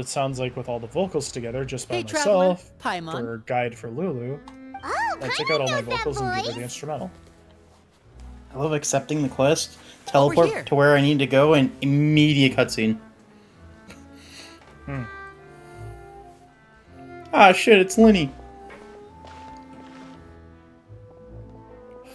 It sounds like with all the vocals together, just by Hey, traveler, myself, Paimon. for Guide for Lulu, Oh, I'll take out all my knows that vocals and give her the voice. instrumental. I love accepting the quest, here. teleport to where I need to go, and immediate cutscene. Ah, shit, it's Lenny.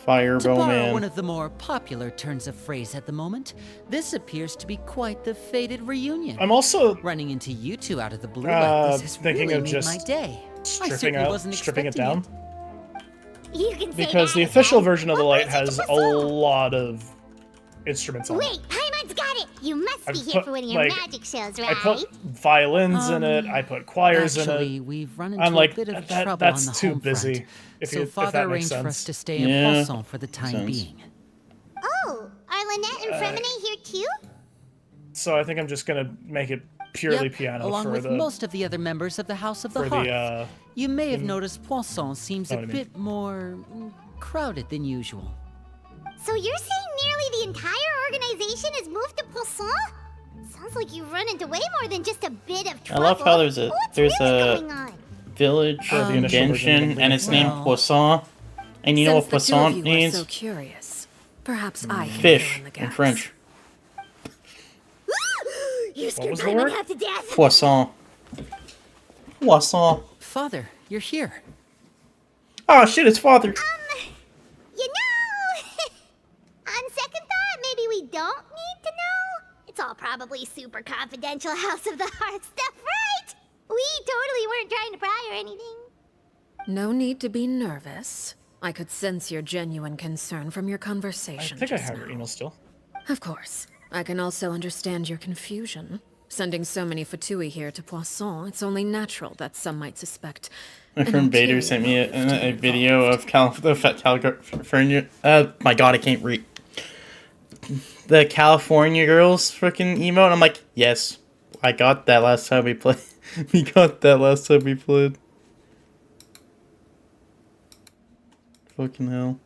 Fire To borrow Bowman. one of the more popular turns of phrase at the moment, this appears to be quite the fated reunion. I'm also Running into you two out of the blue like this has thinking really of made just my day. I stripping certainly wasn't it expecting down. You can say Because that the official again. version of the What light brings you has to a Brazil? lot of instruments on it. Wait, Paimon's got it. You must be I've here put, for one of your like, magic shows, right? I put violins in it, I put choirs Actually, in it. we've run into I'm like, a bit of that, trouble that's on the too home busy. front, If so if Father that makes arranged for us sense. to stay in Yeah, Poisson for the time sense. being. Oh, are Lynette and Fremine here too? So I think I'm just gonna make it purely Yep, piano along for with the most of the other members of the House of the for Hearth. the You may have noticed Poisson seems know a what I mean. bit more crowded than usual. So you're saying nearly the entire organization has moved to Poisson? Sounds like you've run into way more than just a bit of I trouble. love how there's What's really going on? village the in initial version Genshin, of the and it's well, named Poisson. And you know what Since the two of Poisson you means? are so curious, perhaps I can Fish fill in the in gaps. French. You scared was the Paimon word? half to death. Poisson. Poisson. Father, you're here. Oh shit, it's father. You know, on second thought, maybe we don't need to know. It's all probably super confidential House of the Hearth stuff, right? We totally weren't trying to pry or anything. No need to be nervous. I could sense your genuine concern from your I conversation think I just have your now. email still. Of course. I can also understand your confusion. Sending so many Fatui here to Poisson, it's only natural that some might suspect. My an friend Vader ulterior sent me motive to a be video involved. of California. My god, I can't read. The California girls freaking emote. I'm like, yes, I got that last time we played. We got that last time we played. Fucking hell.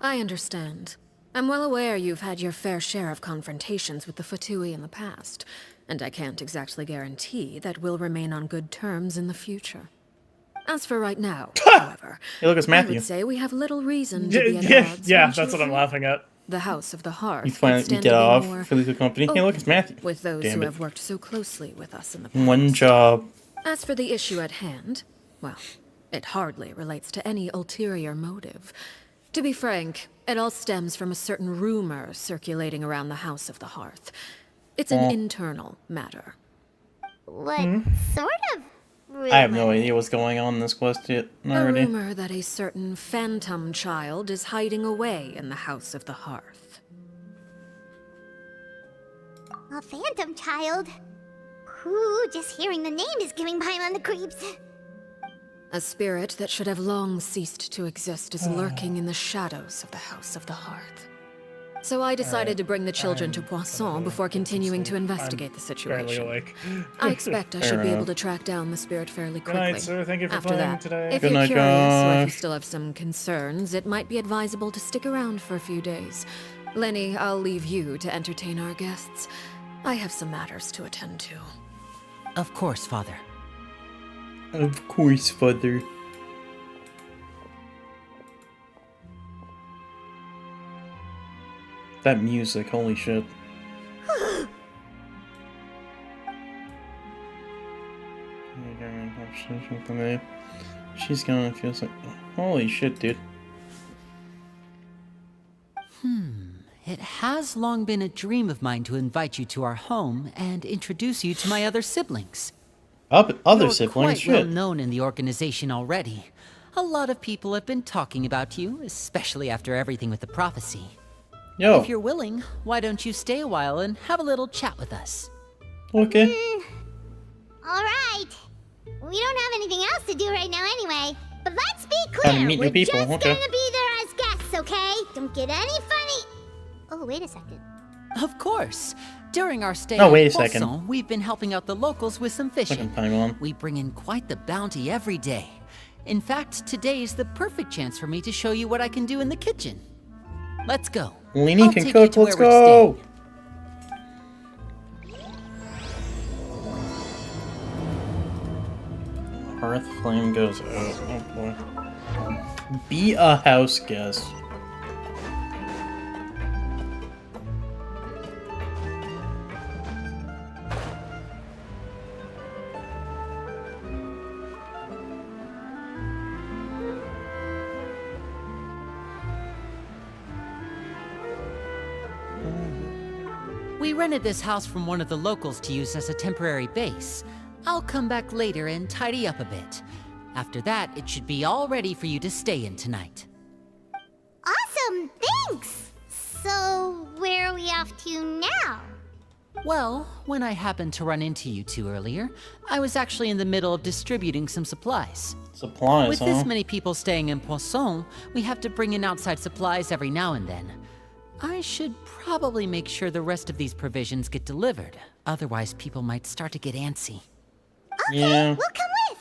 I understand. I'm well aware you've had your fair share of confrontations with the Fatui in the past, and I can't exactly guarantee that we'll remain on good terms in the future. As for right now, however, Hey, look, it's I Matthew. would say we have little reason to be at Yeah, odds. yeah, wouldn't that's you what I'm agree? laughing at. The House of the Hearth You could finally stand get to be off more for the company. Hey, look, it's Matthew. with those Damn who it. have worked so closely with us in the past. One job. As for the issue at hand, well, it hardly relates to any ulterior motive. To be frank, it all stems from a certain rumor circulating around the House of the Hearth. It's an internal matter. What sort of rumor? I have no idea what's going on in this quest yet. A Already. rumor that a certain phantom child is hiding away in the House of the Hearth. A phantom child? Ooh, just hearing the name is giving Paimon the creeps. A spirit that should have long ceased to exist is lurking in the shadows of the House of the Hearth. So I decided to bring the children to Poisson before continuing to investigate the Barely situation. awake. I expect I should Fair be able enough. to track down the spirit fairly Good quickly. night, sir. Thank you for After playing that, today. if Good you're night, curious or if you guys. still have some concerns, it might be advisable to stick around for a few days. Lenny, I'll leave you to entertain our guests. I have some matters to attend to. Of course, Father. Of course, father. That music, holy shit. She's gonna feel so. Holy shit, dude. It has long been a dream of mine to invite you to our home and introduce you to my other siblings. Other You're siblings, quite well shit. known in the organization already. A lot of people have been talking about you, especially after everything with the prophecy. Yo, If you're willing, why don't you stay a while and have a little chat with us? okay. All right. We don't have anything else to do right now anyway. But let's be Gotta clear. meet new We're people, just okay. gonna be there as guests, okay? Don't get any funny. Oh, wait a second. Of course. During our stay Oh, at wait a second. Poisson, we've been helping out the locals with some fishing. Fucking Paimon. We bring in quite the bounty every day. In fact, today is the perfect chance for me to show you what I can do in the kitchen. Let's go. Lenny I'll can take cook, you to let's where we're go! Hearth flame goes out. Oh boy. Be a house guest. We rented this house from one of the locals to use as a temporary base. I'll come back later and tidy up a bit. After that, it should be all ready for you to stay in tonight. Awesome, thanks! So, where are we off to now? Well, when I happened to run into you two earlier, I was actually in the middle of distributing some supplies. Supplies, With huh? this many people staying in Poisson, we have to bring in outside supplies every now and then. I should probably make sure the rest of these provisions get delivered. Otherwise, people might start to get antsy. Okay, Yeah. we'll come with.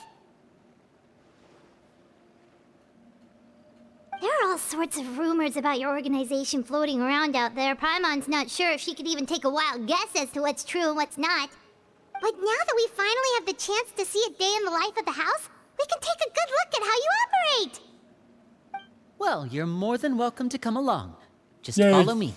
There are all sorts of rumors about your organization floating around out there. Paimon's not sure if she could even take a wild guess as to what's true and what's not. But now that we finally have the chance to see a day in the life of the house, we can take a good look at how you operate. Well, you're more than welcome to come along. Just Yay. follow me.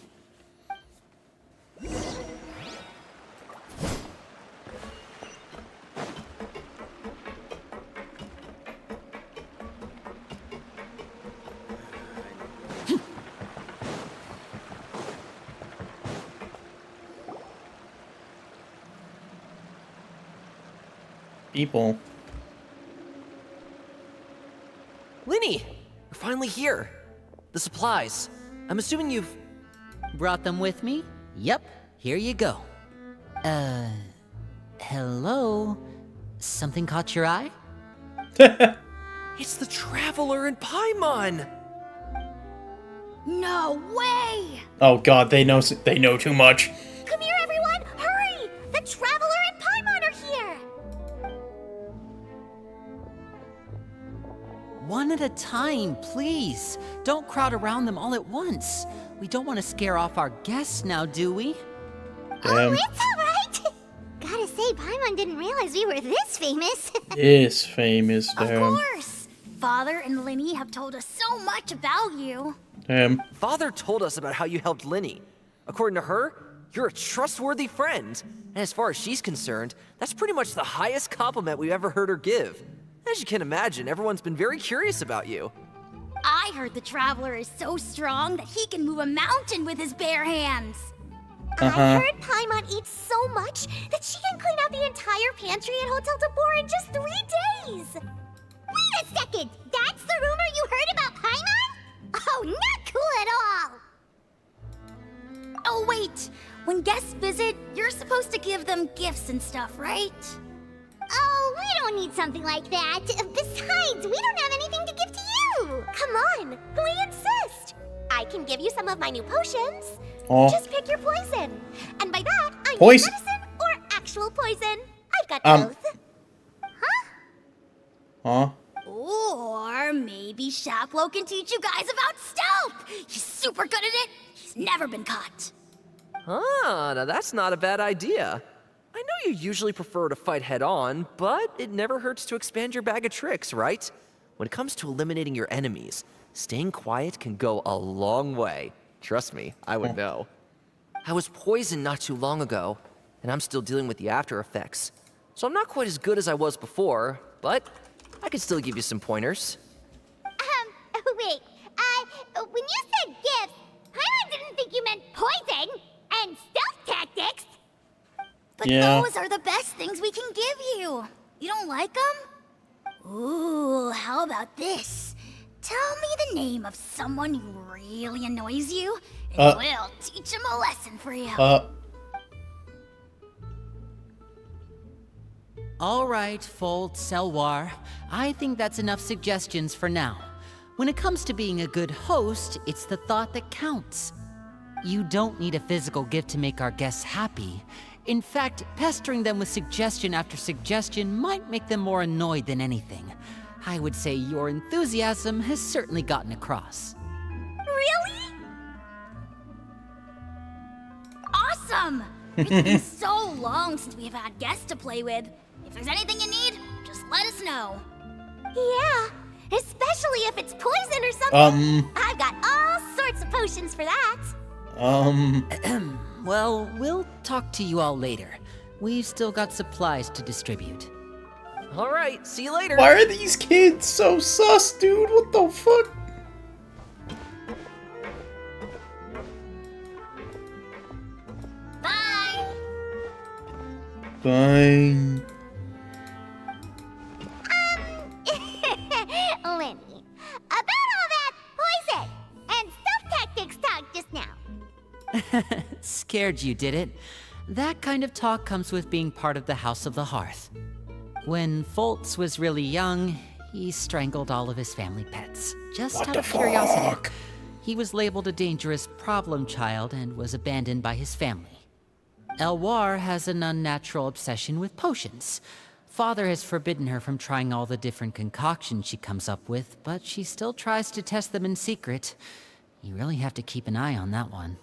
People. Linny! You're finally here. The supplies. I'm assuming you've... Brought them with me? Yep, here you go. Hello? Something caught your eye? It's the Traveler and Paimon! No way! Oh god, they know too much. Come here, everyone! Hurry! The Traveler and Paimon are here! One at a time, please. Don't crowd around them all at once. We don't want to scare off our guests now, do we? Oh, Damn. it's alright! Gotta say, Paimon didn't realize we were this famous. This famous, Of damn. course! Father and Linny have told us so much about you. Damn. Father told us about how you helped Linny. According to her, you're a trustworthy friend. And as far as she's concerned, that's pretty much the highest compliment we've ever heard her give. As you can imagine, everyone's been very curious about you. I heard the Traveler is so strong that he can move a mountain with his bare hands. I heard Paimon eats so much that she can clean out the entire pantry at Hotel de Boer in just 3 days. Wait a second! That's the rumor you heard about Paimon? Oh, not cool at all! Oh, wait! When guests visit, you're supposed to give them gifts and stuff, right? Oh, we don't need something like that. Besides, we don't have anything to give to you. Come on, we insist. I can give you some of my new potions. Oh. Just pick your poison. And by that, I mean Poison. medicine or actual poison. I've got both. Huh? Or maybe Shaplo can teach you guys about stealth. He's super good at it. He's never been caught. Ah, now that's not a bad idea. I know you usually prefer to fight head-on, but it never hurts to expand your bag of tricks, right? When it comes to eliminating your enemies, staying quiet can go a long way. Trust me, I would know. I was poisoned not too long ago, and I'm still dealing with the after effects. So I'm not quite as good as I was before, but I can still give you some pointers. Wait, when you said gifts, Paimon didn't think you meant poison and stealth tactics. But Yeah. those are the best things we can give you. You don't like them? Ooh, how about this? Tell me the name of someone who really annoys you, and we'll teach him a lesson for you. All right, Fold, Selwar. I think that's enough suggestions for now. When it comes to being a good host, it's the thought that counts. You don't need a physical gift to make our guests happy. In fact, pestering them with suggestion after suggestion might make them more annoyed than anything. I would say your enthusiasm has certainly gotten across. Really? Awesome! It's been so long since we've had guests to play with. If there's anything you need, just let us know. Yeah, especially if it's poison or something. I've got all sorts of potions for that. Well, we'll talk to you all later. We've still got supplies to distribute. All right, see you later. Why are these kids so sus, dude? What the fuck? Bye. Fine. Lenny, about all that poison and stealth tactics talk just now. Scared you, did it? That kind of talk comes with being part of the House of the Hearth. When Foltz was really young, he strangled all of his family pets. Just What out the of curiosity. fuck? He was labeled a dangerous problem child and was abandoned by his family. Elwar has an unnatural obsession with potions. Father has forbidden her from trying all the different concoctions she comes up with, but she still tries to test them in secret. You really have to keep an eye on that one.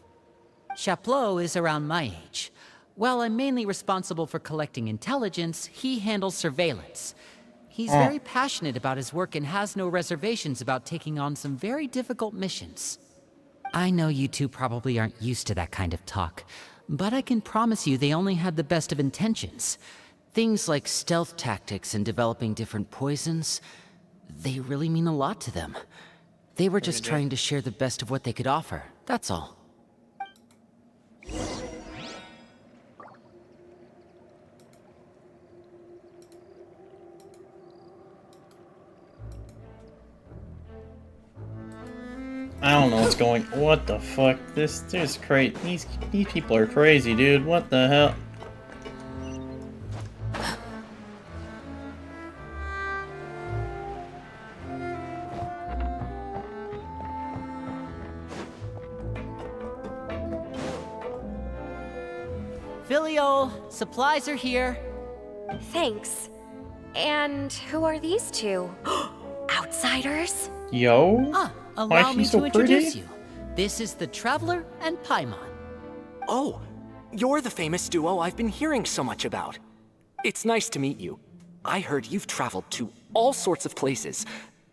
Chaplot is around my age. While I'm mainly responsible for collecting intelligence, he handles surveillance. He's very passionate about his work and has no reservations about taking on some very difficult missions. I know you two probably aren't used to that kind of talk, but I can promise you they only had the best of intentions. Things like stealth tactics and developing different poisons, they really mean a lot to them. They were just trying to share the best of what they could offer, that's all. I don't know what's going. What the fuck? This is crazy. These people are crazy, dude. What the hell? Filial, supplies are here. Thanks. And who are these two? Outsiders? Yo? Ah, Why allow is me she so to introduce pretty? you. This is the Traveler and Paimon. Oh, you're the famous duo I've been hearing so much about. It's nice to meet you. I heard you've traveled to all sorts of places.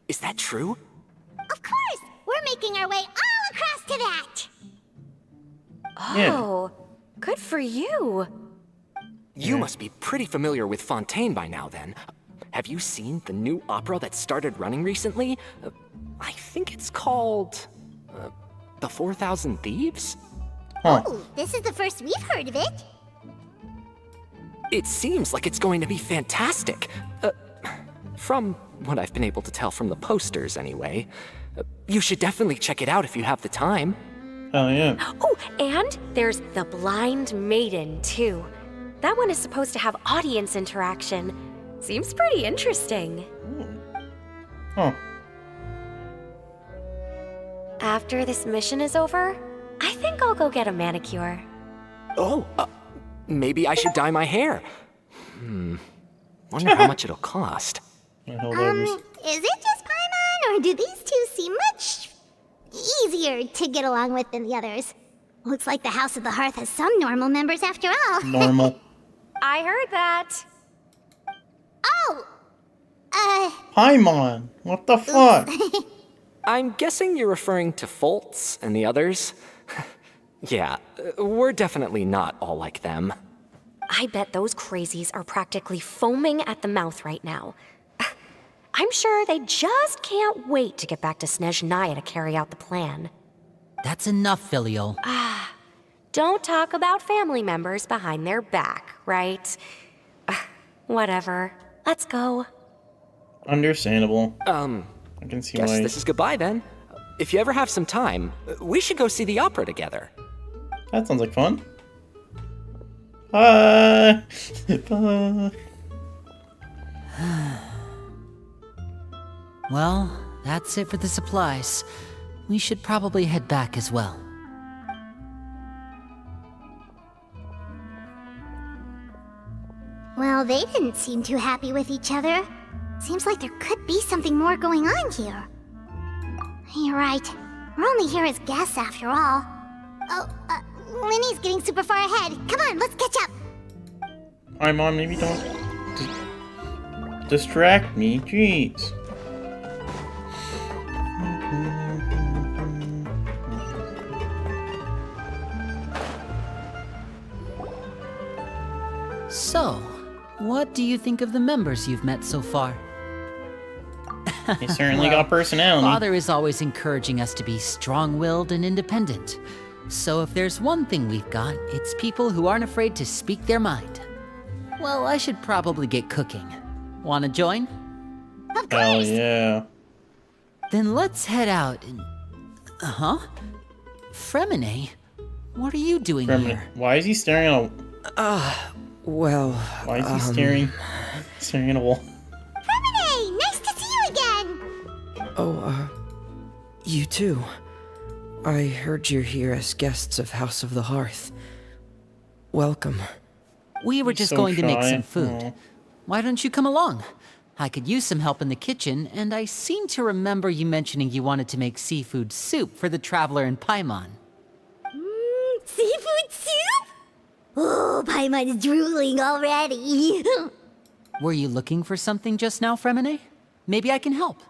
Is that true? Of course, we're making our way all across to that. Yeah. Oh, good for you. You must be pretty familiar with Fontaine by now, then. Have you seen the new opera that started running recently? I think it's called... The 4,000 Thieves? Huh. Oh, this is the first we've heard of it. It seems like it's going to be fantastic. From what I've been able to tell from the posters, anyway. You should definitely check it out if you have the time. Oh, yeah. Oh, and there's The Blind Maiden, too. That one is supposed to have audience interaction. Seems pretty interesting. Huh. After this mission is over, I think I'll go get a manicure. Oh, maybe I should dye my hair. Wonder how much it'll cost. My holdovers. Is it just Paimon, or do these two seem much easier to get along with than the others? Looks like the House of the Hearth has some normal members after all. Normal. I heard that. Oh! Paimon! What the fuck? I'm guessing you're referring to Foltz and the others? Yeah, we're definitely not all like them. I bet those crazies are practically foaming at the mouth right now. I'm sure they just can't wait to get back to Snezhnaya to carry out the plan. That's enough, Filial. Don't talk about family members behind their back, right? Whatever. Let's go. Understandable. I can see Guess why. this is goodbye then. If you ever have some time, we should go see the opera together. That sounds like fun. Bye. Bye. Well, that's it for the supplies. We should probably head back as well. Well, they didn't seem too happy with each other. Seems like there could be something more going on here. You're right. We're only here as guests after all. Oh, Linny's getting super far ahead. Come on, let's catch up. Paimon, maybe don't distract me. Jeez. What do you think of the members you've met so far? They certainly got personality. Father is always encouraging us to be strong-willed and independent. So if there's one thing we've got, it's people who aren't afraid to speak their mind. Well, I should probably get cooking. Wanna join? Of Hell course! yeah. Then let's head out and... Huh? Fremine? What are you doing here? Why is he staring at a... Well, Why is he staring at a wall? Fremine! Nice to see you again! You too. I heard you're here as guests of House of the Hearth. Welcome. We were He's just so going to make shy. some food. Aw. Why don't you come along? I could use some help in the kitchen, and I seem to remember you mentioning you wanted to make seafood soup for the traveler in Paimon. Seafood soup? Oh, Paimon's drooling already. Were you looking for something just now, Fremine? Maybe I can help.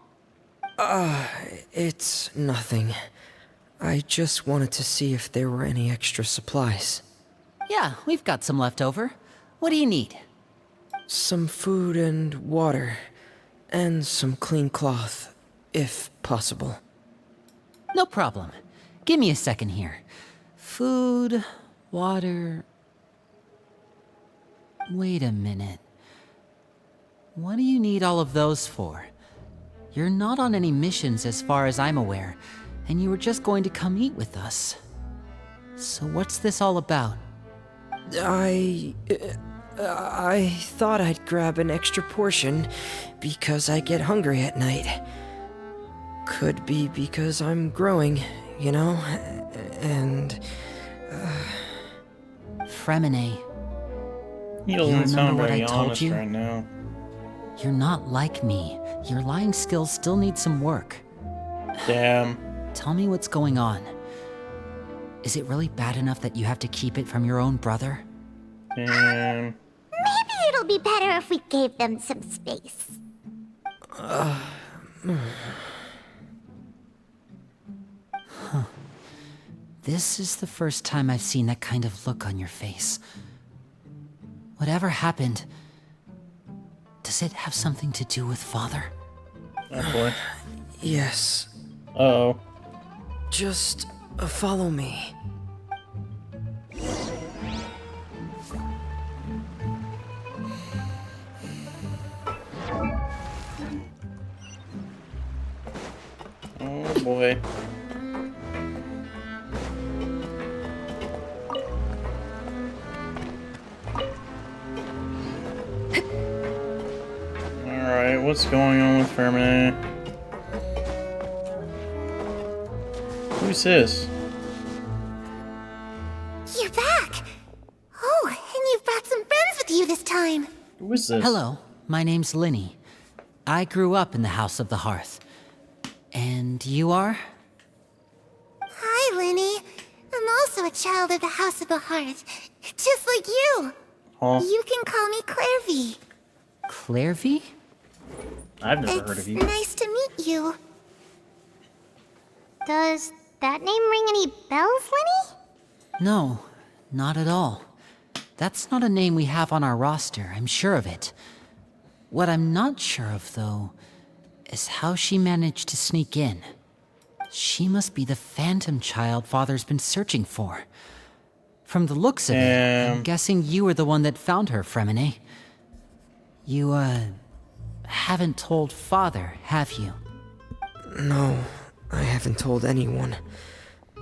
It's nothing. I just wanted to see if there were any extra supplies. Yeah, we've got some left over. What do you need? Some food and water. And some clean cloth, if possible. No problem. Give me a second here. Food, water... Wait a minute. What do you need all of those for? You're not on any missions as far as I'm aware, and you were just going to come eat with us. So what's this all about? I thought I'd grab an extra portion because I get hungry at night. Could be because I'm growing, you know? And... Fremine, He You doesn't sound remember what very I told honest you? right now. you're not like me. Your lying skills still need some work. Damn. Tell me what's going on. Is it really bad enough that you have to keep it from your own brother? Damn. Maybe it'll be better if we gave them some space. This is the first time I've seen that kind of look on your face. Whatever happened, does it have something to do with Father? Oh boy. yes, Uh-oh. just follow me. Oh boy. Alright, what's going on with Fermine? Who's this? You're back! Oh, and you've brought some friends with you this time. Who is this? Hello, my name's Linny. I grew up in the House of the Hearth. And you are? Hi, Linny. I'm also a child of the House of the Hearth, just like you. Huh? You can call me Clairvy. Clairvy? I've never heard It's of you. nice to meet you. Does that name ring any bells, Linny? No, not at all. That's not a name we have on our roster, I'm sure of it. What I'm not sure of, though, is how she managed to sneak in. She must be the phantom child Father's been searching for. From the looks of it, I'm guessing you were the one that found her, Fremine. You, haven't told Father, have you? No, I haven't told anyone.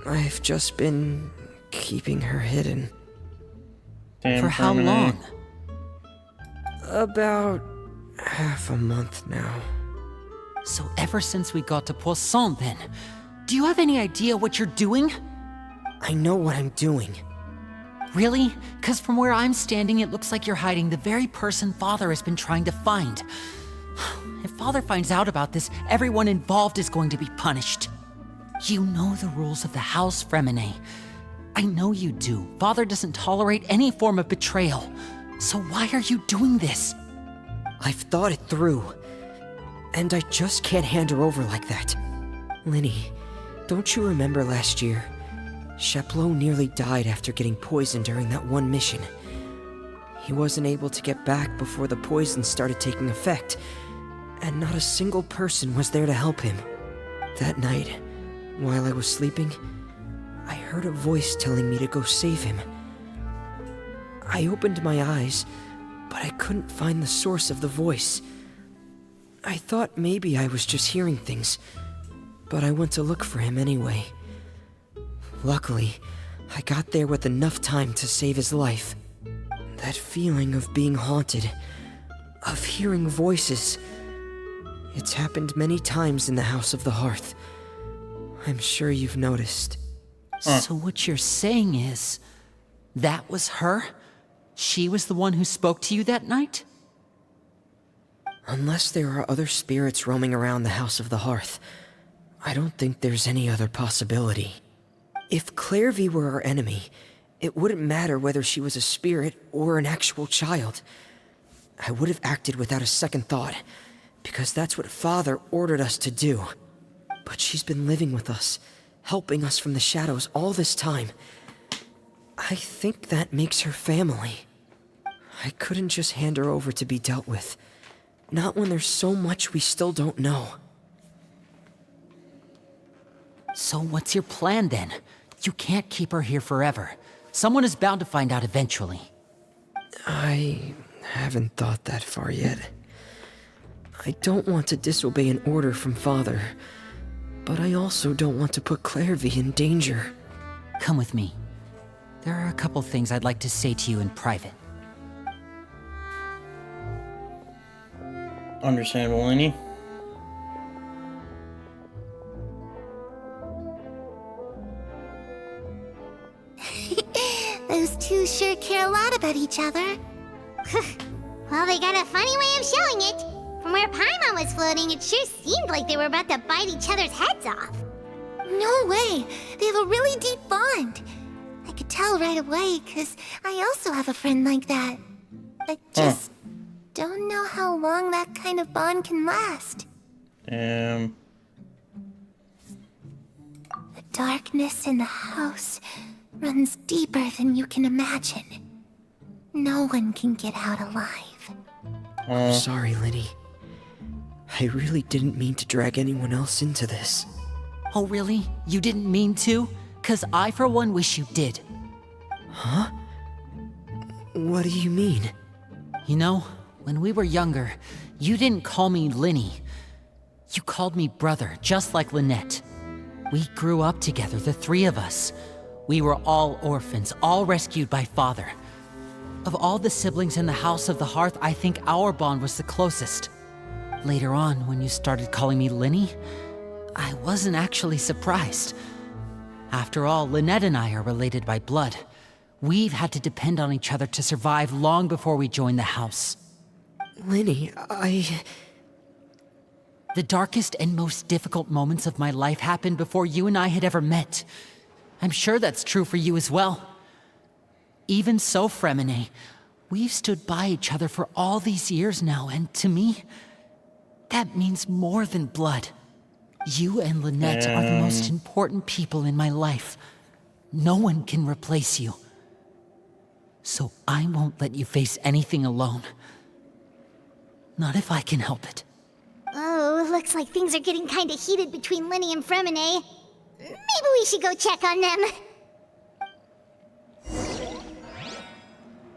I've just been keeping her hidden. Damn, For how Fermine. long? About half a month now. So ever since we got to Poisson, then. Do you have any idea what you're doing? I know what I'm doing. Really? Because from where I'm standing, it looks like you're hiding the very person Father has been trying to find. If Father finds out about this, everyone involved is going to be punished. You know the rules of the house, Fremine. I know you do. Father doesn't tolerate any form of betrayal. So why are you doing this? I've thought it through. And I just can't hand her over like that. Linny, don't you remember last year? Chaplot nearly died after getting poisoned during that one mission. He wasn't able to get back before the poison started taking effect, and not a single person was there to help him. That night, while I was sleeping, I heard a voice telling me to go save him. I opened my eyes, but I couldn't find the source of the voice. I thought maybe I was just hearing things, but I went to look for him anyway. Luckily, I got there with enough time to save his life. That feeling of being haunted, of hearing voices, it's happened many times in the House of the Hearth. I'm sure you've noticed. So what you're saying is, that was her? She was the one who spoke to you that night? Unless there are other spirits roaming around the House of the Hearth, I don't think there's any other possibility. If Clairvy were our enemy, it wouldn't matter whether she was a spirit or an actual child. I would have acted without a second thought, because that's what Father ordered us to do. But she's been living with us, helping us from the shadows all this time. I think that makes her family. I couldn't just hand her over to be dealt with. Not when there's so much we still don't know. So what's your plan then? You can't keep her here forever. Someone is bound to find out eventually. I haven't thought that far yet. I don't want to disobey an order from Father, but I also don't want to put Clairvy in danger. Come with me. There are a couple things I'd like to say to you in private. Understandable, Lenny. Those two sure care a lot about each other. Well, they got a funny way of showing it. From where Paimon was floating, it sure seemed like they were about to bite each other's heads off. No way! They have a really deep bond. I could tell right away, because I also have a friend like that. I just don't know how long that kind of bond can last. The darkness in the house runs deeper than you can imagine. No one can get out alive. I'm sorry, Lenny. I really didn't mean to drag anyone else into this. Oh really? You didn't mean to? 'Cause I for one wish you did. Huh? What do you mean? You know, when we were younger, you didn't call me Linny. You called me brother, just like Lynette. We grew up together, the three of us. We were all orphans, all rescued by Father. Of all the siblings in the House of the Hearth, I think our bond was the closest. Later on, when you started calling me Linny, I wasn't actually surprised. After all, Lynette and I are related by blood. We've had to depend on each other to survive long before we joined the house. Linny, The darkest and most difficult moments of my life happened before you and I had ever met. I'm sure that's true for you as well. Even so, Fremine, we've stood by each other for all these years now, and to me, that means more than blood. You and Lynette are the most important people in my life. No one can replace you. So I won't let you face anything alone. Not if I can help it. Oh, looks like things are getting kinda heated between Linny and Fremine. Maybe we should go check on them.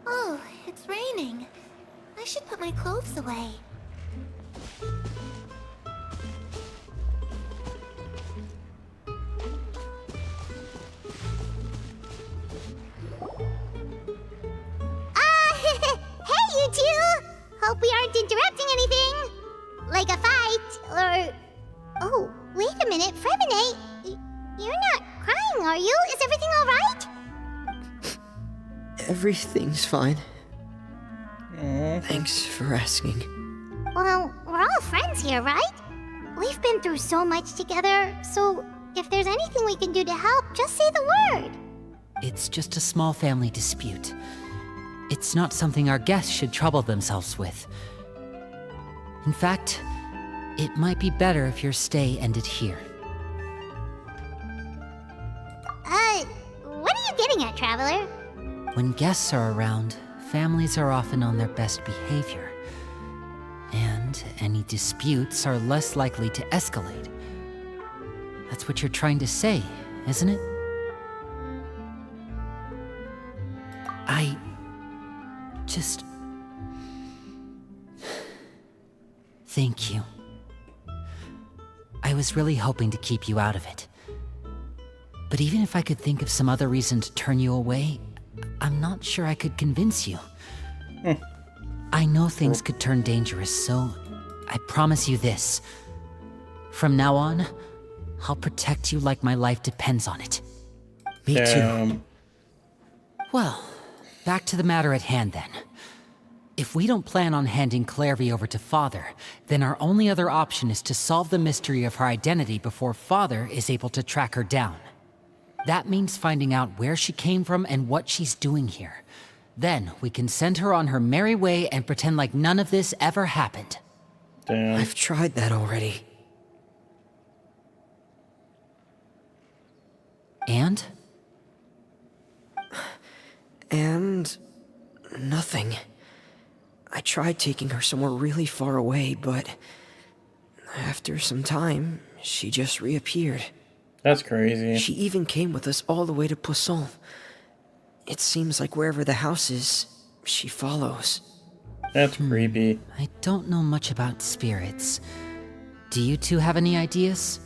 Oh, it's raining. I should put my clothes away. Hey, you two! Hope we aren't interrupting anything. Like a fight, or... Oh, wait a minute, Fremine. You're not crying, are you? Is everything alright? everything's fine. Thanks for asking. Well, we're all friends here, right? We've been through so much together, so if there's anything we can do to help, just say the word. It's just a small family dispute. It's not something our guests should trouble themselves with. In fact, it might be better if your stay ended here. What are you getting at, Traveler? When guests are around, families are often on their best behavior. And any disputes are less likely to escalate. That's what you're trying to say, isn't it? I just... Thank you. I was really hoping to keep you out of it. But even if I could think of some other reason to turn you away, I'm not sure I could convince you. I know things could turn dangerous, so I promise you this. From now on, I'll protect you like my life depends on it. Me too. Well, back to the matter at hand then. If we don't plan on handing Clairvy over to Father, then our only other option is to solve the mystery of her identity before Father is able to track her down. That means finding out where she came from and what she's doing here. Then we can send her on her merry way and pretend like none of this ever happened. Damn. I've tried that already. And? And... nothing. I tried taking her somewhere really far away, but... after some time, she just reappeared. That's crazy. She even came with us all the way to Poisson. It seems like wherever the house is, she follows. That's creepy. I don't know much about spirits. Do you two have any ideas?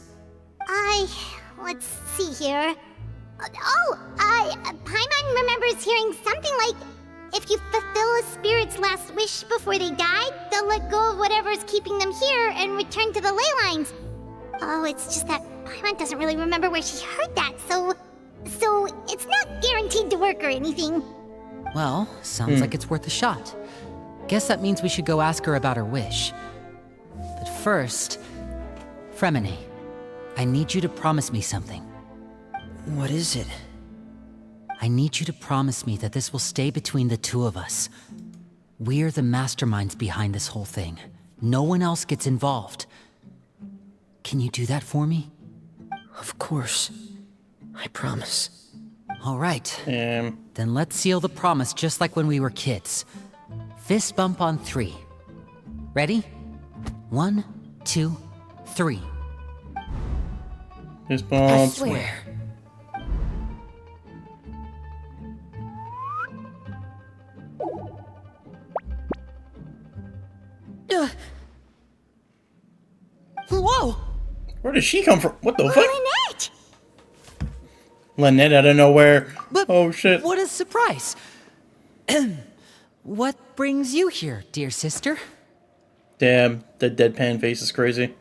Let's see here. Paimon remembers hearing something like, if you fulfill a spirit's last wish before they died, they'll let go of whatever's keeping them here and return to the ley lines. Oh, it's just that Paimon doesn't really remember where she heard that, so it's not guaranteed to work or anything. Well, sounds like it's worth a shot. Guess that means we should go ask her about her wish. But first, Fremine, I need you to promise me something. What is it? I need you to promise me that this will stay between the two of us. We're the masterminds behind this whole thing. No one else gets involved. Can you do that for me? Of course. I promise. All right. Damn. Then let's seal the promise just like when we were kids. Fist bump on 3. Ready? 1, 2, 3. Fist I bump. swear. Whoa! Where did she come from? What the fuck? Lynette! Lynette out of nowhere. But Oh shit. what a surprise! What brings you here, dear sister? Damn, the deadpan face is crazy.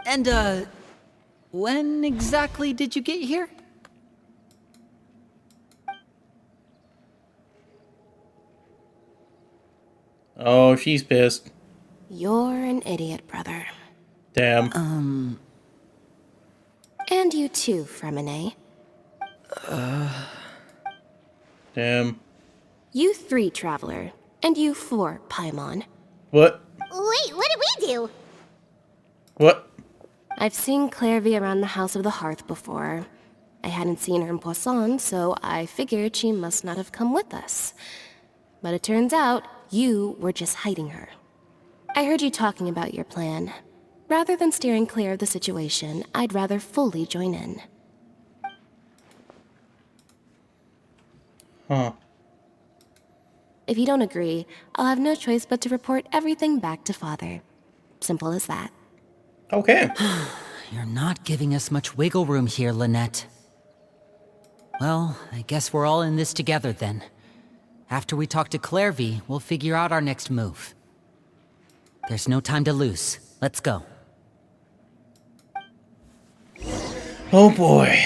And, when exactly did you get here? Oh, she's pissed. You're an idiot, brother. Damn. And you too, Fremine. Damn. You 3, Traveler. And you 4, Paimon. What? Wait, what did we do? What? I've seen Clairvy around the House of the Hearth before. I hadn't seen her in Poisson, so I figured she must not have come with us. But it turns out, you were just hiding her. I heard you talking about your plan. Rather than steering clear of the situation, I'd rather fully join in. Huh. If you don't agree, I'll have no choice but to report everything back to Father. Simple as that. Okay. You're not giving us much wiggle room here, Lynette. Well, I guess we're all in this together then. After we talk to Clairvy, we'll figure out our next move. There's no time to lose. Let's go. Oh boy.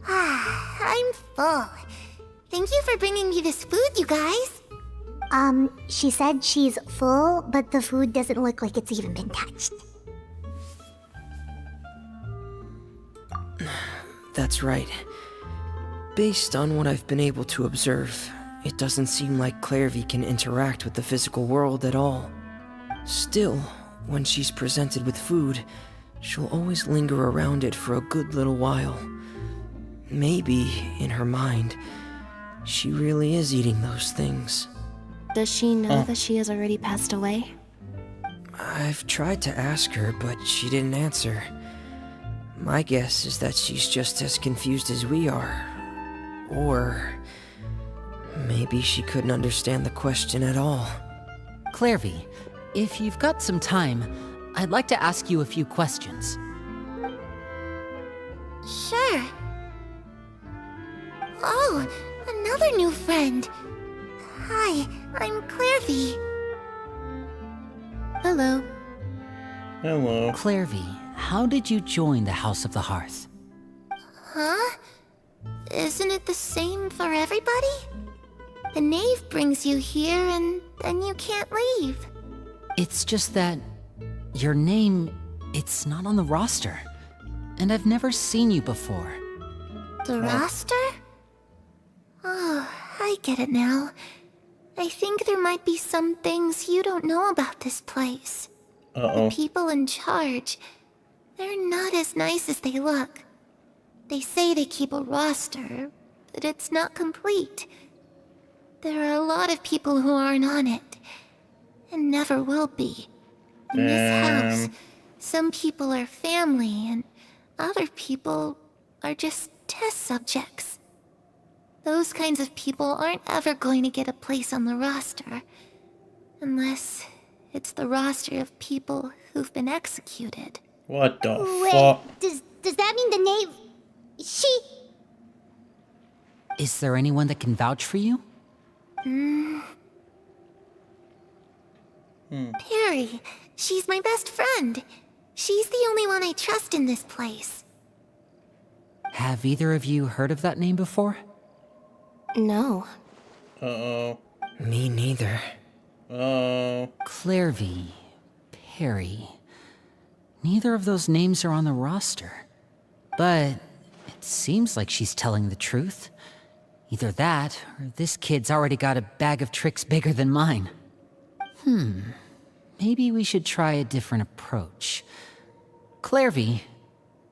I'm full. Thank you for bringing me this food, you guys. She said she's full, but the food doesn't look like it's even been touched. That's right. Based on what I've been able to observe, it doesn't seem like Clairvy can interact with the physical world at all. Still, when she's presented with food, she'll always linger around it for a good little while. Maybe, in her mind, she really is eating those things. Does she know that she has already passed away? I've tried to ask her, but she didn't answer. My guess is that she's just as confused as we are. Or maybe she couldn't understand the question at all. Clairvy, if you've got some time, I'd like to ask you a few questions. Sure. Oh, another new friend. Hi, I'm Clairvy. Hello. Hello. Clairvy, how did you join the House of the Hearth? Huh? Isn't it the same for everybody? The Knave brings you here and then you can't leave. It's just that your name, it's not on the roster. And I've never seen you before. The roster? Oh, I get it now. I think there might be some things you don't know about this place. Uh-oh. The people in charge, they're not as nice as they look. They say they keep a roster, but it's not complete. There are a lot of people who aren't on it, and never will be. In this house, some people are family, and other people are just test subjects. Those kinds of people aren't ever going to get a place on the roster, unless it's the roster of people who've been executed. What the Wait, fuck? does that mean the Knave... She... Is there anyone that can vouch for you? Perry, she's my best friend. She's the only one I trust in this place. Have either of you heard of that name before? No. Uh-oh. Me neither. Oh. Clairvy, Perry. Neither of those names are on the roster. But it seems like she's telling the truth. Either that, or this kid's already got a bag of tricks bigger than mine. Maybe we should try a different approach. Clairvy,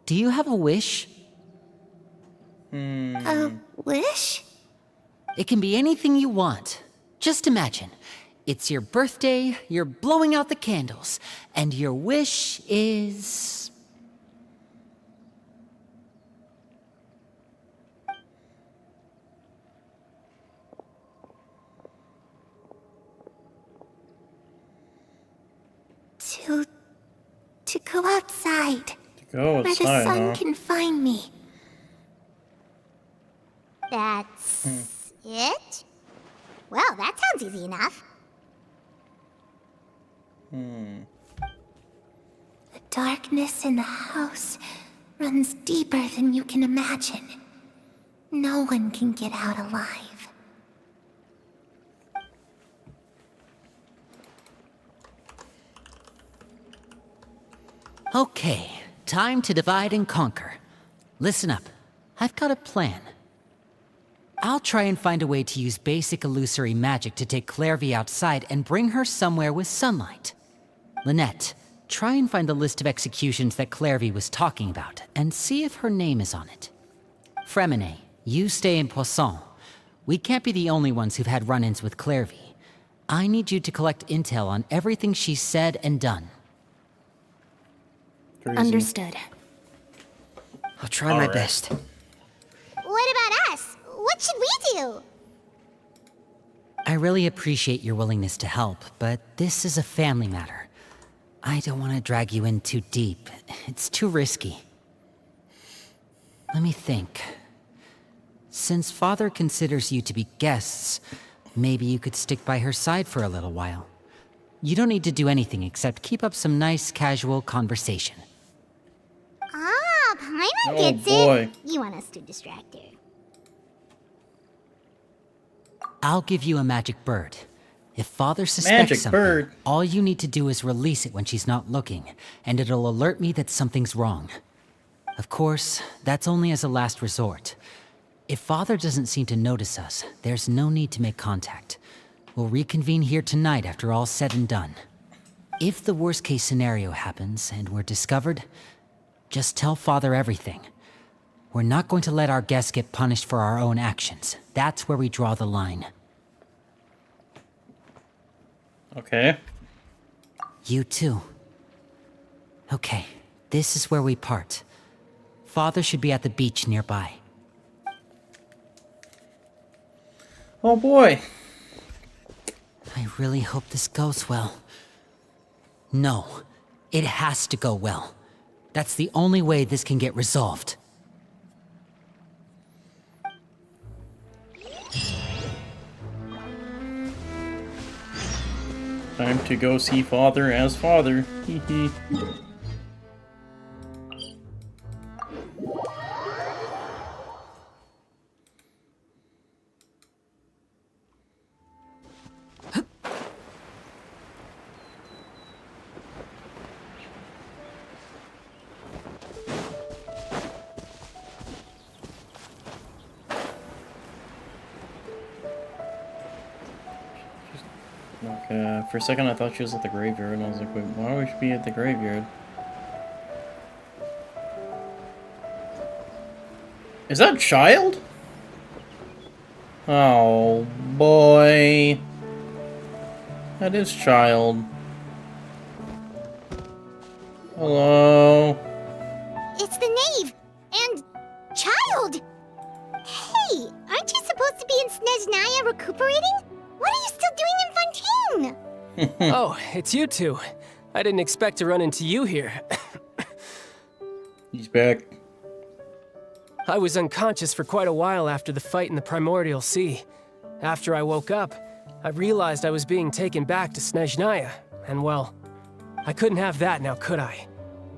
do you have a wish? A wish? It can be anything you want. Just imagine. It's your birthday, you're blowing out the candles, and your wish is... To go outside. Go Where the outside, sun huh? can find me. That's it? Well, that sounds easy enough. The darkness in the house runs deeper than you can imagine. No one can get out alive. Okay, time to divide and conquer. Listen up, I've got a plan. I'll try and find a way to use basic illusory magic to take Clairvy outside and bring her somewhere with sunlight. Lynette, try and find the list of executions that Clairvy was talking about, and see if her name is on it. Fremine, you stay in Poisson. We can't be the only ones who've had run-ins with Clairvy. I need you to collect intel on everything she's said and done. Crazy. Understood. I'll try my Alright. best. What about us? What should we do? I really appreciate your willingness to help, but this is a family matter. I don't want to drag you in too deep. It's too risky. Let me think. Since Father considers you to be guests, maybe you could stick by her side for a little while. You don't need to do anything except keep up some nice, casual conversation. Ah, Paimon Oh, gets boy. it. You want us to distract her. I'll give you a magic bird. If Father suspects Magic something, bird. all you need to do is release it when she's not looking, and it'll alert me that something's wrong. Of course, that's only as a last resort. If Father doesn't seem to notice us, there's no need to make contact. We'll reconvene here tonight after all's said and done. If the worst-case scenario happens and we're discovered, Just tell Father everything. We're not going to let our guests get punished for our own actions. That's where we draw the line. Okay. You too. Okay, this is where we part. Father should be at the beach nearby. Oh boy. I really hope this goes well. No, it has to go well. That's the only way this can get resolved. Time to go see Father as Father. Hee hee. For a second I thought she was at the graveyard, and I was like, wait, why would she be at the graveyard? Is that a child? Oh, boy. That is child. Hello? It's the Knave! And... child! Hey, aren't you supposed to be in Snezhnaya recuperating? What are you still doing in Fontaine? Oh, it's you two. I didn't expect to run into you here. He's back. I was unconscious for quite a while after the fight in the Primordial Sea. After I woke up, I realized I was being taken back to Snezhnaya, and well, I couldn't have that now, could I?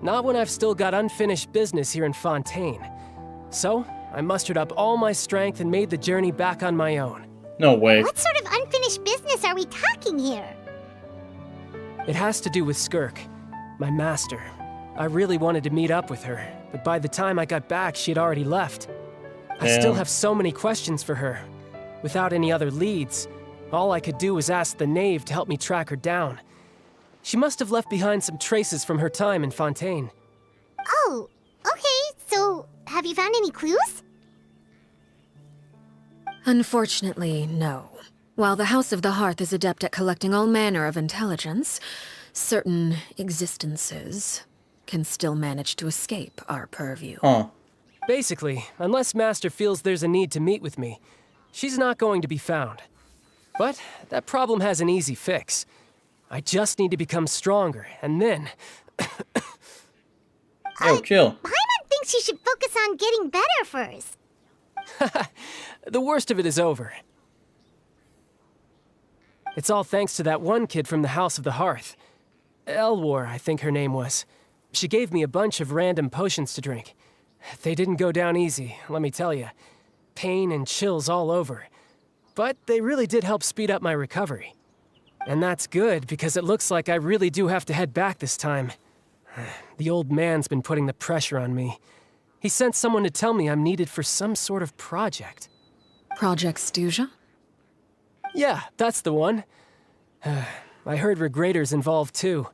Not when I've still got unfinished business here in Fontaine. So, I mustered up all my strength and made the journey back on my own. No way. What sort of unfinished business are we talking here? It has to do with Skirk, my master. I really wanted to meet up with her, but by the time I got back, she had already left. I still have so many questions for her. Without any other leads, all I could do was ask the Knave to help me track her down. She must have left behind some traces from her time in Fontaine. Oh, okay, so have you found any clues? Unfortunately, no. While the House of the Hearth is adept at collecting all manner of intelligence, certain existences can still manage to escape our purview. Huh. Basically, unless Master feels there's a need to meet with me, she's not going to be found. But that problem has an easy fix. I just need to become stronger, and then... Oh, chill. Paimon thinks you should focus on getting better first. The worst of it is over. It's all thanks to that one kid from the House of the Hearth. Elwar, I think her name was. She gave me a bunch of random potions to drink. They didn't go down easy, let me tell you. Pain and chills all over. But they really did help speed up my recovery. And that's good, because it looks like I really do have to head back this time. The old man's been putting the pressure on me. He sent someone to tell me I'm needed for some sort of project. Project Stuja? Yeah, that's the one. I heard Regrader's involved too.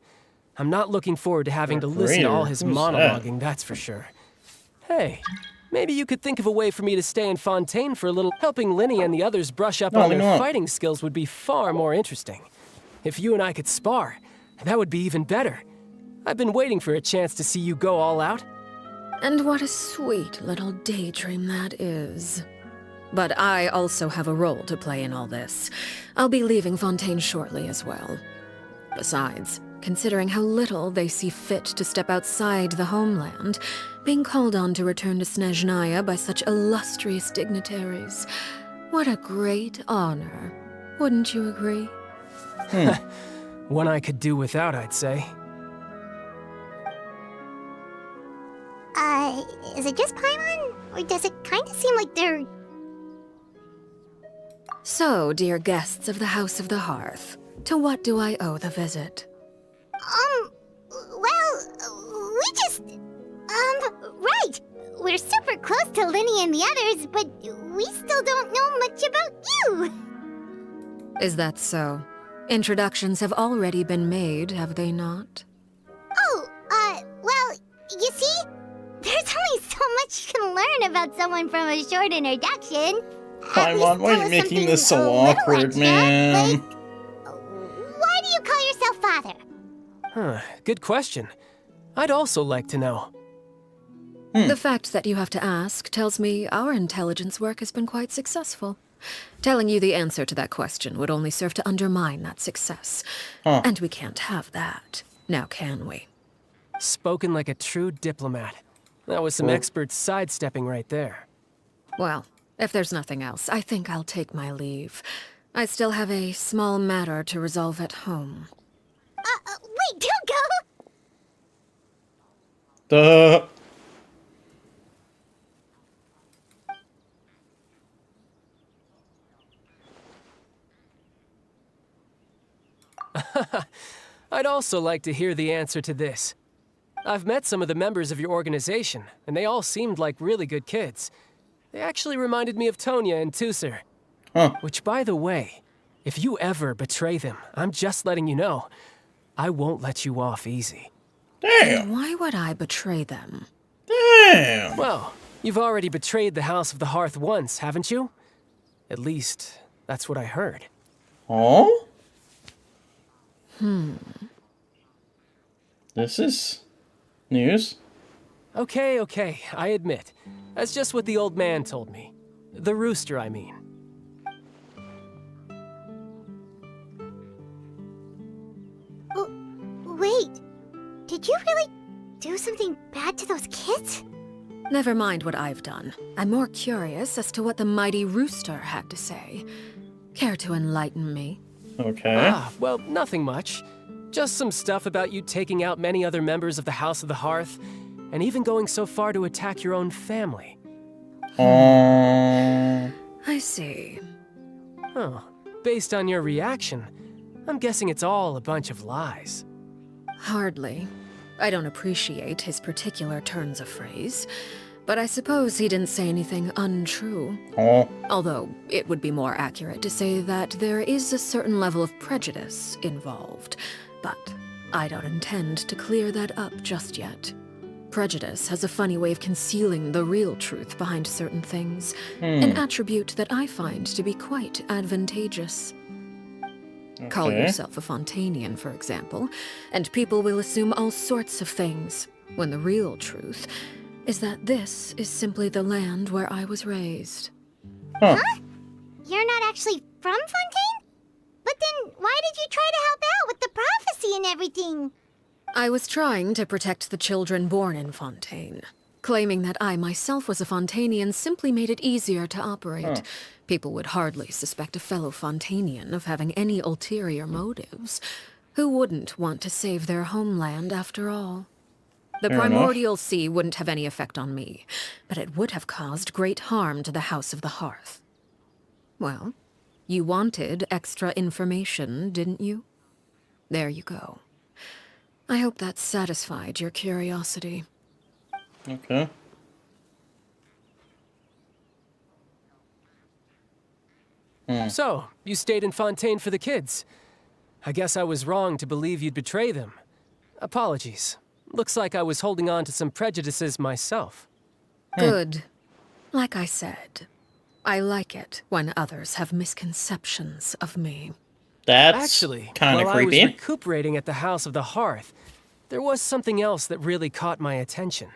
I'm not looking forward to having to listen to all his Who's monologuing, that's for sure. Hey, maybe you could think of a way for me to stay in Fontaine for a little. Helping Linny and the others brush up on their fighting skills would be far more interesting. If you and I could spar, that would be even better. I've been waiting for a chance to see you go all out. And what a sweet little daydream that is. But I also have a role to play in all this. I'll be leaving Fontaine shortly as well. Besides, considering how little they see fit to step outside the homeland, being called on to return to Snezhnaya by such illustrious dignitaries, what a great honor. Wouldn't you agree? One I could do without, I'd say. Is it just Paimon? Or does it kind of seem like they're... So, dear guests of the House of the Hearth, to what do I owe the visit? Well, we just... right. We're super close to Linny and the others, but we still don't know much about you. Is that so? Introductions have already been made, have they not? Oh, well, you see, much you can learn about someone from a short introduction. Paimon, why are you making this so awkward, man? Why do you call yourself father? Huh, good question. I'd also like to know. The fact that you have to ask tells me our intelligence work has been quite successful. Telling you the answer to that question would only serve to undermine that success. And we can't have that, now can we? Spoken like a true diplomat. That was some expert sidestepping right there. Well, if there's nothing else, I think I'll take my leave. I still have a small matter to resolve at home. Wait, don't go! Duh. I'd also like to hear the answer to this. I've met some of the members of your organization, and they all seemed like really good kids. They actually reminded me of Tonya and Tusser. Which, by the way, if you ever betray them, I'm just letting you know, I won't let you off easy. Damn. Why would I betray them? Damn. Well, you've already betrayed the House of the Hearth once, haven't you? At least, that's what I heard. Oh? This is news. Okay, I admit. That's just what the old man told me. The rooster, I mean. Wait, did you really do something bad to those kids? Never mind what I've done. I'm more curious as to what the mighty rooster had to say. Care to enlighten me? Okay. Well, nothing much. Just some stuff about you taking out many other members of the House of the Hearth, and even going so far to attack your own family. I see. Oh, based on your reaction, I'm guessing it's all a bunch of lies. Hardly. I don't appreciate his particular turns of phrase, but I suppose he didn't say anything untrue. Although, it would be more accurate to say that there is a certain level of prejudice involved, but I don't intend to clear that up just yet. Prejudice has a funny way of concealing the real truth behind certain things, an attribute that I find to be quite advantageous. Call yourself a Fontanian, for example, and people will assume all sorts of things, when the real truth is that this is simply the land where I was raised. Huh? You're not actually from Fontaine? But then why did you try to help out with the prophecy and everything? I was trying to protect the children born in Fontaine. Claiming that I myself was a Fontanian simply made it easier to operate. People would hardly suspect a fellow Fontanian of having any ulterior motives. Who wouldn't want to save their homeland after all? The primordial sea wouldn't have any effect on me, but it would have caused great harm to the House of the Hearth. Well, you wanted extra information, didn't you? There you go. I hope that satisfied your curiosity. Okay. So, you stayed in Fontaine for the kids. I guess I was wrong to believe you'd betray them. Apologies. Looks like I was holding on to some prejudices myself. Good. Like I said, I like it when others have misconceptions of me. That's Actually, kind of while I creepy. was recuperating at the House of the Hearth, there was something else that really caught my attention.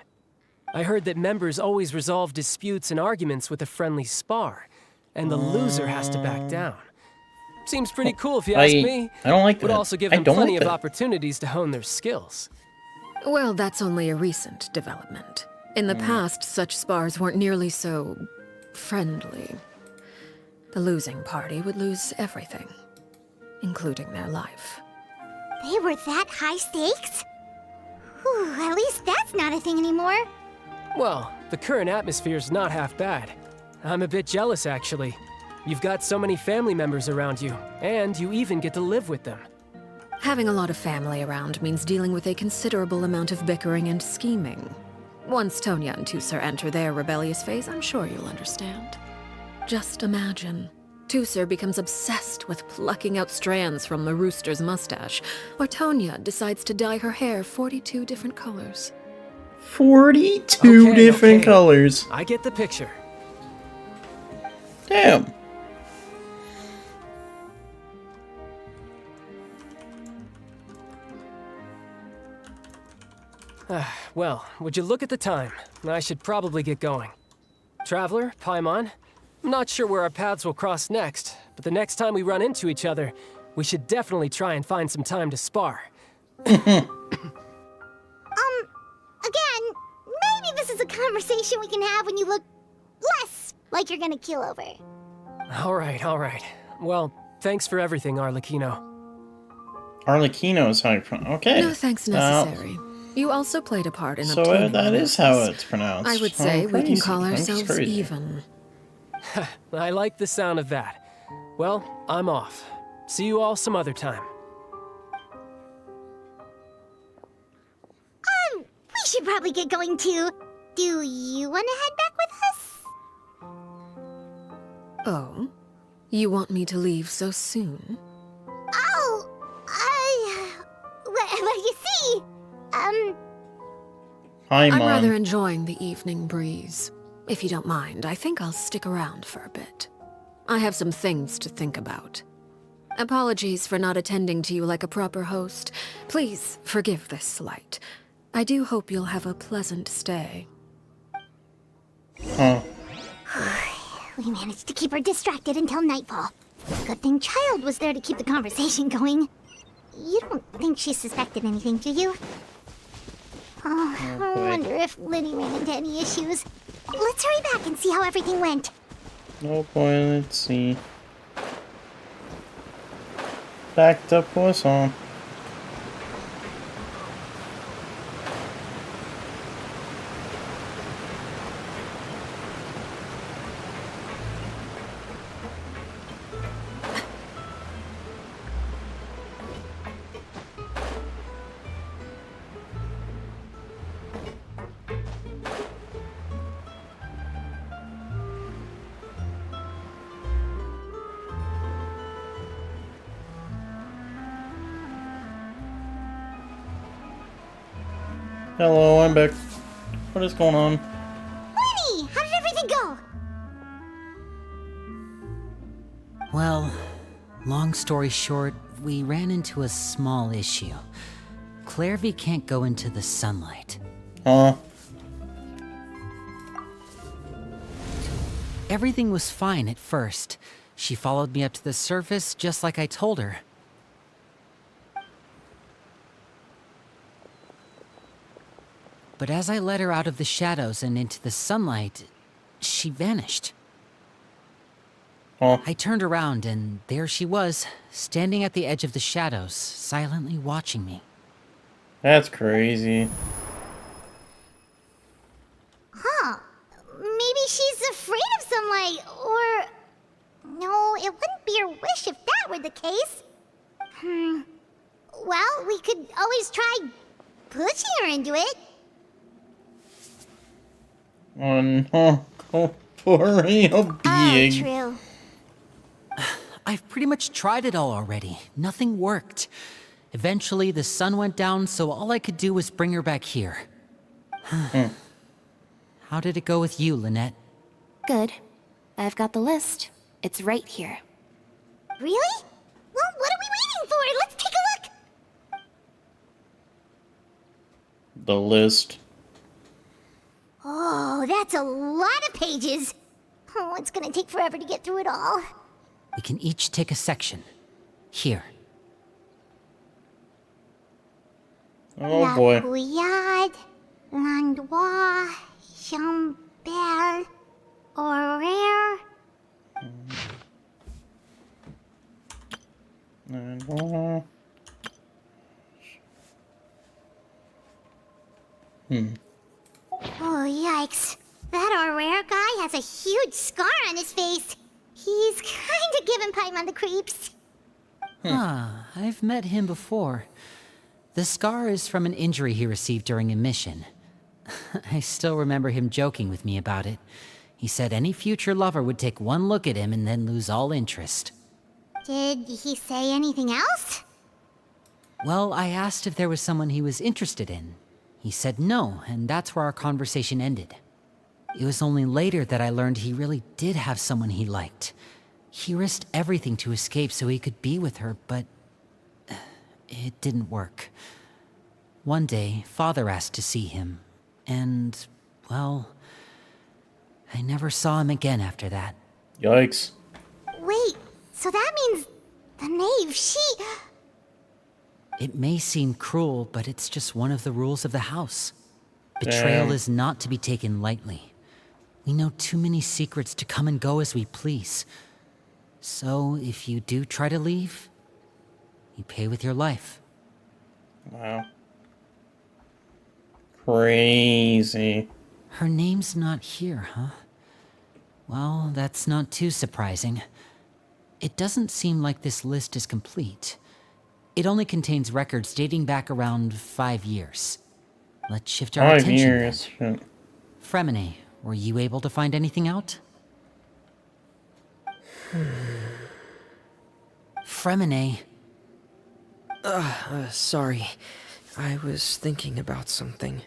I heard that members always resolve disputes and arguments with a friendly spar, and the loser has to back down. Seems pretty cool if you ask me. I don't like that. Would also give I them don't plenty like of that. opportunities to hone their skills. Well, that's only a recent development. In the past, such spars weren't nearly so friendly. The losing party would lose everything, including their life. They were that high stakes? Whew, at least that's not a thing anymore. Well, the current atmosphere's not half bad. I'm a bit jealous, actually. You've got so many family members around you, and you even get to live with them. Having a lot of family around means dealing with a considerable amount of bickering and scheming. Once Tonya and Tusser enter their rebellious phase, I'm sure you'll understand. Just imagine. Tusser becomes obsessed with plucking out strands from the rooster's mustache, or Tonya decides to dye her hair 42 different colors. 42 Okay, different okay. colors. I get the picture. Damn. Well, would you look at the time? I should probably get going. Traveler, Paimon, I'm not sure where our paths will cross next, but the next time we run into each other, we should definitely try and find some time to spar. Again, maybe this is a conversation we can have when you look less like you're gonna keel over. All right. Well, thanks for everything, Arlecchino. Arlecchino is how you pronounce. Okay. No thanks necessary. You also played a part in So obtaining that the is how necklace. it's pronounced. I would say we can crazy. call That's ourselves crazy. even. I like the sound of that. Well, I'm off. See you all some other time. We should probably get going too. Do you want to head back with us? Oh? You want me to leave so soon? Oh, well, you see, Hi, I'm Mom. rather enjoying the evening breeze. If you don't mind, I think I'll stick around for a bit. I have some things to think about. Apologies for not attending to you like a proper host. Please forgive this slight. I do hope you'll have a pleasant stay. Huh. we managed to keep her distracted until nightfall. Good thing Child was there to keep the conversation going. You don't think she suspected anything, do you? Oh, I wonder if Liddy ran into any issues. Let's hurry back and see how everything went. Oh boy, let's see. Back to Poisson. Hello, I'm back. What is going on? Winnie, how did everything go? Well, long story short, we ran into a small issue. Clairvy can't go into the sunlight. Huh? Everything was fine at first. She followed me up to the surface just like I told her. But as I led her out of the shadows and into the sunlight, she vanished. Oh, I turned around and there she was, standing at the edge of the shadows, silently watching me. that's crazy. Huh. Maybe she's afraid of sunlight, or... No, it wouldn't be her wish if that were the case. Well, we could always try pushing her into it. Oh no. Oh, poor real being. True. I've pretty much tried it all already. Nothing worked. Eventually, the sun went down, so all I could do was bring her back here. How did it go with you, Lynette? Good. I've got the list. It's right here. Really? Well, what are we waiting for? Let's take a look. The list. Oh, that's a lot of pages. Oh, it's gonna take forever to get through it all. We can each take a section. Here. Oh boy. La Couillade, L'Endroit, Chambert, Horaire. Oh, yikes. That Horaire guy has a huge scar on his face. He's kinda giving Paimon the creeps. Ah, I've met him before. The scar is from an injury he received during a mission. I still remember him joking with me about it. He said any future lover would take one look at him and then lose all interest. Did he say anything else? Well, I asked if there was someone he was interested in. He said no, and that's where our conversation ended. It was only later that I learned he really did have someone he liked. He risked everything to escape so he could be with her, but it didn't work. One day, Father asked to see him, and, well, I never saw him again after that. Yikes. Wait, so that means the Knave, she... It may seem cruel, but it's just one of the rules of the house. Betrayal is not to be taken lightly. We know too many secrets to come and go as we please. So, if you do try to leave, you pay with your life. Wow. Crazy. Her name's not here, huh? Well, that's not too surprising. It doesn't seem like this list is complete. It only contains records dating back around 5 years. Let's shift our 5 attention. years. Then. Fremine, were you able to find anything out? Fremine. Sorry. I was thinking about something.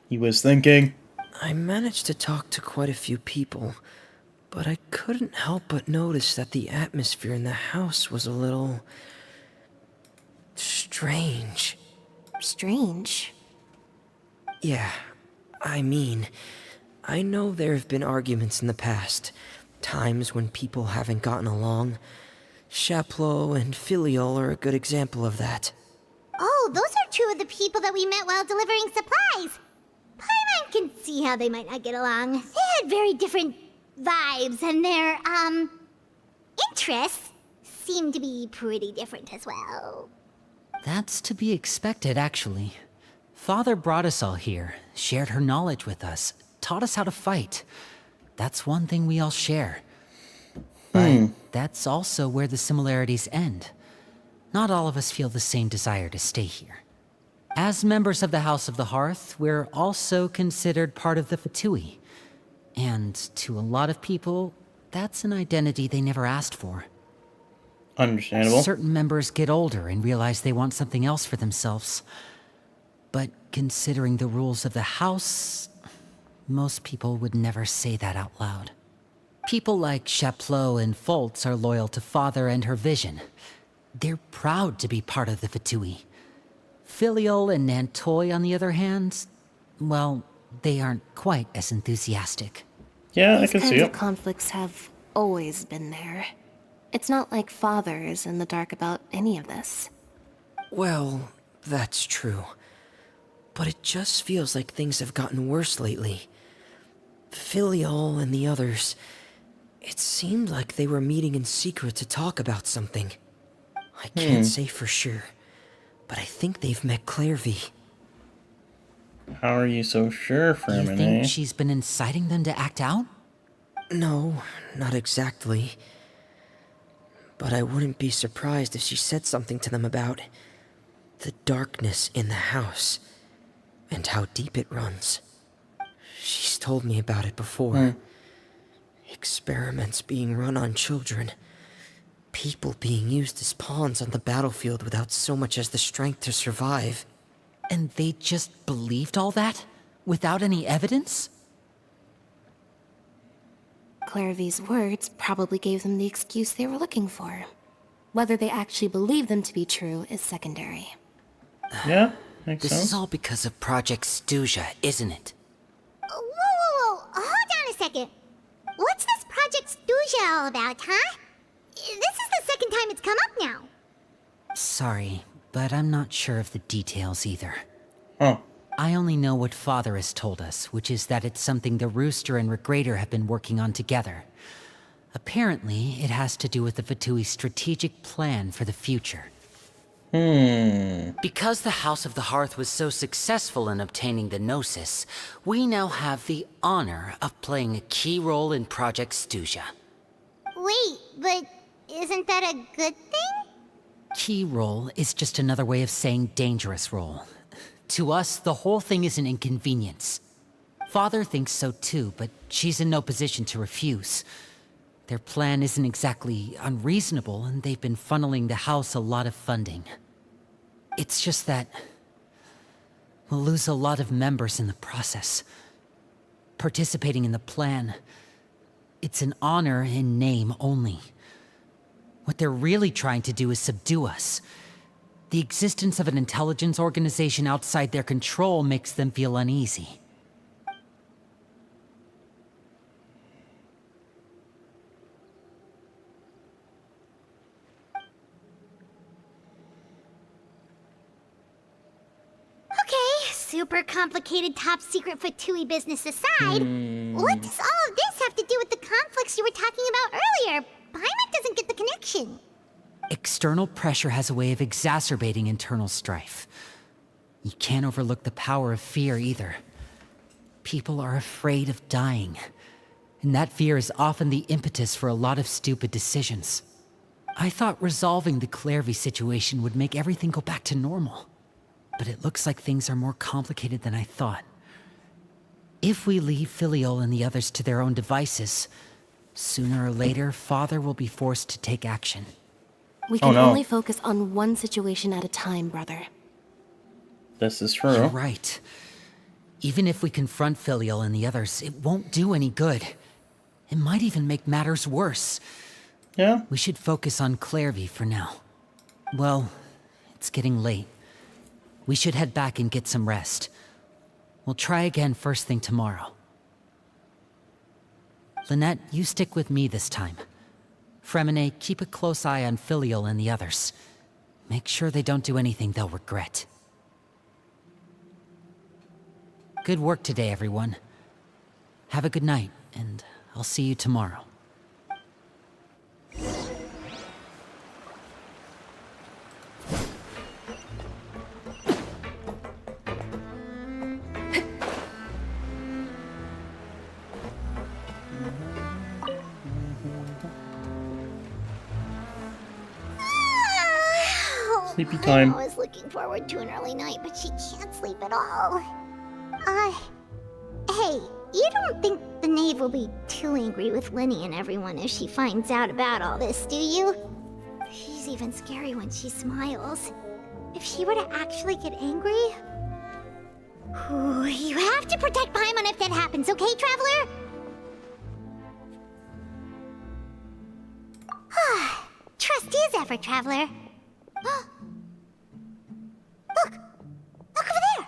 He was thinking. I managed to talk to quite a few people, but I couldn't help but notice that the atmosphere in the house was a little... strange. Strange. Yeah, I mean, I know there have been arguments in the past, times when people haven't gotten along. Chaplot and Filial are a good example of that. Oh, those are two of the people that we met while delivering supplies. Paimon can see how they might not get along. They had very different vibes, and their, interests seem to be pretty different as well. That's to be expected, actually. Father brought us all here, shared her knowledge with us, taught us how to fight. That's one thing we all share. But that's also where the similarities end. Not all of us feel the same desire to stay here. As members of the House of the Hearth, we're also considered part of the Fatui. And to a lot of people, that's an identity they never asked for. Understandable. Certain members get older and realize they want something else for themselves. But considering the rules of the house, most people would never say that out loud. People like Chaplot and Foltz are loyal to Father and her vision. They're proud to be part of the Fatui. Filial and Nantoy, on the other hand, well, they aren't quite as enthusiastic. Yeah, I These can see kinds of it. conflicts have always been there. It's not like Father is in the dark about any of this. Well, that's true. But it just feels like things have gotten worse lately. Filial and the others, it seemed like they were meeting in secret to talk about something. I can't say for sure, but I think they've met Clairvy. How are you so sure, You Fremine? think she's been inciting them to act out? No, not exactly. But I wouldn't be surprised if she said something to them about the darkness in the house and how deep it runs. She's told me about it before. Experiments being run on children. People being used as pawns on the battlefield without so much as the strength to survive. And they just believed all that? Without any evidence? Clairvy's words probably gave them the excuse they were looking for. Whether they actually believe them to be true is secondary. Yeah, makes This sense. is all because of Project Stuja, isn't it? Whoa, hold on a second. What's this Project Stuja all about, huh? This is the second time it's come up now. Sorry, but I'm not sure of the details either. Oh, I only know what Father has told us, which is that it's something the Rooster and Regrader have been working on together. Apparently, it has to do with the Fatui's strategic plan for the future. Because the House of the Hearth was so successful in obtaining the Gnosis, we now have the honor of playing a key role in Project Stuja. Wait, but isn't that a good thing? Key role is just another way of saying dangerous role. To us, the whole thing is an inconvenience. Father thinks so too, but she's in no position to refuse. Their plan isn't exactly unreasonable, and they've been funneling the house a lot of funding. It's just that We'll lose a lot of members in the process. Participating in the plan, it's an honor in name only. What they're really trying to do is subdue us. The existence of an intelligence organization outside their control makes them feel uneasy. Okay, super complicated top secret Fatui business aside, what does all of this have to do with the conflicts you were talking about earlier? Paimon doesn't get the connection. External pressure has a way of exacerbating internal strife. You can't overlook the power of fear either. People are afraid of dying, and that fear is often the impetus for a lot of stupid decisions. I thought resolving the Clairvy situation would make everything go back to normal, but it looks like things are more complicated than I thought. If we leave Filiol and the others to their own devices, sooner or later, Father will be forced to take action. We can only focus on one situation at a time, brother. This is true. You're right. Even if we confront Filiol and the others, it won't do any good. It might even make matters worse. Yeah? We should focus on Clairvy for now. Well, it's getting late. We should head back and get some rest. We'll try again first thing tomorrow. Lynette, you stick with me this time. Fremine, keep a close eye on Filiol and the others. Make sure they don't do anything they'll regret. Good work today, everyone. Have a good night, and I'll see you tomorrow. Sleepy time. I was looking forward to an early night, but she can't sleep at all. Hey, you don't think the Knave will be too angry with Lenny and everyone if she finds out about all this, do you? She's even scary when she smiles. If she were to actually get angry... Ooh, you have to protect Paimon if that happens, okay, Traveler? Trust is ever, Traveler. Look! Look over there!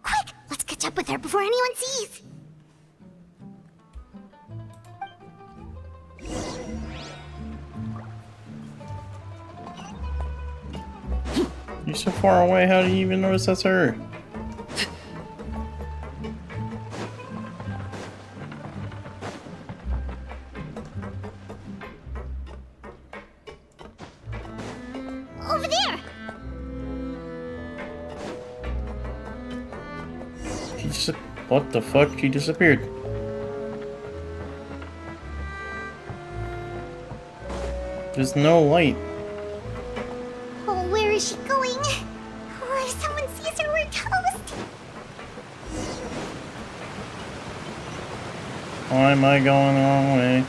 Quick! Let's catch up with her before anyone sees! You're so far away, how do you even notice that's her? Over there! She just... What the fuck? She disappeared. There's no light. Oh, where is she going? Oh, if someone sees her, we're toast! Why am I going the wrong way?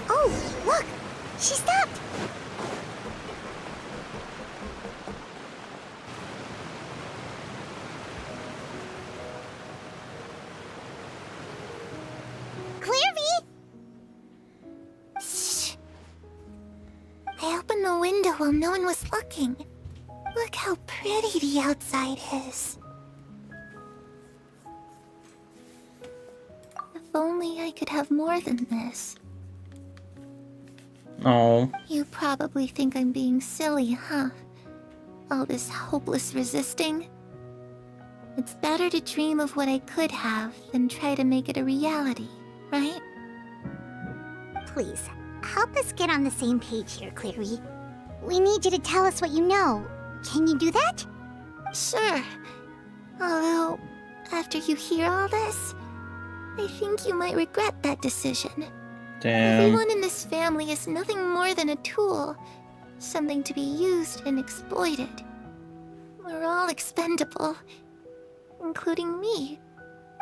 Oh, look! She stopped! Clairvy! Shh! I opened the window while no one was looking. Look how pretty the outside is. If only I could have more than this. Oh. You probably think I'm being silly, huh? All this hopeless resisting? It's better to dream of what I could have than try to make it a reality, right? Please, help us get on the same page here, Clary. We need you to tell us what you know. Can you do that? Sure. Although, after you hear all this, I think you might regret that decision. Damn. Everyone in this family is nothing more than a tool. Something to be used and exploited. We're all expendable. Including me.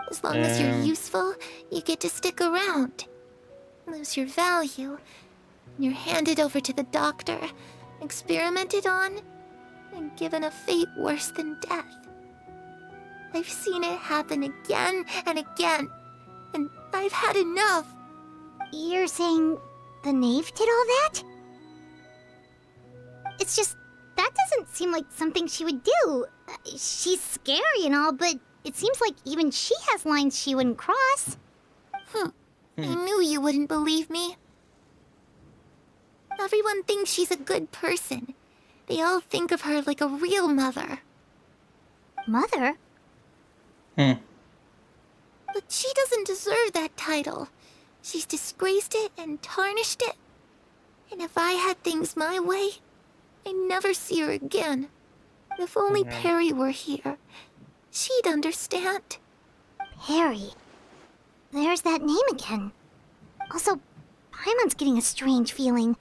As long as you're useful, you get to stick around. Lose your value. You're handed over to the doctor, experimented on, and given a fate worse than death. I've seen it happen again and again, and I've had enough. You're saying the Knave did all that? It's just, that doesn't seem like something she would do. She's scary and all, but it seems like even she has lines she wouldn't cross. I knew you wouldn't believe me. Everyone thinks she's a good person. They all think of her like a real mother. Mother? But she doesn't deserve that title. She's disgraced it and tarnished it. And if I had things my way, I'd never see her again. If only Perry were here, she'd understand. Perry? There's that name again. Also, Paimon's getting a strange feeling.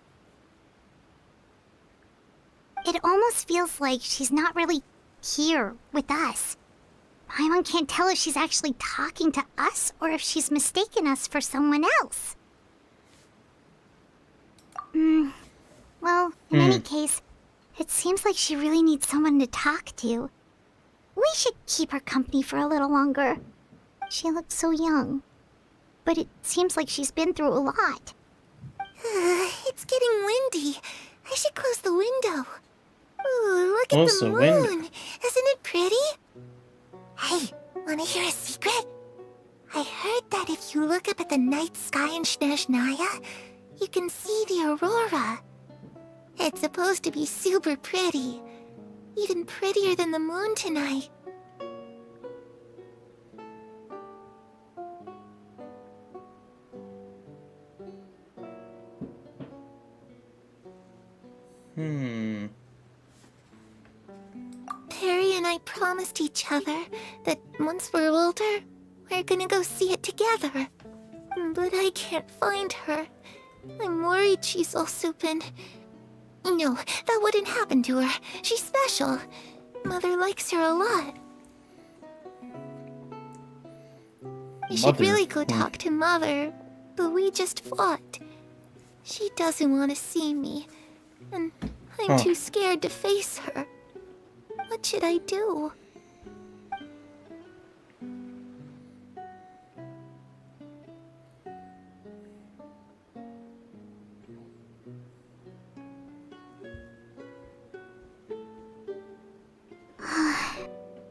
It almost feels like she's not really here with us. Paimon can't tell if she's actually talking to us or if she's mistaken us for someone else. Well, in any case, it seems like she really needs someone to talk to. We should keep her company for a little longer. She looks so young. But it seems like she's been through a lot. It's getting windy. I should close the window. Ooh, look at the moon. Isn't it pretty? Hey, wanna hear a secret? I heard that if you look up at the night sky in Snezhnaya, you can see the aurora. It's supposed to be super pretty. Even prettier than the moon tonight. Perry and I promised each other that once we're older, we're gonna go see it together. But I can't find her. I'm worried she's also been... No, that wouldn't happen to her. She's special. Mother likes her a lot. We should really go talk to Mother, but we just fought. She doesn't want to see me, and I'm too scared to face her. What should I do?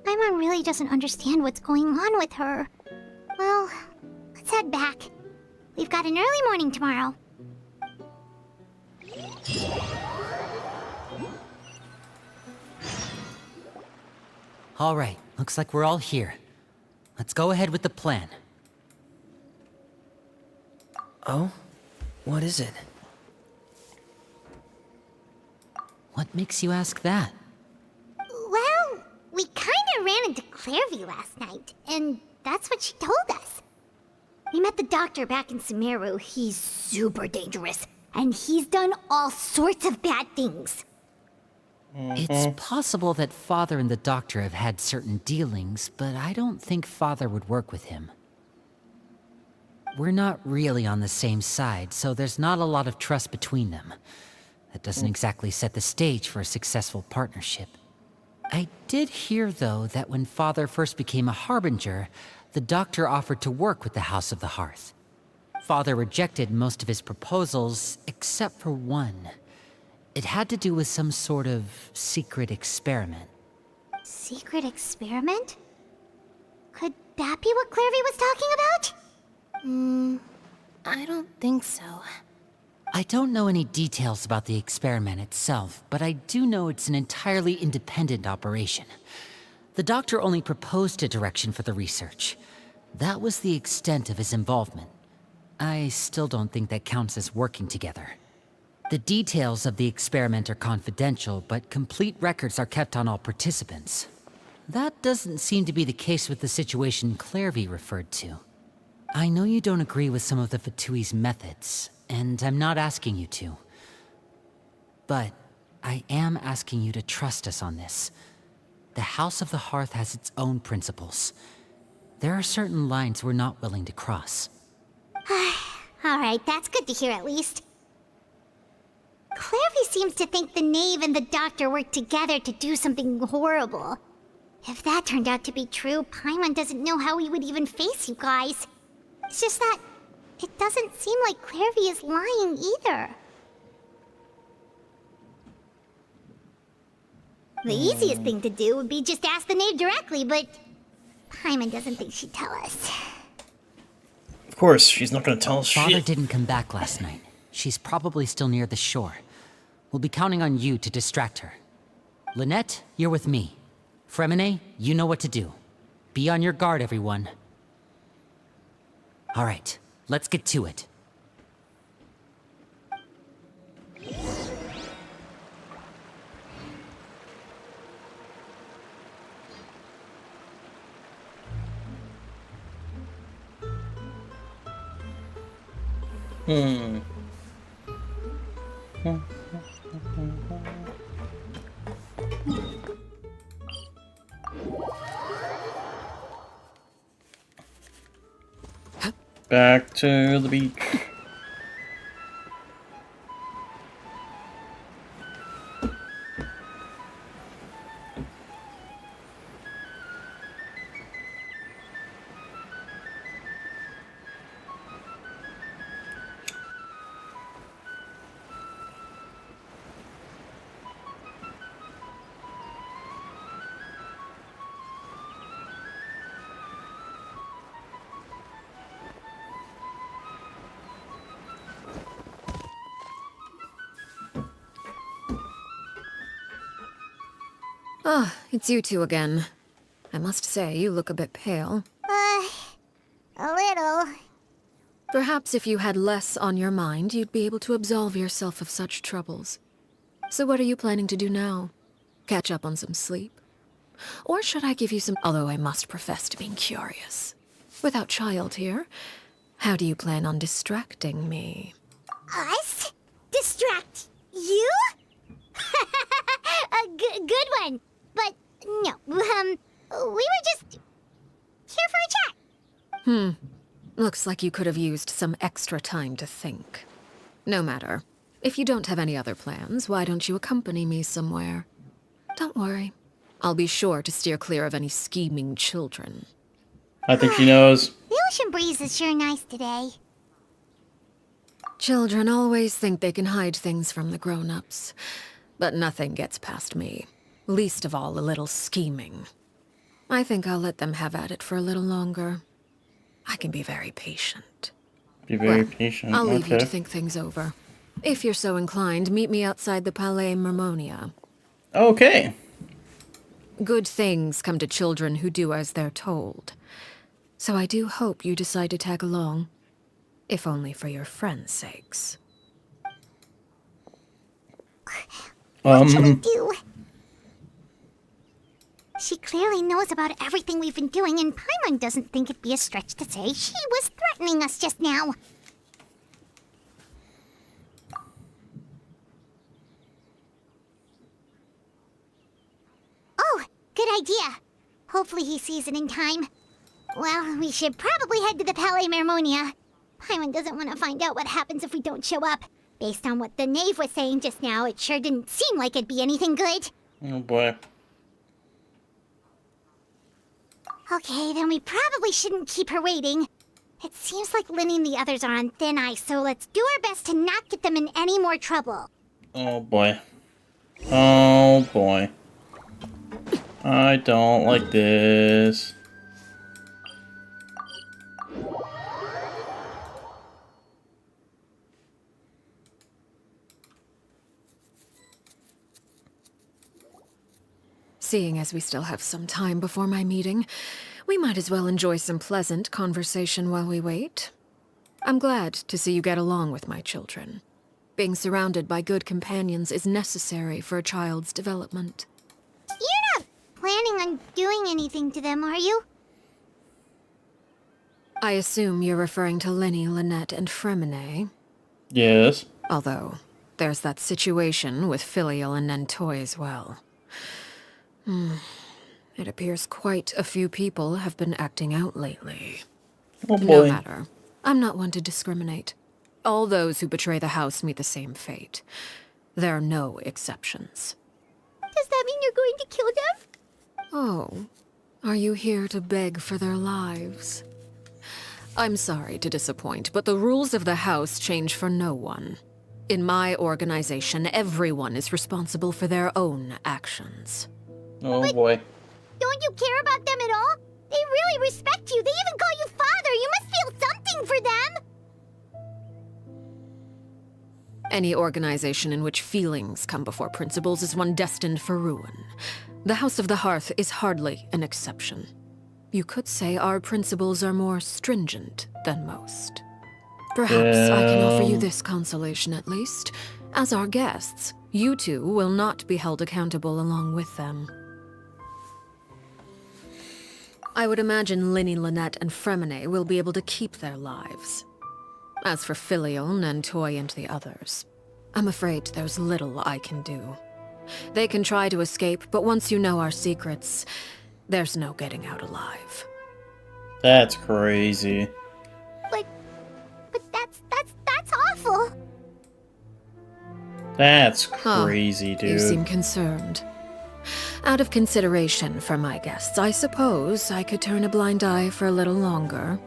Paimon really doesn't understand what's going on with her. Well, let's head back. We've got an early morning tomorrow. All right, looks like we're all here. Let's go ahead with the plan. Oh? What is it? What makes you ask that? Well, we kinda ran into Clairview last night, and that's what she told us. We met the doctor back in Sumeru. He's super dangerous, and he's done all sorts of bad things. It's possible that Father and the Doctor have had certain dealings, but I don't think Father would work with him. We're not really on the same side, so there's not a lot of trust between them. That doesn't exactly set the stage for a successful partnership. I did hear, though, that when Father first became a Harbinger, the Doctor offered to work with the House of the Hearth. Father rejected most of his proposals, except for one. It had to do with some sort of secret experiment. Secret experiment? Could that be what Clairview was talking about? I don't think so. I don't know any details about the experiment itself, but I do know it's an entirely independent operation. The Doctor only proposed a direction for the research. That was the extent of his involvement. I still don't think that counts as working together. The details of the experiment are confidential, but complete records are kept on all participants. That doesn't seem to be the case with the situation Clairview referred to. I know you don't agree with some of the Fatui's methods, and I'm not asking you to. But I am asking you to trust us on this. The House of the Hearth has its own principles. There are certain lines we're not willing to cross. Alright, that's good to hear at least. Clairvy seems to think the Knave and the Doctor worked together to do something horrible. If that turned out to be true, Paimon doesn't know how he would even face you guys. It's just that it doesn't seem like Clairvy is lying either. The easiest thing to do would be just ask the Knave directly, but Paimon doesn't think she'd tell us. Of course, she's not gonna tell us Father shit. didn't come back last night. She's probably still near the shore. We'll be counting on you to distract her. Lynette, you're with me. Fremine, you know what to do. Be on your guard, everyone. All right, let's get to it. Back to the beach. Ah, it's you two again. I must say, you look a bit pale. A little. Perhaps if you had less on your mind, you'd be able to absolve yourself of such troubles. So what are you planning to do now? Catch up on some sleep? Or should I give you some... Although I must profess to being curious. Without child here, how do you plan on distracting me? Us? Distract you? A good one. But no, we were just here for a chat. Looks like you could have used some extra time to think. No matter. If you don't have any other plans, why don't you accompany me somewhere? Don't worry. I'll be sure to steer clear of any scheming children. I think she knows. The ocean breeze is sure nice today. Children always think they can hide things from the grown-ups. But nothing gets past me. Least of all a little scheming. I think I'll let them have at it for a little longer. I can be very patient. Be very patient. I'll leave you to Okay. think things over. If you're so inclined, meet me outside the Palais Mermonia. Okay. Good things come to children who do as they're told. So I do hope you decide to tag along. If only for your friends' sakes. What should we do? She clearly knows about everything we've been doing, and Paimon doesn't think it'd be a stretch to say she was threatening us just now. Oh, good idea. Hopefully he sees it in time. Well, we should probably head to the Palais Mermonia. Paimon doesn't want to find out what happens if we don't show up. Based on what the Knave was saying just now, it sure didn't seem like it'd be anything good. Oh boy. Okay, then we probably shouldn't keep her waiting. It seems like Lynn and the others are on thin ice, so let's do our best to not get them in any more trouble. Oh boy. Oh boy. I don't like this. Seeing as we still have some time before my meeting, we might as well enjoy some pleasant conversation while we wait. I'm glad to see you get along with my children. Being surrounded by good companions is necessary for a child's development. You're not planning on doing anything to them, are you? I assume you're referring to Lenny, Lynette, and Fremine. Yes. Although, there's that situation with Filial and Nentoy as well. It appears quite a few people have been acting out lately. Oh No boy. matter. I'm not one to discriminate. All those who betray the house meet the same fate. There are no exceptions. Does that mean you're going to kill them? Oh, are you here to beg for their lives? I'm sorry to disappoint, but the rules of the house change for no one. In my organization, everyone is responsible for their own actions. Oh boy. Don't you care about them at all? They really respect you. They even call you father. You must feel something for them. Any organization in which feelings come before principles is one destined for ruin. The House of the Hearth is hardly an exception. You could say our principles are more stringent than most. Perhaps I can offer you this consolation at least. As our guests, you two will not be held accountable along with them. I would imagine Linny, Lynette, and Fremine will be able to keep their lives. As for Filial, Nentoy, and the others, I'm afraid there's little I can do. They can try to escape, but once you know our secrets, there's no getting out alive. That's crazy. But that's awful. That's crazy, dude. You seem concerned. Out of consideration for my guests, I suppose I could turn a blind eye for a little longer.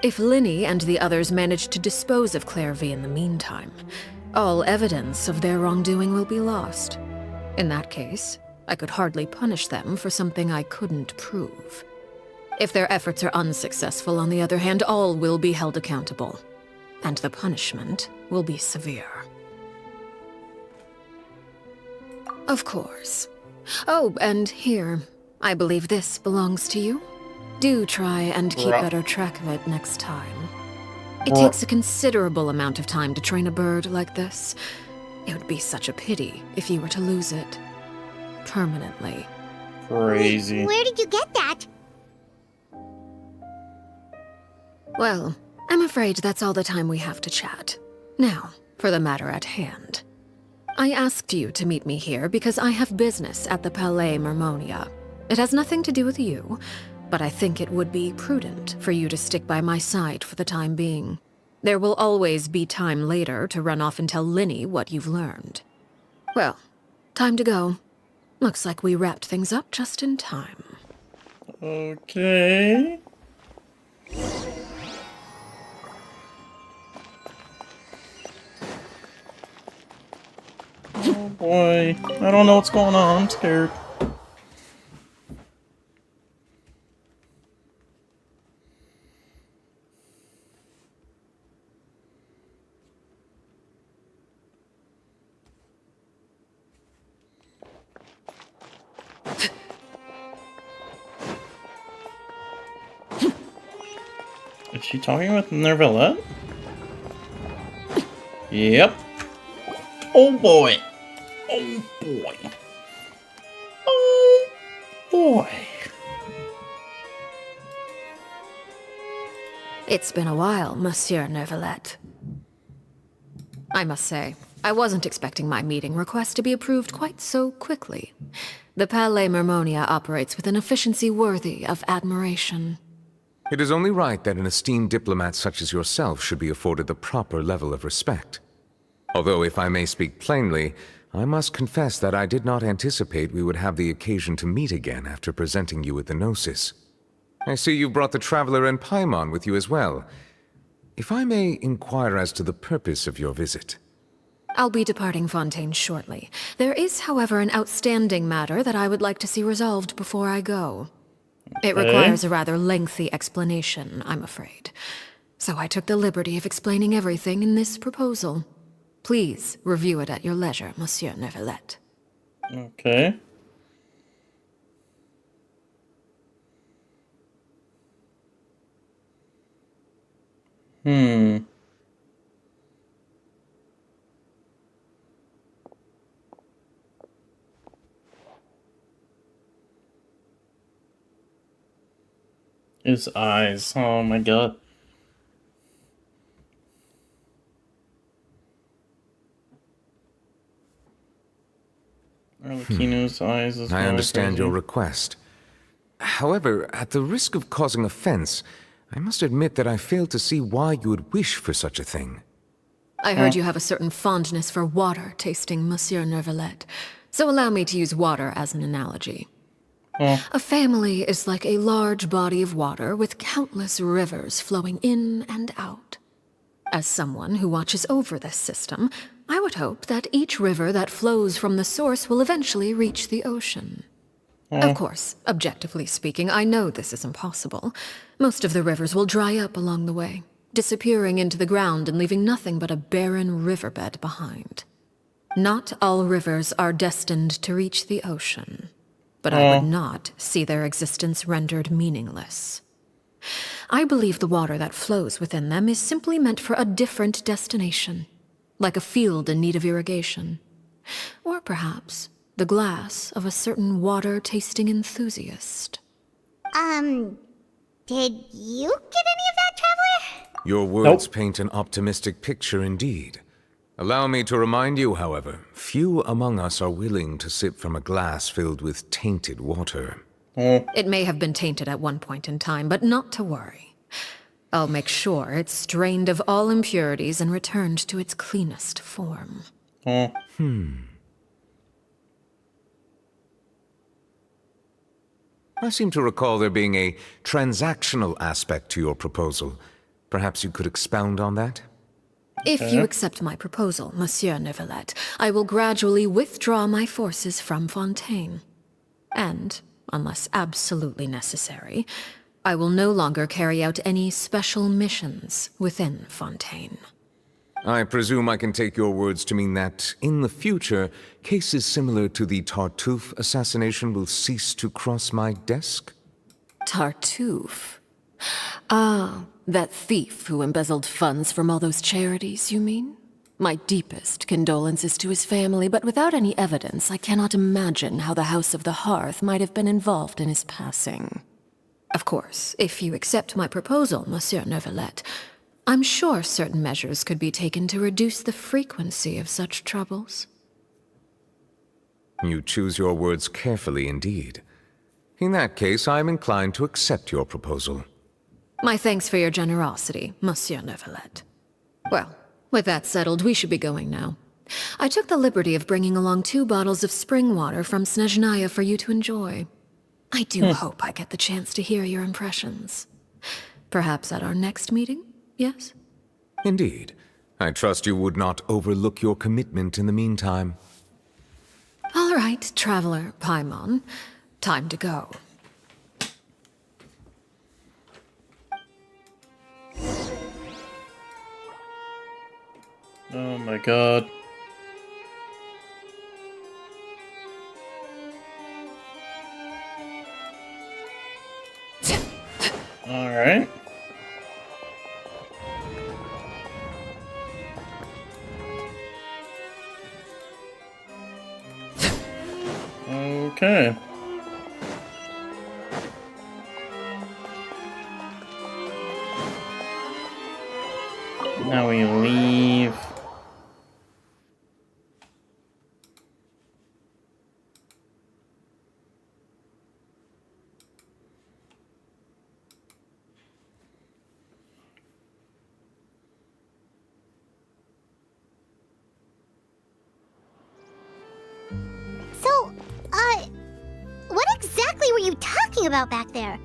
If Linny and the others manage to dispose of Clairvy in the meantime, all evidence of their wrongdoing will be lost. In that case, I could hardly punish them for something I couldn't prove. If their efforts are unsuccessful, on the other hand, all will be held accountable. And the punishment will be severe. Of course. Oh, and here. I believe this belongs to you. Do try and keep better track of it next time. It takes a considerable amount of time to train a bird like this. It would be such a pity if you were to lose it. Permanently. Crazy. Where did you get that? Well, I'm afraid that's all the time we have to chat. Now, for the matter at hand. I asked you to meet me here because I have business at the Palais Mermonia. It has nothing to do with you, but I think it would be prudent for you to stick by my side for the time being. There will always be time later to run off and tell Linny what you've learned. Well, time to go. Looks like we wrapped things up just in time. Okay. Oh boy. I don't know what's going on. I'm scared. Is she talking with Nervalette? Yep. Oh boy. Oh boy. Oh boy. It's been a while, Monsieur Nervalette. I must say, I wasn't expecting my meeting request to be approved quite so quickly. The Palais Mermonia operates with an efficiency worthy of admiration. It is only right that an esteemed diplomat such as yourself should be afforded the proper level of respect. Although, if I may speak plainly, I must confess that I did not anticipate we would have the occasion to meet again after presenting you with the Gnosis. I see you've brought the Traveler and Paimon with you as well. If I may inquire as to the purpose of your visit. I'll be departing Fontaine shortly. There is, however, an outstanding matter that I would like to see resolved before I go. It requires a rather lengthy explanation, I'm afraid. So I took the liberty of explaining everything in this proposal. Please review it at your leisure, Monsieur Nervalette. Okay. His eyes. Oh my god. Arlecchino's eyes is I going understand crazy. your request. However, at the risk of causing offense, I must admit that I fail to see why you would wish for such a thing. I heard you have a certain fondness for water tasting, Monsieur Nervalet. So allow me to use water as an analogy. A family is like a large body of water with countless rivers flowing in and out. As someone who watches over this system, I would hope that each river that flows from the source will eventually reach the ocean. Of course, objectively speaking, I know this is impossible. Most of the rivers will dry up along the way, disappearing into the ground and leaving nothing but a barren riverbed behind. Not all rivers are destined to reach the ocean, but I would not see their existence rendered meaningless. I believe the water that flows within them is simply meant for a different destination, like a field in need of irrigation. Or perhaps the glass of a certain water-tasting enthusiast. Did you get any of that, Traveler? Your words paint an optimistic picture indeed. Allow me to remind you, however, few among us are willing to sip from a glass filled with tainted water. It may have been tainted at one point in time, but not to worry. I'll make sure it's strained of all impurities and returned to its cleanest form. I seem to recall there being a transactional aspect to your proposal. Perhaps you could expound on that? If you accept my proposal, Monsieur Nervalet, I will gradually withdraw my forces from Fontaine. And, unless absolutely necessary, I will no longer carry out any special missions within Fontaine. I presume I can take your words to mean that, in the future, cases similar to the Tartuffe assassination will cease to cross my desk? Tartuffe? Ah, that thief who embezzled funds from all those charities, you mean? My deepest condolences to his family, but without any evidence, I cannot imagine how the House of the Hearth might have been involved in his passing. Of course, if you accept my proposal, Monsieur Nervalet, I'm sure certain measures could be taken to reduce the frequency of such troubles. You choose your words carefully indeed. In that case, I am inclined to accept your proposal. My thanks for your generosity, Monsieur Nervalet. Well, with that settled, we should be going now. I took the liberty of bringing along 2 bottles of spring water from Snezhnaya for you to enjoy. I do hope I get the chance to hear your impressions. Perhaps at our next meeting? Yes? Indeed. I trust you would not overlook your commitment in the meantime. All right, Traveler Paimon. Time to go. Oh my god. Alright. Okay. Now we leave. So, what exactly were you talking about back there?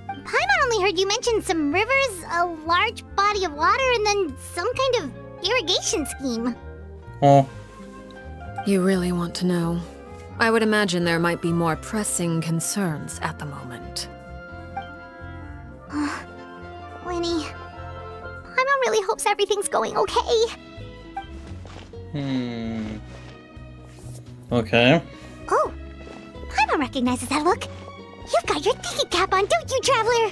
Paimon only heard you mention some rivers, a large body of water, and then some kind of irrigation scheme. Oh. You really want to know? I would imagine there might be more pressing concerns at the moment. Winnie, Paimon really hopes everything's going okay. Okay. Oh, Paimon recognizes that look. You've got your thinking cap on, don't you, Traveler?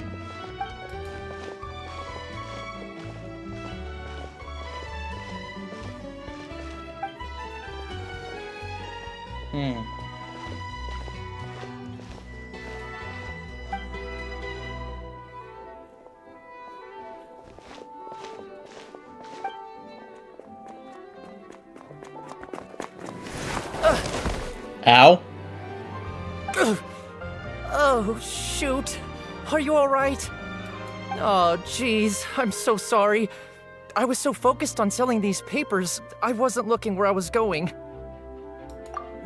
Ow. Oh, shoot. Are you alright? Oh, jeez. I'm so sorry. I was so focused on selling these papers, I wasn't looking where I was going.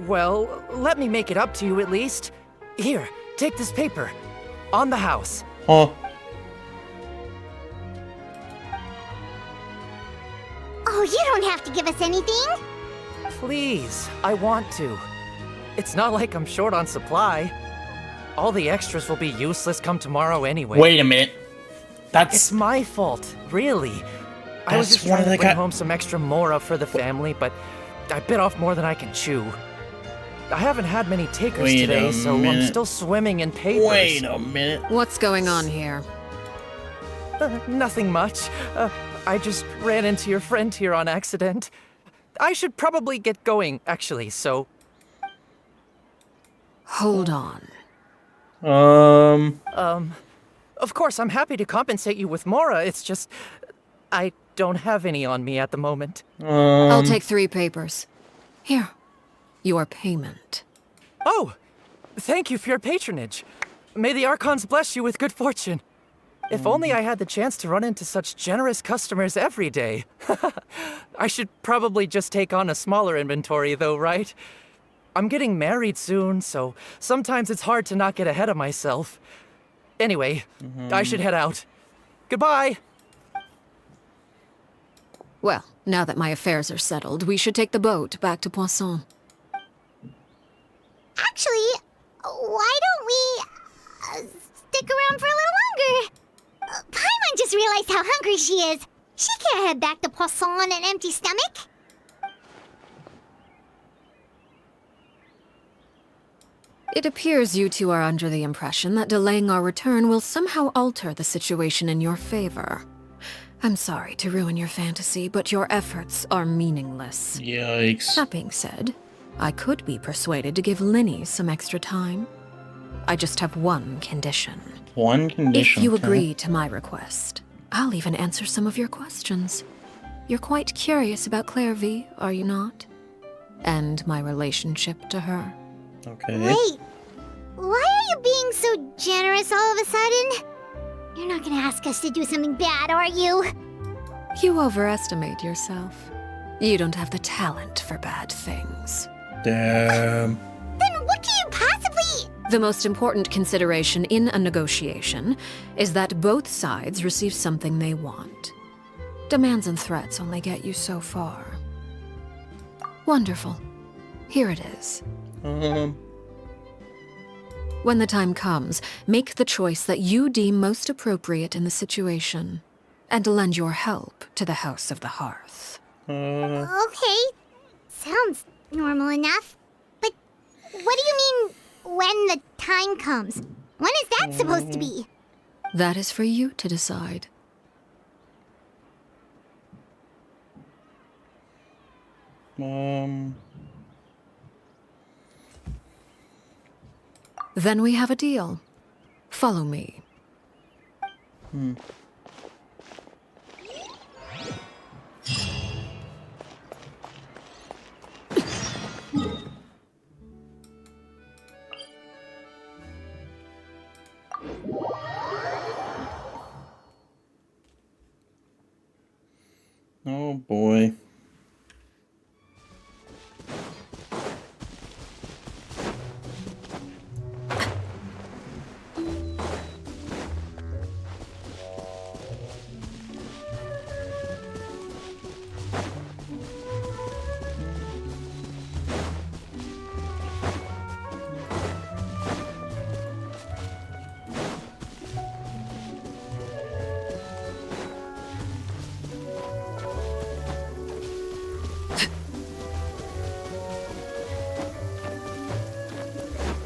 Well, let me make it up to you at least. Here, take this paper. On the house. Huh. Oh, you don't have to give us anything. Please, I want to. It's not like I'm short on supply. All the extras will be useless come tomorrow anyway. Wait a minute. It's my fault, really. I was That's just one trying of to the bring home some extra mora for the family, but I bit off more than I can chew. I haven't had many takers Wait a today, so I'm minute. still swimming in papers. Wait a minute. What's going on here? Nothing much. I just ran into your friend here on accident. I should probably get going, actually, so... Hold on. Of course, I'm happy to compensate you with mora, it's just... I don't have any on me at the moment. I'll take 3 papers. Here. Your payment. Oh! Thank you for your patronage. May the Archons bless you with good fortune. If only I had the chance to run into such generous customers every day. I should probably just take on a smaller inventory though, right? I'm getting married soon, so sometimes it's hard to not get ahead of myself. Anyway, I should head out. Goodbye! Well, now that my affairs are settled, we should take the boat back to Poisson. Actually, why don't we stick around for a little longer? Paimon just realized how hungry she is. She can't head back to Poisson on an empty stomach. It appears you two are under the impression that delaying our return will somehow alter the situation in your favor. I'm sorry to ruin your fantasy, but your efforts are meaningless. Yikes. That being said, I could be persuaded to give Linny some extra time. I just have one condition. One condition. If you okay. agree to my request, I'll even answer some of your questions. You're quite curious about Clairvy, are you not? And my relationship to her. Okay. Wait, why are you being so generous all of a sudden? You're not gonna ask us to do something bad, are you? You overestimate yourself. You don't have the talent for bad things. Damn. Then what can you possibly... The most important consideration in a negotiation is that both sides receive something they want. Demands and threats only get you so far. Wonderful. Here it is. When the time comes, make the choice that you deem most appropriate in the situation, and lend your help to the House of the Hearth. Okay, sounds normal enough. But what do you mean, when the time comes? When is that supposed to be? That is for you to decide. Then we have a deal. Follow me. Oh boy.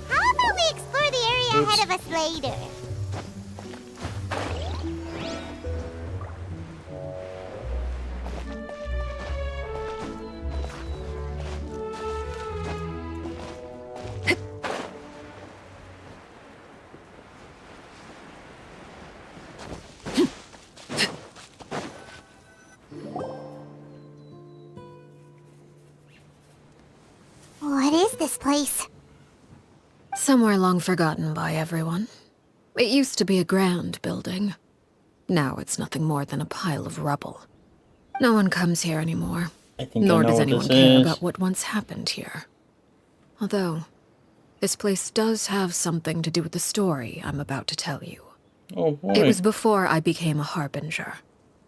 How about we explore the area ahead of us later? What is this place? place? Somewhere long forgotten by everyone. It used to be a grand building. Now it's nothing more than a pile of rubble. No one comes here anymore. I think Nor I know does what anyone this care is. about what once happened here. Although, this place does have something to do with the story I'm about to tell you. Oh boy. It was before I became a harbinger,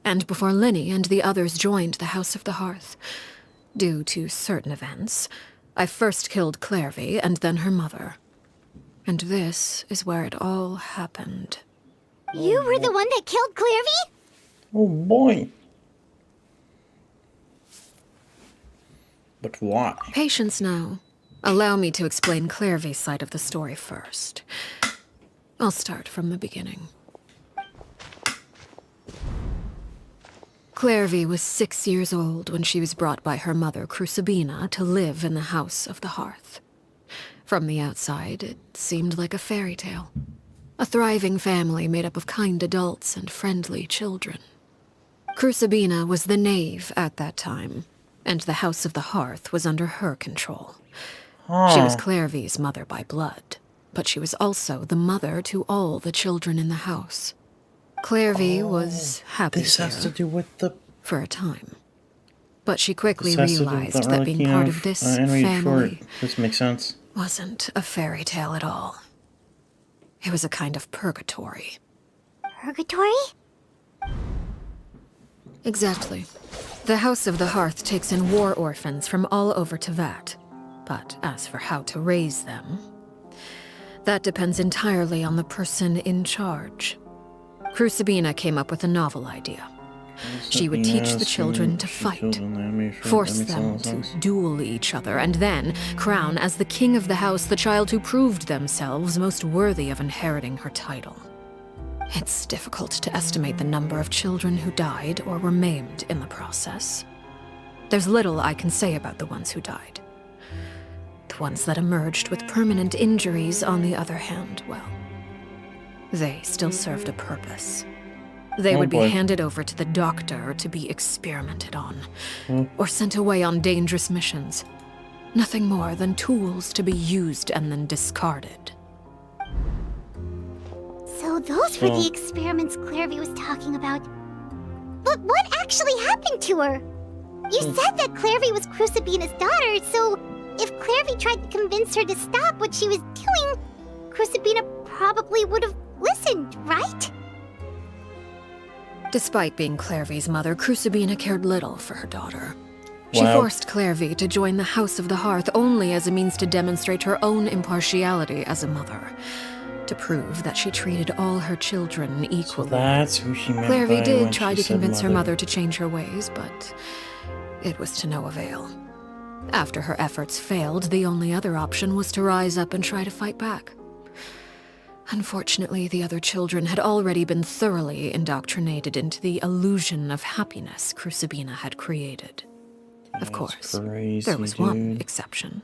and before Linny and the others joined the House of the Hearth. Due to certain events, I first killed Clairvy and then her mother. And this is where it all happened. You were the one that killed Clairvy? Oh boy. But why? Patience now. Allow me to explain Clairvy's side of the story first. I'll start from the beginning. Clairvy was 6 years old when she was brought by her mother, Crucibina, to live in the House of the Hearth. From the outside, it seemed like a fairy tale. A thriving family made up of kind adults and friendly children. Crucibina was the Knave at that time, and the House of the Hearth was under her control. She was Clairvy's mother by blood, but she was also the mother to all the children in the house. Clairvy was happy This has to here do with the... for a time. But she quickly This has to do with realized the that being part of Arlecchino this animated family short. This makes sense. wasn't a fairy tale at all. It was a kind of purgatory. Purgatory? Exactly. The House of the Hearth takes in war orphans from all over Tevat. But as for how to raise them, that depends entirely on the person in charge. Crucibina came up with a novel idea. She would teach the children to fight, force them to duel each other, and then crown as the king of the house the child who proved themselves most worthy of inheriting her title. It's difficult to estimate the number of children who died or were maimed in the process. There's little I can say about the ones who died. The ones that emerged with permanent injuries, on the other hand, well, they still served a purpose. They would be handed over to the doctor to be experimented on, or sent away on dangerous missions. Nothing more than tools to be used and then discarded. So those were the experiments Clairvy was talking about. But what actually happened to her? You said that Clairvy was Crucibina's daughter, so if Clairvy tried to convince her to stop what she was doing, Crucibina probably would have listened, right? Despite being Clairvy's mother, Crucibina cared little for her daughter. She Wow. forced Clairvy to join the House of the Hearth only as a means to demonstrate her own impartiality as a mother, to prove that she treated all her children equally. That's who she meant Clairvy by did when try she to said convince her mother to change her ways, but it was to no avail. After her efforts failed, the only other option was to rise up and try to fight back. Unfortunately, the other children had already been thoroughly indoctrinated into the illusion of happiness Crucibina had created. Of course, there was one exception.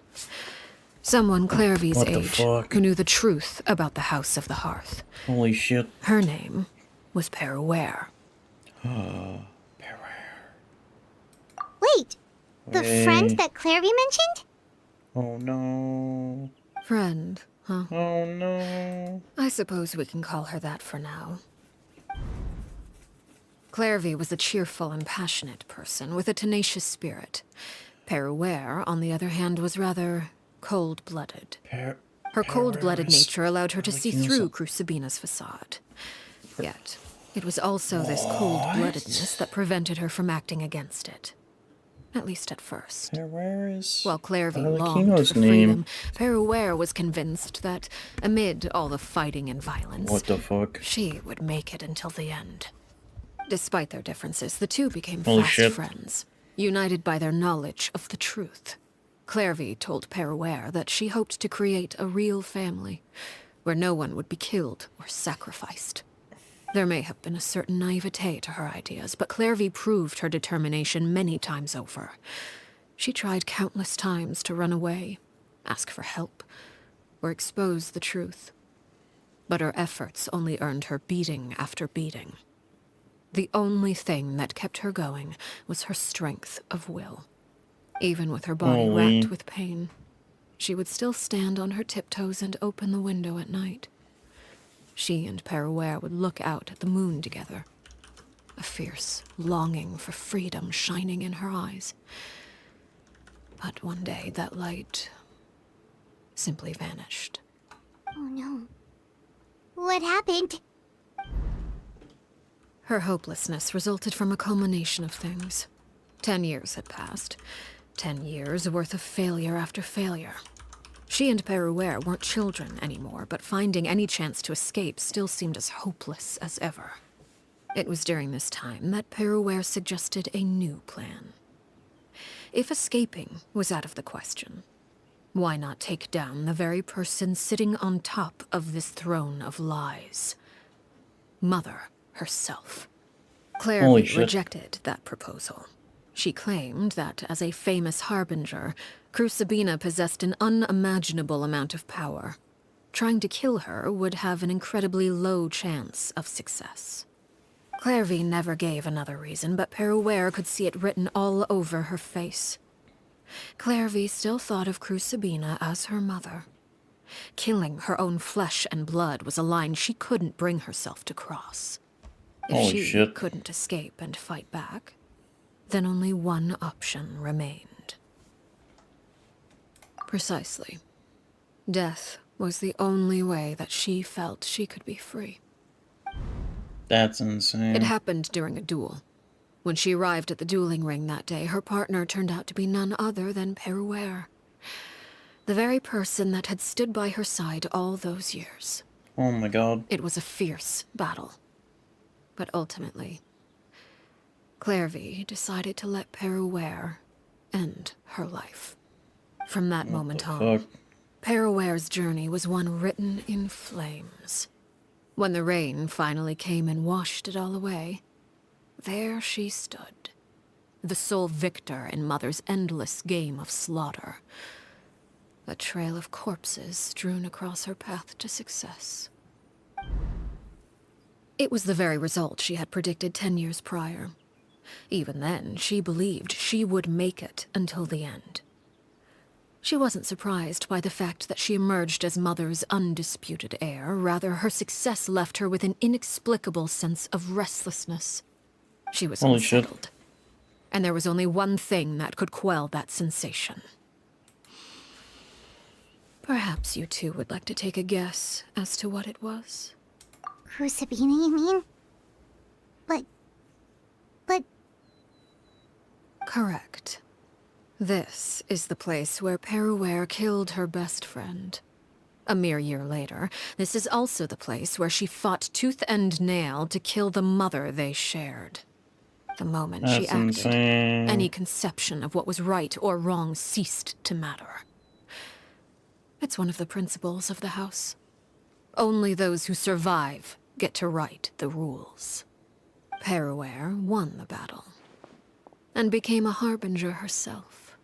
Someone Clairvy's What the age fuck? who knew the truth about the House of the Hearth. Holy shit. Her name was Peruere. Wait, the friend that Clairvy mentioned? Oh no. Friend, huh? Oh no. I suppose we can call her that for now. Clairvy was a cheerful and passionate person with a tenacious spirit. Peruere, on the other hand, was rather cold-blooded. Her cold-blooded nature allowed her to see through Crucibina's facade. Yet, it was also this cold-bloodedness that prevented her from acting against it. At least at first. Where is While Clairvy longed Arlecchino's for name? freedom, Peruere was convinced that, amid all the fighting and violence, What the fuck? she would make it until the end. Despite their differences, the two became Holy fast shit. friends, united by their knowledge of the truth. Clairvy told Peruere that she hoped to create a real family, where no one would be killed or sacrificed. There may have been a certain naivete to her ideas, but Clairvy proved her determination many times over. She tried countless times to run away, ask for help, or expose the truth. But her efforts only earned her beating after beating. The only thing that kept her going was her strength of will, even with her body Holy. racked with pain. she would still stand on her tiptoes and open the window at night. She and Peruere would look out at the moon together, a fierce longing for freedom shining in her eyes. But one day, that light simply vanished. Oh no. What happened? Her hopelessness resulted from a culmination of things. 10 years had passed. 10 years worth of failure after failure. She and Peruere weren't children anymore, but finding any chance to escape still seemed as hopeless as ever. It was during this time that Peruere suggested a new plan. If escaping was out of the question, why not take down the very person sitting on top of this throne of lies? Mother herself. Holy Clairvy shit. rejected that proposal. She claimed that, as a famous harbinger, Crucibina possessed an unimaginable amount of power. Trying to kill her would have an incredibly low chance of success. Clairvy never gave another reason, but Peruere could see it written all over her face. Clairvy still thought of Crucibina as her mother. Killing her own flesh and blood was a line she couldn't bring herself to cross. If Holy she shit. couldn't escape and fight back, then only one option remained. Precisely. Death was the only way that she felt she could be free. That's insane. It happened during a duel. When she arrived at the dueling ring that day, her partner turned out to be none other than Peruere. The very person that had stood by her side all those years. Oh my god. It was a fierce battle. But ultimately, Clairvy decided to let Peruere end her life. From that moment on, Fuck. Peruere's journey was one written in flames. When the rain finally came and washed it all away, there she stood, the sole victor in Mother's endless game of slaughter. A trail of corpses strewn across her path to success. It was the very result she had predicted 10 years prior. Even then, she believed she would make it until the end. She wasn't surprised by the fact that she emerged as Mother's undisputed heir. Rather, her success left her with an inexplicable sense of restlessness. She was Holy shit. unsettled. And there was only one thing that could quell that sensation. Perhaps you two would like to take a guess as to what it was? Crucibina, you mean? But... Correct. This is the place where Peruere killed her best friend. A mere year later, this is also the place where she fought tooth and nail to kill the mother they shared. The moment she That's acted, insane. any conception of what was right or wrong ceased to matter. It's one of the principles of the house. Only those who survive get to write the rules. Peruere won the battle, and became a harbinger herself.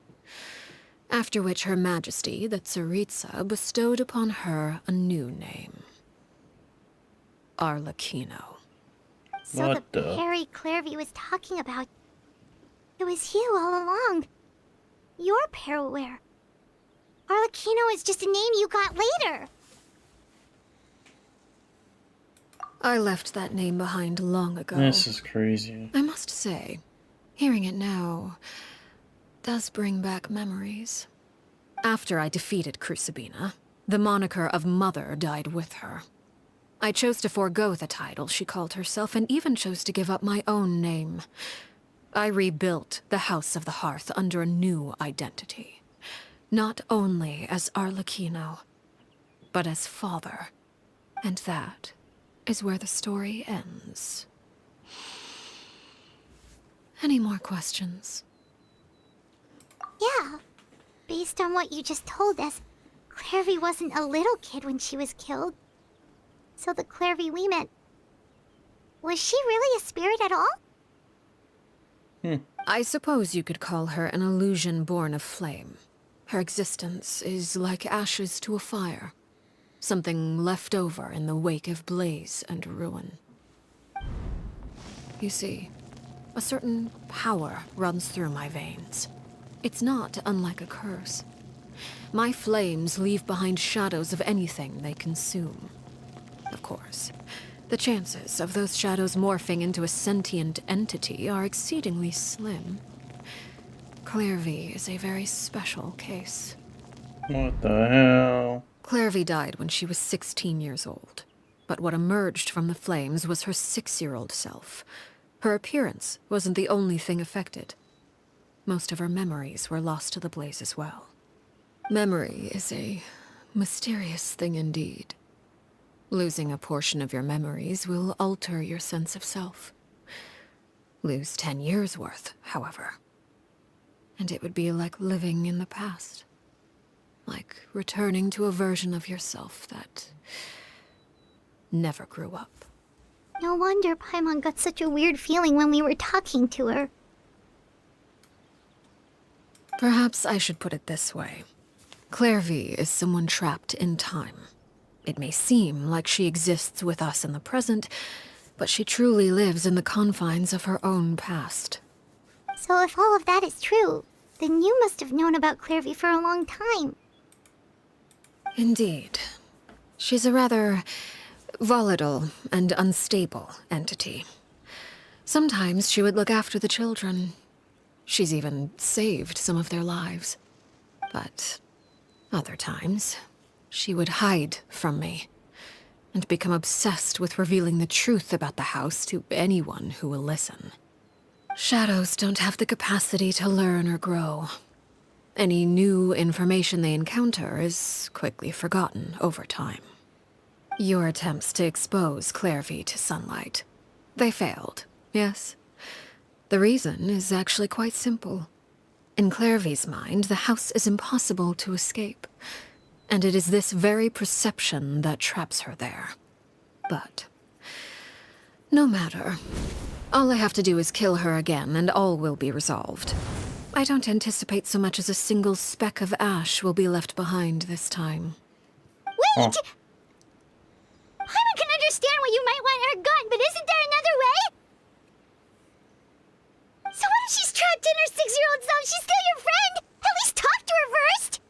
After which Her Majesty, the Tsaritsa, bestowed upon her a new name. Arlecchino. So What the the- Perry Clairvy was talking about... It was you all along. You're Peruere. Arlecchino is just a name you got later. I left that name behind long ago. This is crazy. I must say, hearing it now does bring back memories. After I defeated Crucibina, the moniker of Mother died with her. I chose to forego the title she called herself, and even chose to give up my own name. I rebuilt the House of the Hearth under a new identity. Not only as Arlecchino, but as father. And that is where the story ends. Any more questions? Yeah. Based on what you just told us, Clairvy wasn't a little kid when she was killed. So the Clairvy we met... Was she really a spirit at all? I suppose you could call her an illusion born of flame. Her existence is like ashes to a fire. Something left over in the wake of blaze and ruin. You see, a certain power runs through my veins. It's not unlike a curse. My flames leave behind shadows of anything they consume. Of course, the chances of those shadows morphing into a sentient entity are exceedingly slim. Clairvy is a very special case. What the hell? Clairvy died when she was 16 years old. But what emerged from the flames was her 6-year-old self. Her appearance wasn't the only thing affected. Most of her memories were lost to the blaze as well. Memory is a mysterious thing indeed. Losing a portion of your memories will alter your sense of self. Lose 10 years' worth, however, and it would be like living in the past. Like returning to a version of yourself that never grew up. No wonder Paimon got such a weird feeling when we were talking to her. Perhaps I should put it this way. Clairvy is someone trapped in time. It may seem like she exists with us in the present, but she truly lives in the confines of her own past. So if all of that is true, then you must have known about Clairvy for a long time. Indeed. She's a rather volatile and unstable entity. Sometimes she would look after the children. She's even saved some of their lives. But other times, she would hide from me and become obsessed with revealing the truth about the house to anyone who will listen. Shadows don't have the capacity to learn or grow. Any new information they encounter is quickly forgotten over time. Your attempts to expose Clairvy to sunlight. They failed, yes? The reason is actually quite simple. In Clairvy's mind, the house is impossible to escape, and it is this very perception that traps her there. But no matter. All I have to do is kill her again, and all will be resolved. I don't anticipate so much as a single speck of ash will be left behind this time. Wait! Paimon can understand why you might want her gone, but isn't there another way? So what if she's trapped in her 6-year-old self? She's still your friend! At least talk to her first!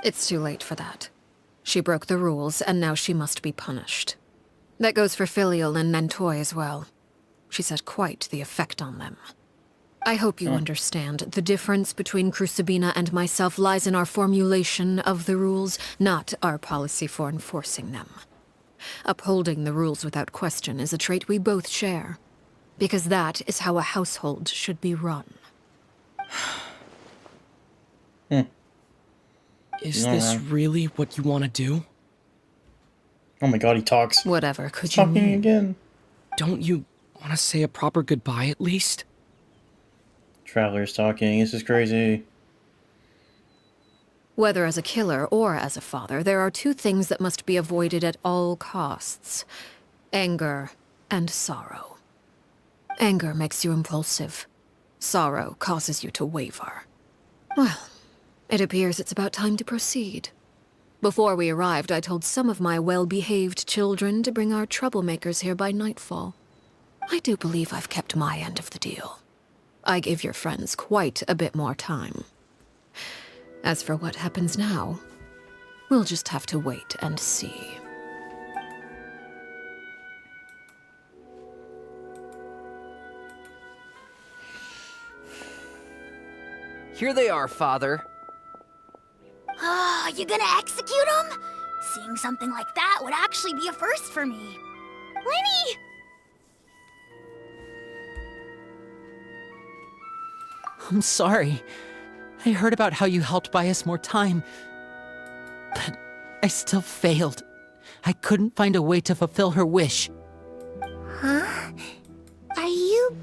It's too late for that. She broke the rules, and now she must be punished. That goes for Filial and Nantoy as well. She's had quite the effect on them. I hope you understand. The difference between Crucibina and myself lies in our formulation of the rules, not our policy for enforcing them. Upholding the rules without question is a trait we both share, because that is how a household should be run. Is this really what you want to do? Oh my god, he talks. Whatever could you Talking mean? again. Don't you want to say a proper goodbye at least? Traveler's talking. This is crazy. Whether as a killer or as a father, there are two things that must be avoided at all costs. Anger and sorrow. Anger makes you impulsive. Sorrow causes you to waver. Well, it appears it's about time to proceed. Before we arrived, I told some of my well-behaved children to bring our troublemakers here by nightfall. I do believe I've kept my end of the deal. I gave your friends quite a bit more time. As for what happens now, we'll just have to wait and see. Here they are, Father. You gonna execute him? Seeing something like that would actually be a first for me. Lenny! I'm sorry. I heard about how you helped buy us more time, but I still failed. I couldn't find a way to fulfill her wish. Huh? Are you...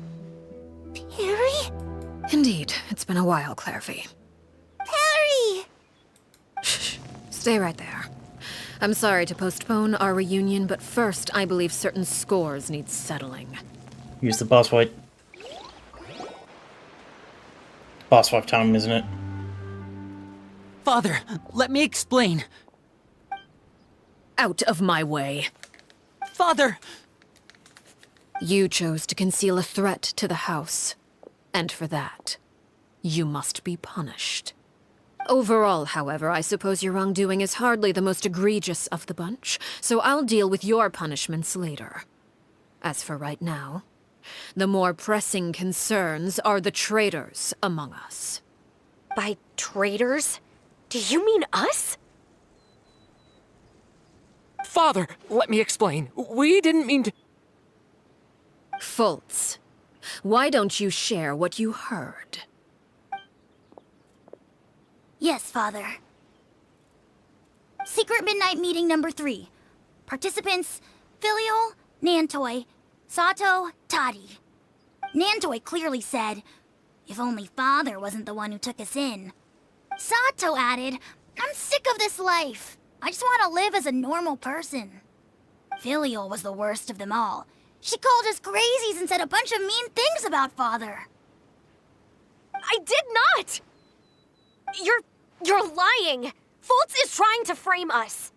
Perry? Indeed, it's been a while, Clairvy. Perry! Shh, stay right there. I'm sorry to postpone our reunion, but first I believe certain scores need settling. Use the boss fight. Boss fight time, isn't it? Father, let me explain. Out of my way. Father! You chose to conceal a threat to the house. And for that, you must be punished. Overall, however, I suppose your wrongdoing is hardly the most egregious of the bunch, so I'll deal with your punishments later. As for right now, the more pressing concerns are the traitors among us. By traitors? Do you mean us? Father, let me explain. We didn't mean to... Fultz, why don't you share what you heard? Yes, Father. Secret Midnight Meeting number 3. Participants, Filial, Nantoi, Sato, Toddy. Nantoi clearly said, if only Father wasn't the one who took us in. Sato added, I'm sick of this life. I just want to live as a normal person. Filial was the worst of them all. She called us crazies and said a bunch of mean things about Father. I did not! You're lying! Fultz is trying to frame us.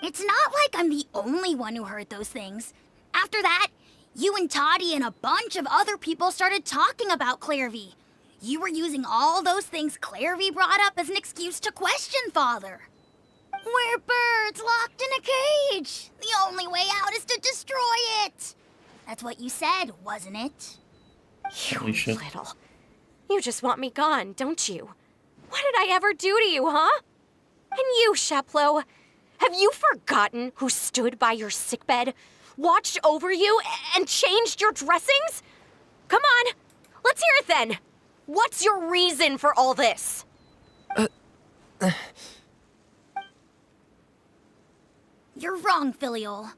It's not like I'm the only one who heard those things. After that, you and Toddy and a bunch of other people started talking about Clairvy. You were using all those things Clairvy brought up as an excuse to question Father. We're birds locked in a cage. The only way out is to destroy it. That's what you said, wasn't it? Holy shit. Little. You just want me gone, don't you? What did I ever do to you, huh? And you, Sheplo, have you forgotten who stood by your sickbed, watched over you, and changed your dressings? Come on, let's hear it then. What's your reason for all this? You're wrong, Filial.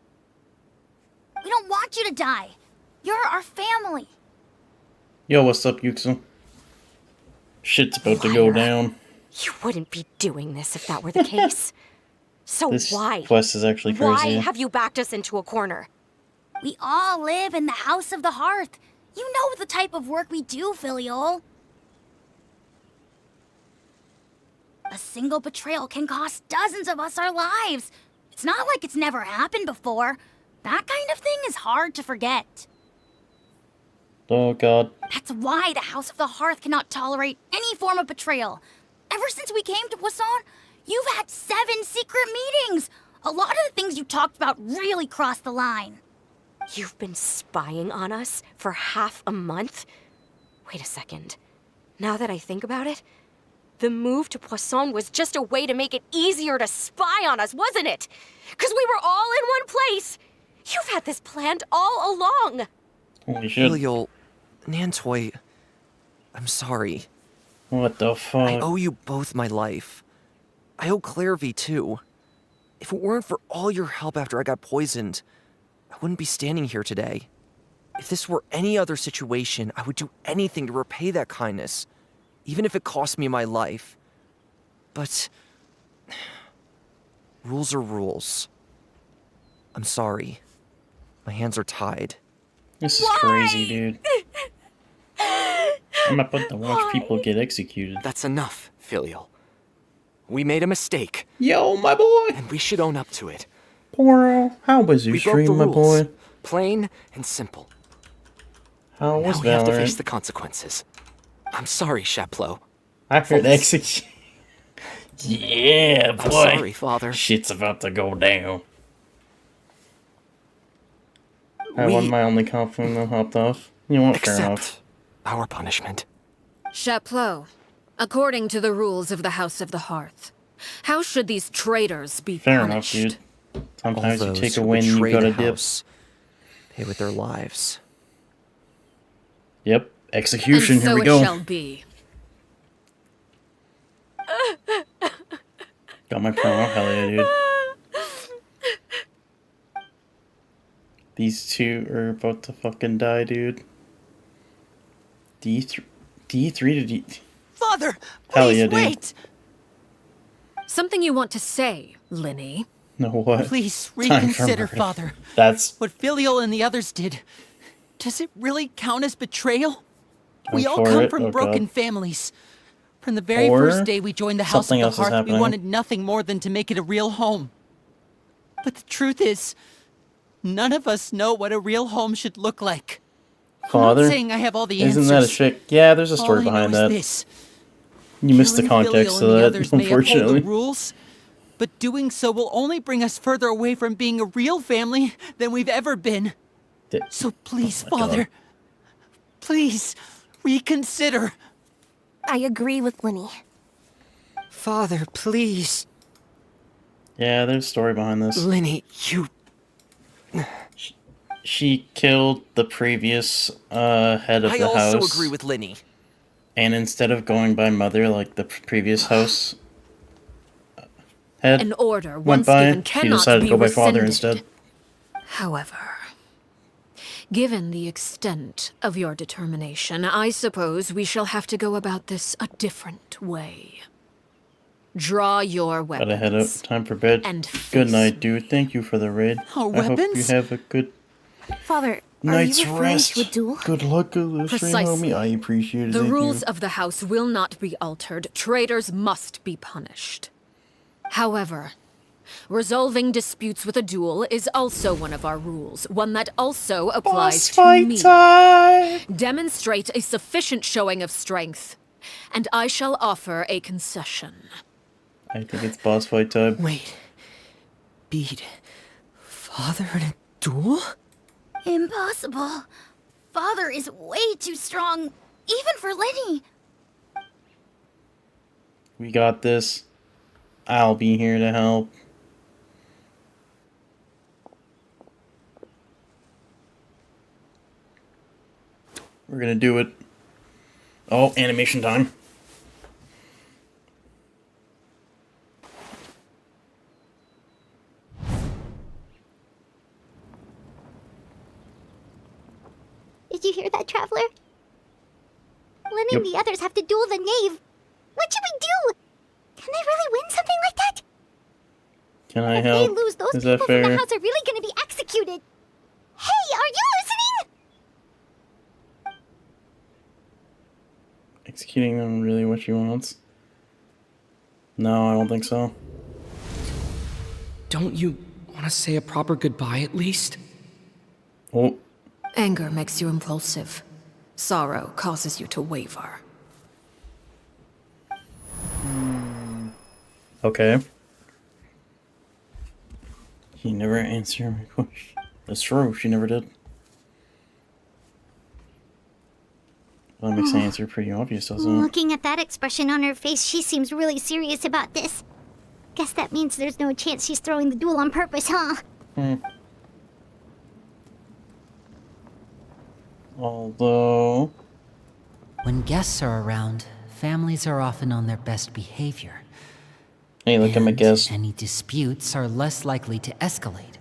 We don't want you to die. You're our family. Yo, what's up, Yuxu? Shit's about to go down. You wouldn't be doing this if that were the case. So This why? quest is actually crazy. Why have you backed us into a corner? We all live in the House of the Hearth. You know the type of work we do, Filial. A single betrayal can cost dozens of us our lives. It's not like it's never happened before. That kind of thing is hard to forget. Oh god. That's why the House of the Hearth cannot tolerate any form of betrayal. Ever since we came to Poisson, you've had 7 secret meetings. A lot of the things you talked about really crossed the line. You've been spying on us for half a month? Wait a second. Now that I think about it, the move to Poisson was just a way to make it easier to spy on us, wasn't it? Because we were all in one place. You've had this planned all along. Holy shit. Filial, Nantoi, I'm sorry. What the fuck? I owe you both my life. I owe Clairvy too. If it weren't for all your help after I got poisoned, I wouldn't be standing here today. If this were any other situation, I would do anything to repay that kindness, even if it cost me my life. But rules are rules. I'm sorry. My hands are tied. This is crazy, dude. I'm about to watch people get executed. That's enough, Filial. We made a mistake. Yo, my boy! And we should own up to it. Poro, how was your We broke the stream, my rules. boy? Plain and simple. How was Now we have to face Valorant? the consequences. I'm sorry, Sheplo. I heard execution. Yeah, boy. I'm sorry, Father. Shit's about to go down. I We won my only compliment and hopped off. You know what? Fair enough. accept our punishment. Chapleau, according to the rules of the House of the Hearth, how should these traitors be Fair punished? enough, dude. Sometimes All you those take a who win, you betray gotta the dip. house pay with their lives. Yep. Execution, And so here we it go. shall be. Got my promo, hell yeah, dude. These two are about to fucking die, dude. D3 to D... Father, Hell please yeah, dude. wait. Something you want to say, Linny? No, what? Please Time for reconsider, murder. Father. That's... What Filial and the others did. Does it really count as betrayal? We I'm all for come it. from Oh, broken God. families. From the very Or first day we joined the House of something the else is Hearth, we happening. wanted nothing more than to make it a real home. But the truth is, none of us know what a real home should look like. father? I'm not saying I have all the answers. Isn't that a trick? Yeah, there's a story All I behind know that. is this. You missed the Killing context Filio of and the that, others may uphold unfortunately. the rules, but doing so will only bring us further away from being a real family than we've ever been. So please, Oh my Father, God. please reconsider. I agree with Linny. Father, please. Yeah, there's a story behind this. Linny, you... She killed the previous head of I the house. also agree with Linny. And instead of going by mother like the previous house head An order went once by, given she cannot decided be to go by father rescinded. instead. However, given the extent of your determination, I suppose we shall have to go about this a different way. Draw your weapons. Gotta head out. Time for bed. And Good night, dude. Thank you for the raid. Our I hope you weapons? have a good Father, night's are you referring rest. to a duel? Good luck with the stream, Precisely. homie. I appreciate it. The Thank rules you. of the house will not be altered. Traitors must be punished. However, resolving disputes with a duel is also one of our rules, one that also applies to me. time! Demonstrate a sufficient showing of strength, and I shall offer a concession. I think it's boss fight time. Wait. Beat Father in a duel? Impossible. Father is way too strong, even for Lenny. We got this. I'll be here to help. We're gonna do it. Oh, animation time. Did you hear that, Traveler? Lenny Yep. and the others have to duel the Knave. What should we do? Can they really win something like that? Can I If help? they lose, those Is that people from the fair? house are really gonna be executed. Hey, are you listening? Executing them really what she wants? No, I don't think so. Don't you want to say a proper goodbye at least? Oh, Anger makes you impulsive. Sorrow causes you to waver. okay. She never answered my question. That's true, she never did. Well, that makes the answer pretty obvious, doesn't it? Looking at that expression on her face, she seems really serious about this. Guess that means there's no chance she's throwing the duel on purpose, huh? Although... When guests are around, families are often on their best behavior. Hey, look at my And guess. any disputes are less likely to escalate.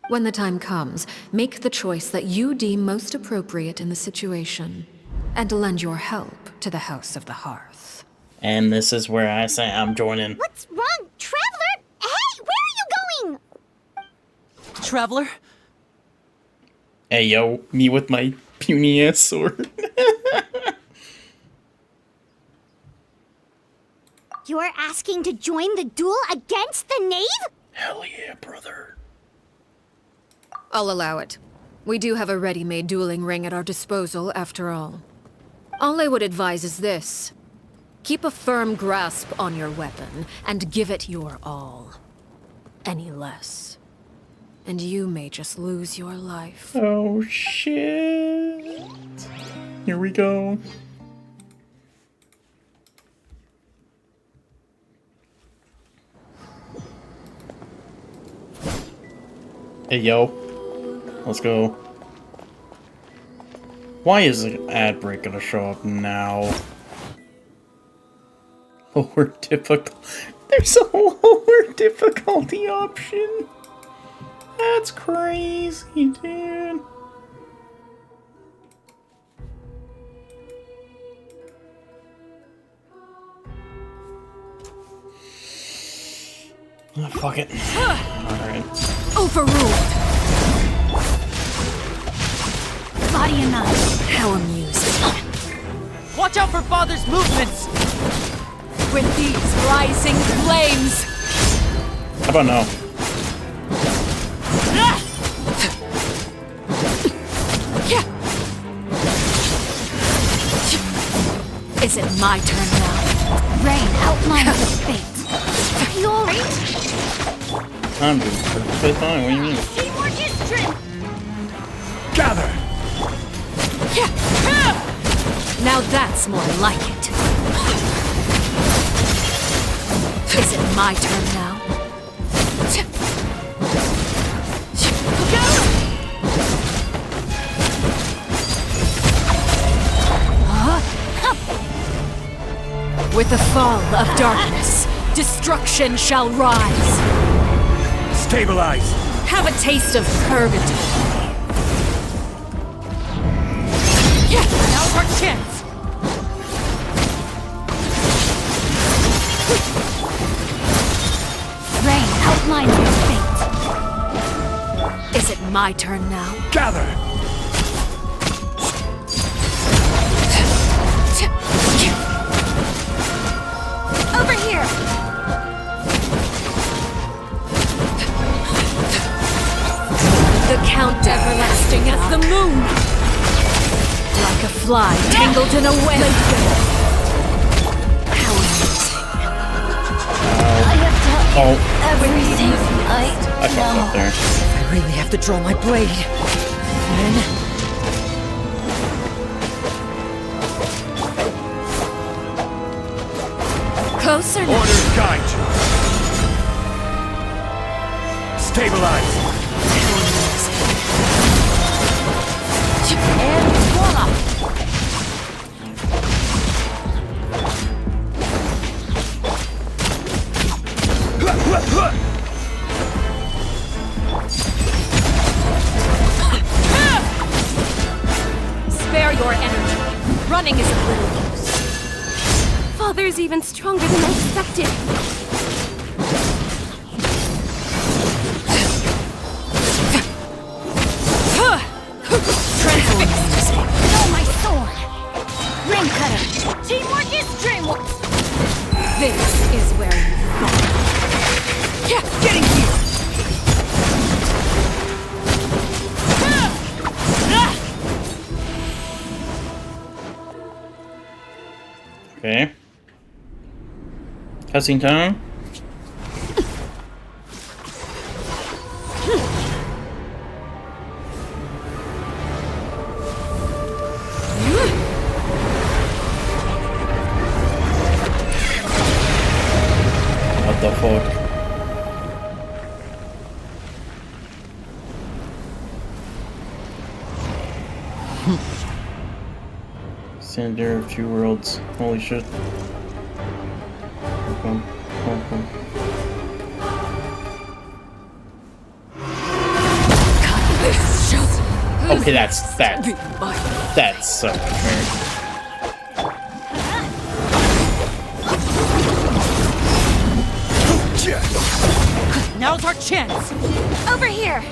When the time comes, make the choice that you deem most appropriate in the situation, and lend your help to the House of the Hearth. And this is where I say I'm joining. What's wrong, Traveler? Hey, where are you going? Traveler? Hey, yo, me with my puny ass sword. You're asking to join the duel against the Knave? Hell yeah, brother. I'll allow it. We do have a ready-made dueling ring at our disposal, after all. All I would advise is this. Keep a firm grasp on your weapon, and give it your all. Any less, and you may just lose your life. Oh, shit. Here we go. Hey, yo. Let's go. Why is an ad break gonna show up now? Lower difficult. There's a lower difficulty option. That's crazy, dude. Oh, fuck it. Alright. Overruled! Body and mind. How amusing. Watch out for Father's movements! With these rising flames! How about now? Is it my turn now? Rain, outline of the fate. Are you alright? I'm doing perfectly fine. What do you mean? Teamwork is strength. Gather! Now that's more like it. Is it my turn now? With the fall of darkness, destruction shall rise. Stabilize! Have a taste of purgatory. Now's our chance. Rain, outline your fate. Is it my turn now? Gather! Over here. The count everlasting as the moon. Like a fly tangled in a web. How amazing. I have done Oh, everything I fucked up there. I really have to draw my blade. Then... Closer now. Orders guide you. Stabilize! And voila! Spare your energy. Running is of little use. Father's even stronger than I expected. No, my sword. Ring cutter. Teamwork is dreamwork. This is where you fall. Yeah, getting here! Okay. Cussing time. What the fuck? Cinder of two worlds. Holy shit. Okay, that's so unfair. Now's our chance. Over here.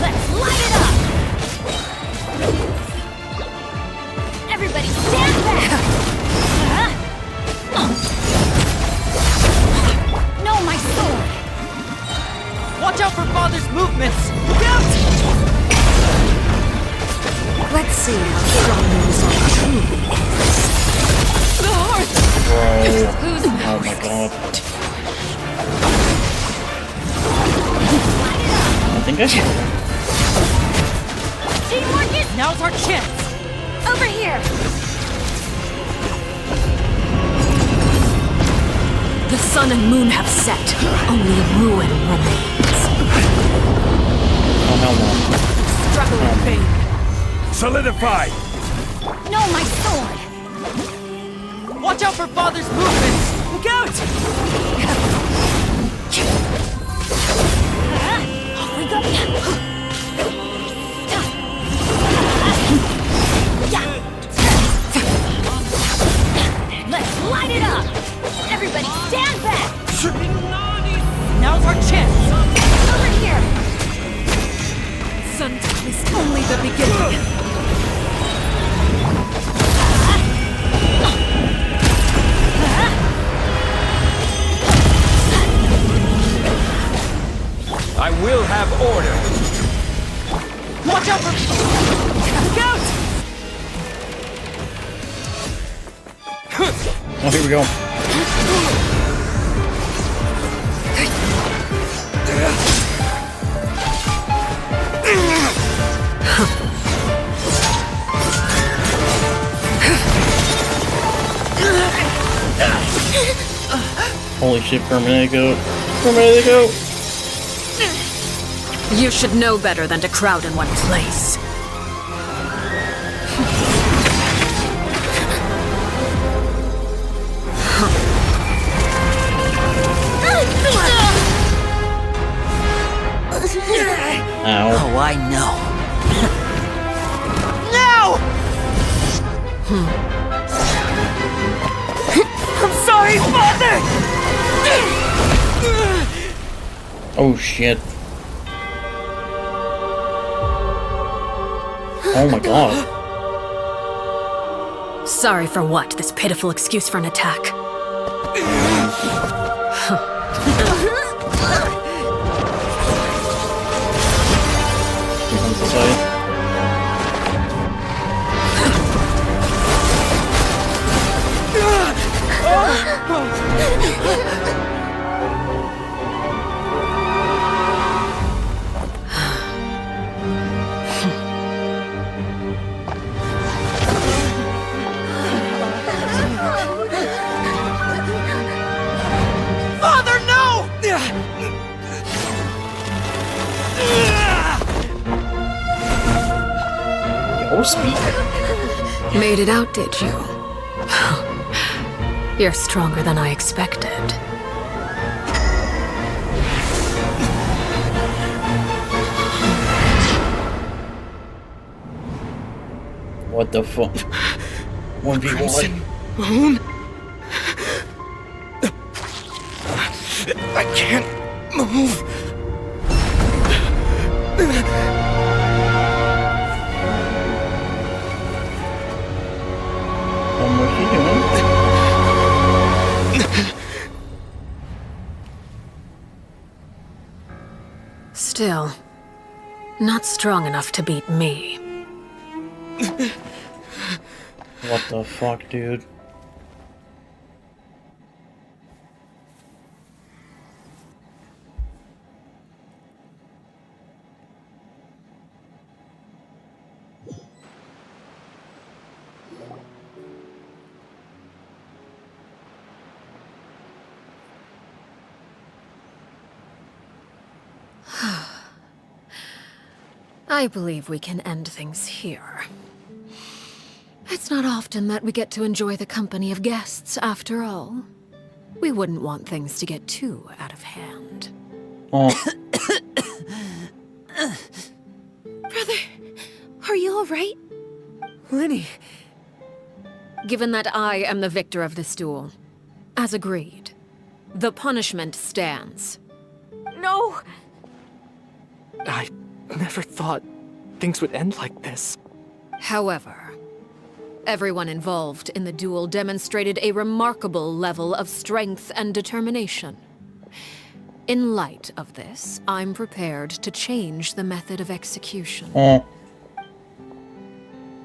Let's light it up. Everybody stand back. No, my sword. Watch out for Father's movements. Look out! Let's see how strong these are truly. The hearth. Bro. Who's Oh my god. I think I should. Teamwork is Now's our chance. over here. The sun and moon have set. Only ruin remains. Oh hell no. Struggle in vain. Solidify! No, my sword. Watch out for Father's movements. Look out! Off we go. Let's light it up. Everybody stand back. Now's our chance. Over here. Sometimes it's only the beginning. I will have order! Watch out for... Look out! Oh, here we go. Holy shit, for a minute ago. For a minute ago. You should know better than to crowd in one place. Ow. Oh, I know. I'm sorry, Father! Oh shit. Oh my god. Sorry for what? This pitiful excuse for an attack. Here comes the side. Father, no! Yo, speak. Made it out, did you? You're stronger than I expected. What the fuck? 1v1. Moon? I can't move. What's he doing? Still, not strong enough to beat me. What the fuck, dude? I believe we can end things here. It's not often that we get to enjoy the company of guests, after all. We wouldn't want things to get too out of hand. Oh. Brother, are you alright? Lenny. Given that I am the victor of this duel, as agreed, the punishment stands. No! I never thought things would end like this. However, everyone involved in the duel demonstrated a remarkable level of strength and determination. In light of this, I'm prepared to change the method of execution. Oh.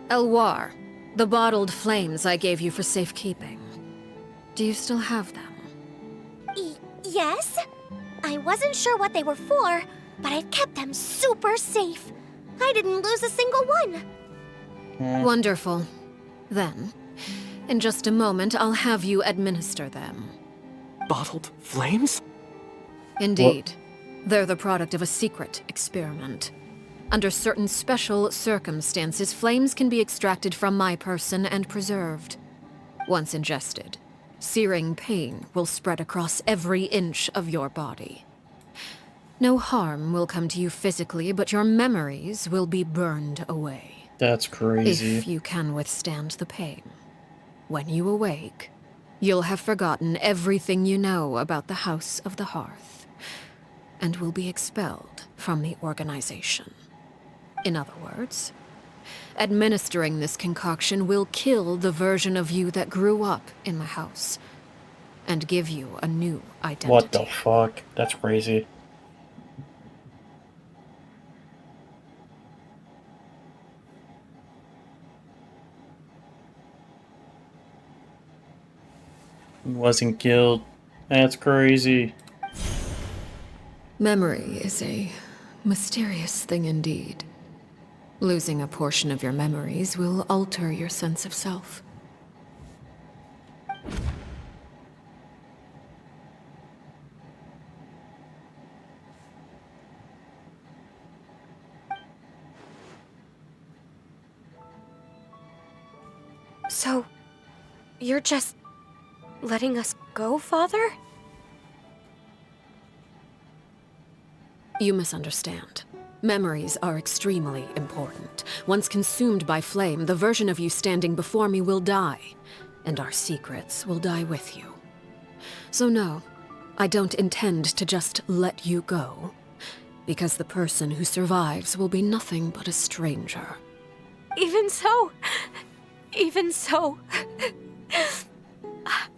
Elwar, the bottled flames I gave you for safekeeping. Do you still have them? Yes? I wasn't sure what they were for, but I've kept them super safe. I didn't lose a single one. Wonderful. Then, in just a moment, I'll have you administer them. Bottled flames? Indeed. They're the product of a secret experiment. Under certain special circumstances, flames can be extracted from my person and preserved. Once ingested, searing pain will spread across every inch of your body. No harm will come to you physically, but your memories will be burned away. That's crazy. If you can withstand the pain. When you awake, you'll have forgotten everything you know about the House of the Hearth, and will be expelled from the organization. In other words, administering this concoction will kill the version of you that grew up in the house, and give you a new identity. What the fuck? That's crazy. Wasn't killed. That's crazy. Memory is a mysterious thing indeed. Losing a portion of your memories will alter your sense of self. So, you're just letting us go, Father? You misunderstand. Memories are extremely important. Once consumed by flame, the version of you standing before me will die, and our secrets will die with you. So no, I don't intend to just let you go, because the person who survives will be nothing but a stranger. Even so,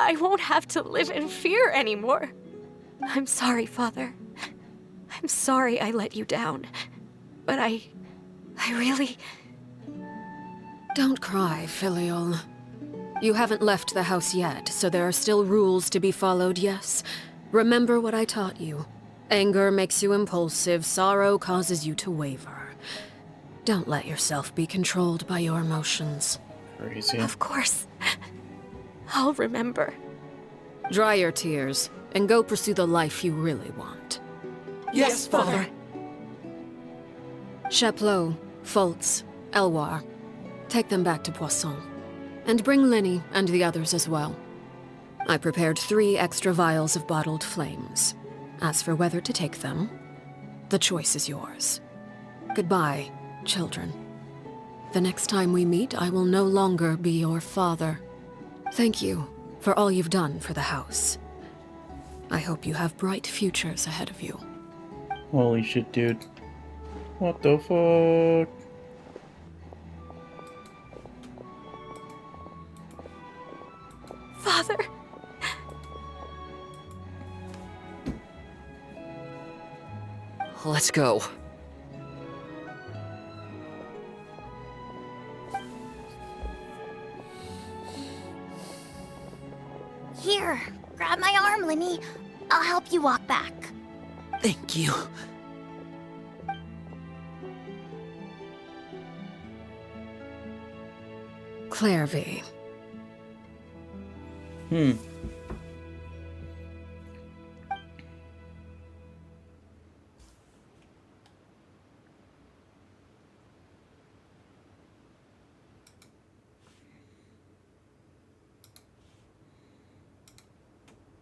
I won't have to live in fear anymore. I'm sorry, Father. I'm sorry I let you down. But I really... Don't cry, Filial. You haven't left the house yet, so there are still rules to be followed, yes? Remember what I taught you. Anger makes you impulsive, sorrow causes you to waver. Don't let yourself be controlled by your emotions. Crazy. Of course. I'll remember. Dry your tears, and go pursue the life you really want. Yes, Father. Chaplot, Foltz, Elwar. Take them back to Poisson. And bring Linny and the others as well. I prepared 3 extra vials of bottled flames. As for whether to take them, the choice is yours. Goodbye, children. The next time we meet, I will no longer be your father. Thank you for all you've done for the house. I hope you have bright futures ahead of you. Holy shit, dude. What the fuck? Father. Let's go. Here, grab my arm, Linny. I'll help you walk back. Thank you. Clairvy.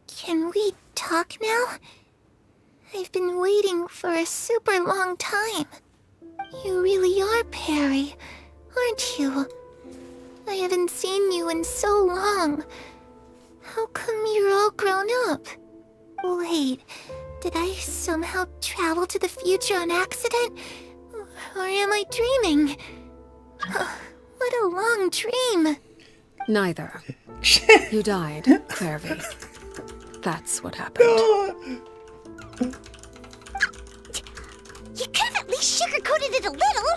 Can we talk now? I've been waiting for a super long time. You really are Perry, aren't you? I haven't seen you in so long. How come you're all grown up? Wait, did I somehow travel to the future on accident? Or am I dreaming? What a long dream. Neither. You died, Clairvy. That's what happened. You could have at least sugarcoated it a little.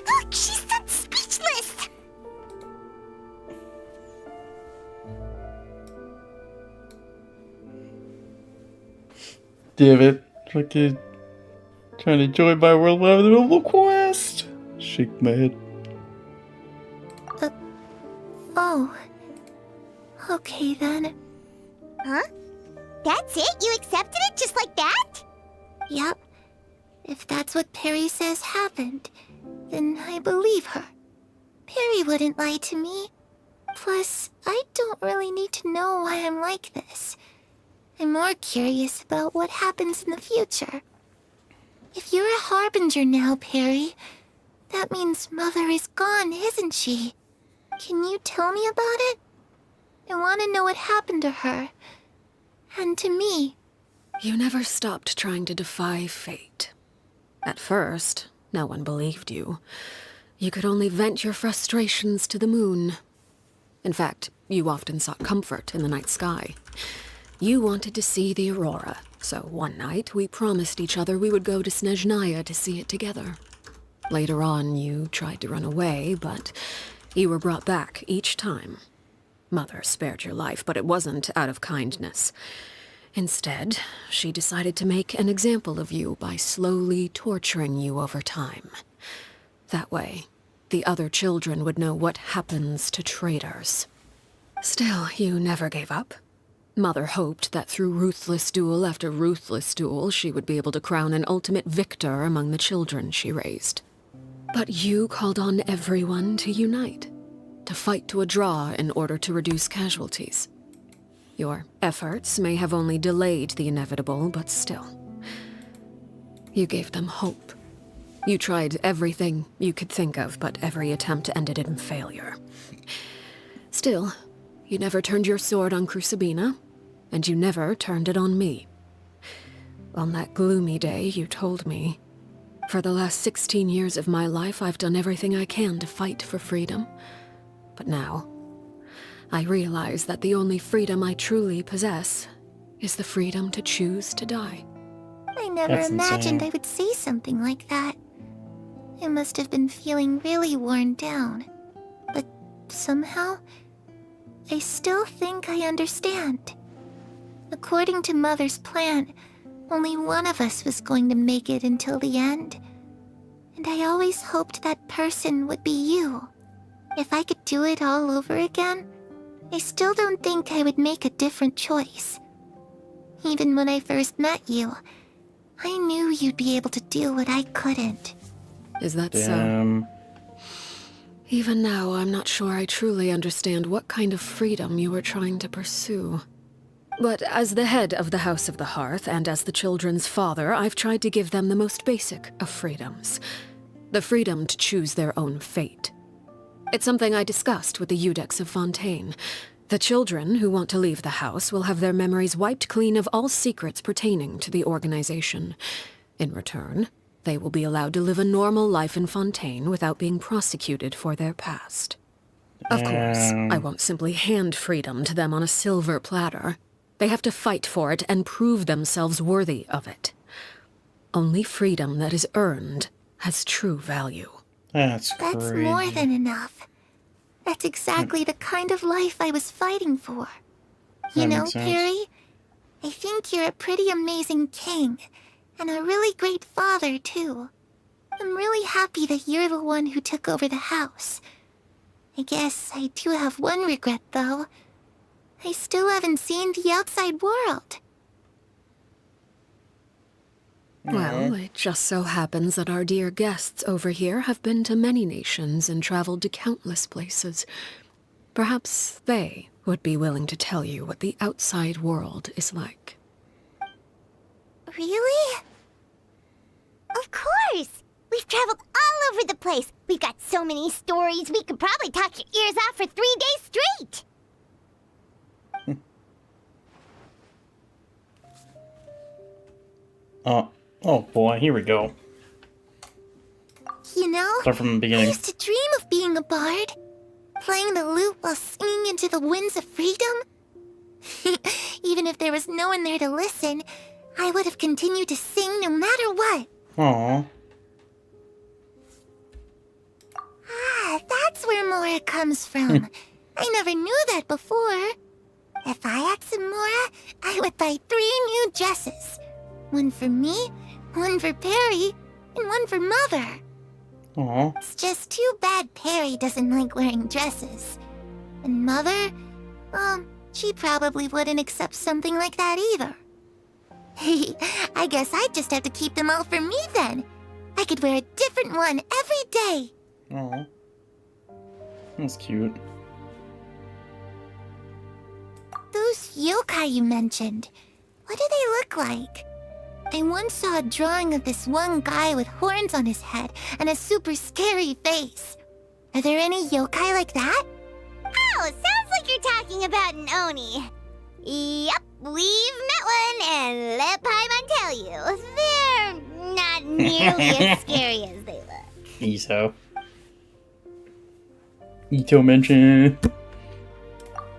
Look, she's so speechless. Damn it. Fucking trying to join my world without the middle of a quest. Shake my head. Oh. Okay then. Huh? That's it? You accepted it just like that? Yep. If that's what Perry says happened, then I believe her. Perry wouldn't lie to me. Plus, I don't really need to know why I'm like this. I'm more curious about what happens in the future. If you're a harbinger now, Perry, that means Mother is gone, isn't she? Can you tell me about it? I want to know what happened to her. And to me. You never stopped trying to defy fate. At first, no one believed you. You could only vent your frustrations to the moon. In fact, you often sought comfort in the night sky. You wanted to see the aurora, so one night we promised each other we would go to Snezhnaya to see it together. Later on, you tried to run away, but you were brought back each time. Mother spared your life, but it wasn't out of kindness. Instead, she decided to make an example of you by slowly torturing you over time. That way, the other children would know what happens to traitors. Still, you never gave up. Mother hoped that through ruthless duel after ruthless duel, she would be able to crown an ultimate victor among the children she raised. But you called on everyone to unite, to fight to a draw in order to reduce casualties. Your efforts may have only delayed the inevitable, but still. You gave them hope. You tried everything you could think of, but every attempt ended in failure. Still, you never turned your sword on Crucibina, and you never turned it on me. On that gloomy day, you told me, "For the last 16 years of my life, I've done everything I can to fight for freedom. But now, I realize that the only freedom I truly possess is the freedom to choose to die." I never That's imagined insane. I would say something like that. I must have been feeling really worn down. But somehow, I still think I understand. According to Mother's plan, only one of us was going to make it until the end. And I always hoped that person would be you. If I could do it all over again, I still don't think I would make a different choice. Even when I first met you, I knew you'd be able to do what I couldn't. Is that so? Damn. Even now, I'm not sure I truly understand what kind of freedom you were trying to pursue. But as the head of the House of the Hearth, and as the children's father, I've tried to give them the most basic of freedoms. The freedom to choose their own fate. It's something I discussed with the Eudex of Fontaine. The children who want to leave the house will have their memories wiped clean of all secrets pertaining to the organization. In return, they will be allowed to live a normal life in Fontaine without being prosecuted for their past. Of course, I won't simply hand freedom to them on a silver platter. They have to fight for it and prove themselves worthy of it. Only freedom that is earned has true value. That's That's crazy. more than enough. That's exactly the kind of life I was fighting for. You That know, makes sense. Perry, I think you're a pretty amazing king, and a really great father, too. I'm really happy that you're the one who took over the house. I guess I do have one regret, though. I still haven't seen the outside world. Well, it just so happens that our dear guests over here have been to many nations and traveled to countless places. Perhaps they would be willing to tell you what the outside world is like. Really? Of course! We've traveled all over the place. We've got so many stories, we could probably talk your ears off for 3 days straight! Oh boy, here we go. You know, Start from the I beginning. used to dream of being a bard. Playing the lute while singing into the winds of freedom. Even if there was no one there to listen, I would have continued to sing no matter what. Aw. Ah, that's where Mora comes from. I never knew that before. If I had some Mora, I would buy 3 new dresses. One for me, one for Perry, and one for Mother. Aw. It's just too bad Perry doesn't like wearing dresses. And Mother, she probably wouldn't accept something like that either. I guess I'd just have to keep them all for me then. I could wear a different one every day. Aw. That's cute. Those yokai you mentioned, what do they look like? I once saw a drawing of this one guy with horns on his head and a super scary face. Are there any yokai like that? Oh, sounds like you're talking about an Oni. Yep, we've met one, and let Paimon tell you, they're not nearly as scary as they look. Ito. Ito mention.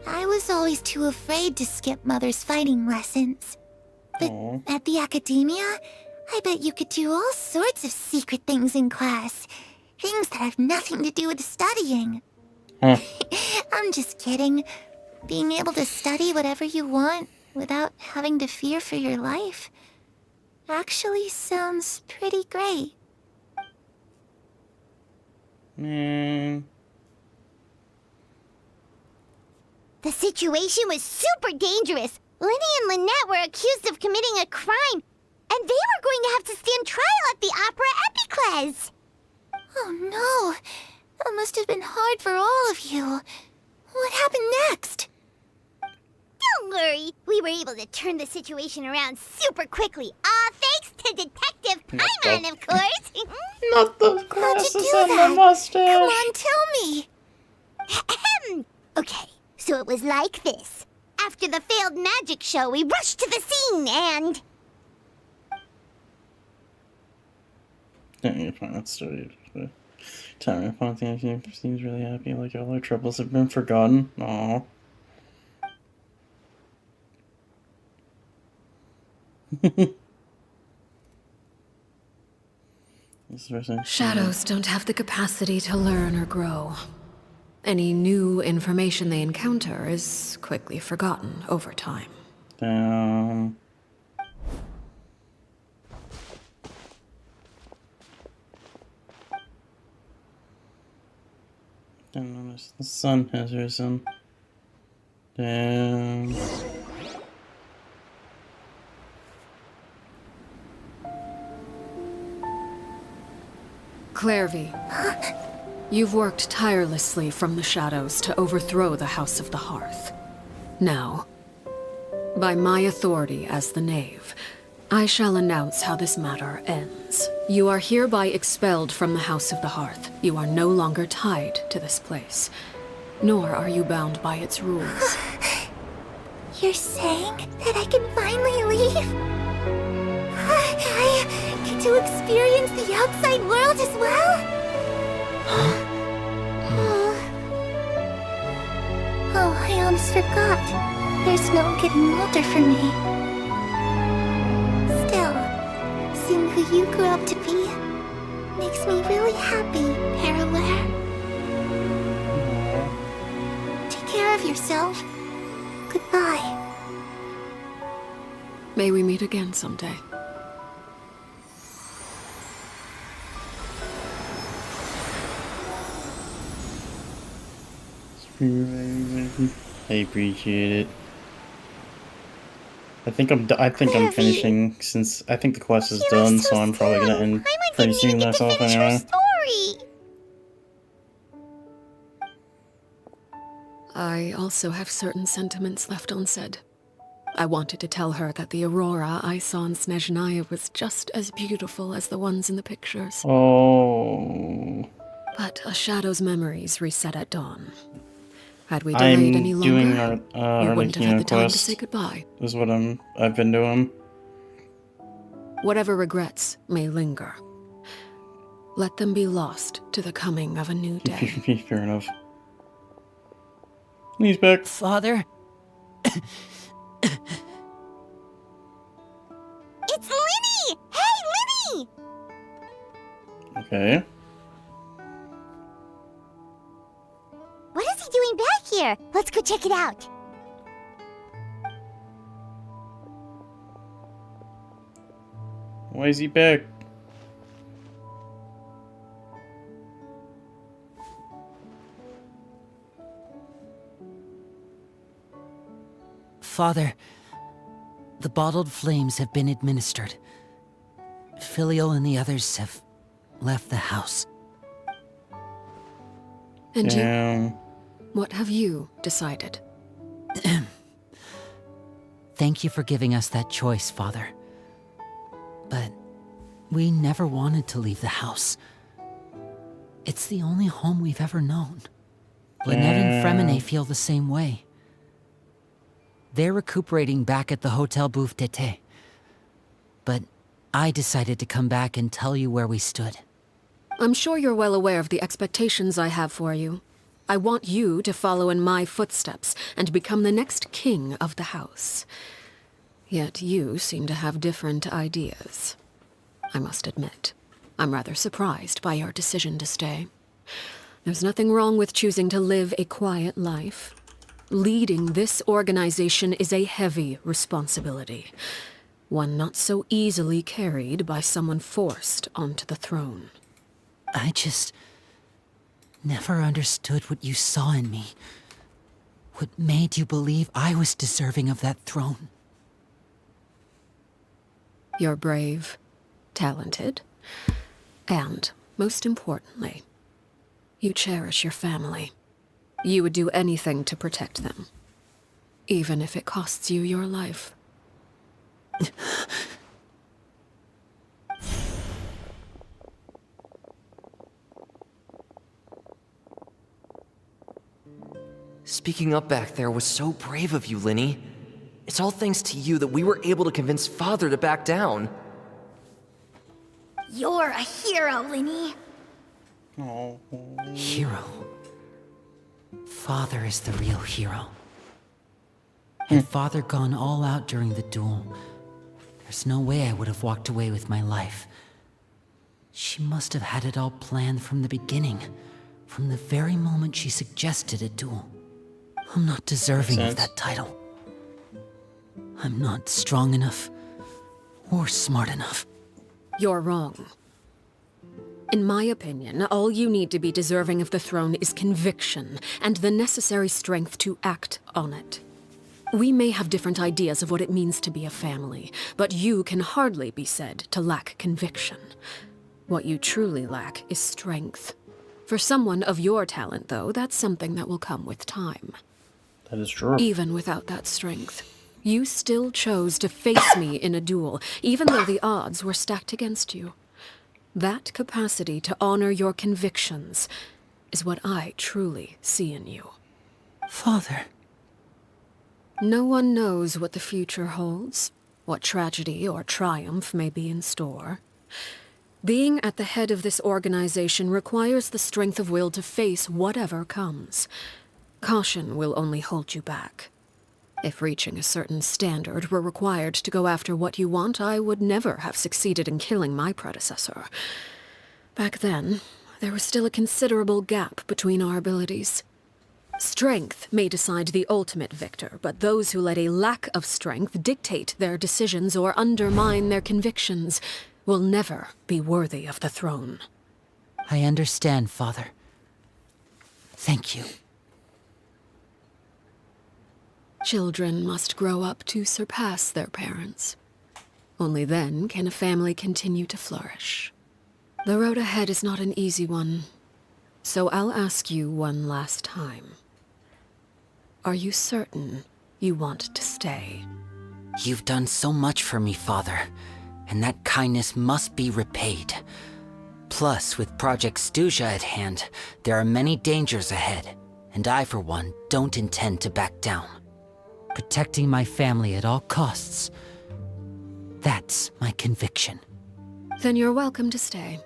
I was always too afraid to skip Mother's fighting lessons. But Aw. at the academia, I bet you could do all sorts of secret things in class. Things that have nothing to do with studying. Huh. I'm just kidding. Being able to study whatever you want without having to fear for your life actually sounds pretty great. Man. The situation was super dangerous. Lenny and Lynette were accused of committing a crime, and they were going to have to stand trial at the Opera Epicles. Oh no, that must have been hard for all of you. What happened next? Don't worry, we were able to turn the situation around super quickly. All thanks to Detective Paimon, of course. Not the glasses and the mustache. Come on, tell me. Okay, so it was like this. After the failed magic show, we rushed to the scene and... Don't you find that story? Time I found things seems really happy, like all our troubles have been forgotten. Aww. Shadows don't have the capacity to learn or grow. Any new information they encounter is quickly forgotten over time. Damn. Don't notice the sun has risen. Damn. Clairvy, you've worked tirelessly from the shadows to overthrow the House of the Hearth. Now, by my authority as the Knave, I shall announce how this matter ends. You are hereby expelled from the House of the Hearth. You are no longer tied to this place, nor are you bound by its rules. You're saying that I can finally leave? I get to experience the outside world as well? Oh, I almost forgot. There's no getting older for me. Still, seeing who you grew up to be makes me really happy, Parallel. Take care of yourself. Goodbye. May we meet again someday. I appreciate it. I think I'm finishing, since I think the quest is done, so I'm probably gonna end pretty soon myself anyway. I also have certain sentiments left unsaid. I wanted to tell her that the aurora I saw in Snezhnaya was just as beautiful as the ones in the pictures. Oh. But a shadow's memories reset at dawn. Had we delayed any longer, doing we wouldn't have had the Arlecchino time to quest. say goodbye. Is what I've been doing. Whatever regrets may linger, let them be lost to the coming of a new day. Fair enough. He's back. Father? It's Linny! Hey, Linny! Okay. What is he doing back here? Let's go check it out. Why is he back? Father, the bottled flames have been administered. Filio and the others have left the house. And Damn. you? What have you decided? Thank you for giving us that choice, Father. But we never wanted to leave the house. It's the only home we've ever known. Lynette and Fremine feel the same way. They're recuperating back at the Hotel Bouffe d'été. But I decided to come back and tell you where we stood. I'm sure you're well aware of the expectations I have for you. I want you to follow in my footsteps and become the next king of the house. Yet you seem to have different ideas. I must admit, I'm rather surprised by your decision to stay. There's nothing wrong with choosing to live a quiet life. Leading this organization is a heavy responsibility. One not so easily carried by someone forced onto the throne. I just never understood what you saw in me. What made you believe I was deserving of that throne? You're brave, talented, and, most importantly, you cherish your family. You would do anything to protect them, even if it costs you your life. Speaking up back there was so brave of you, Linny. It's all thanks to you that we were able to convince Father to back down. You're a hero, Linny. Hero. Father is the real hero. Had Father gone all out during the duel, there's no way I would have walked away with my life. She must have had it all planned from the beginning, from the very moment she suggested a duel. I'm not deserving of that title. I'm not strong enough or smart enough. You're wrong. In my opinion, all you need to be deserving of the throne is conviction and the necessary strength to act on it. We may have different ideas of what it means to be a family, but you can hardly be said to lack conviction. What you truly lack is strength. For someone of your talent, though, that's something that will come with time. That is true. Even without that strength, you still chose to face me in a duel, even though the odds were stacked against you. That capacity to honor your convictions is what I truly see in you. Father. No one knows what the future holds, what tragedy or triumph may be in store. Being at the head of this organization requires the strength of will to face whatever comes. Caution will only hold you back. If reaching a certain standard were required to go after what you want, I would never have succeeded in killing my predecessor. Back then, there was still a considerable gap between our abilities. Strength may decide the ultimate victor, but those who let a lack of strength dictate their decisions or undermine their convictions will never be worthy of the throne. I understand, Father. Thank you. Children must grow up to surpass their parents. Only then can a family continue to flourish. The road ahead is not an easy one, so I'll ask you one last time. Are you certain you want to stay? You've done so much for me, Father, and that kindness must be repaid. Plus, with Project Stuja at hand, there are many dangers ahead, and I, for one, don't intend to back down. Protecting my family at all costs. That's my conviction. Then you're welcome to stay.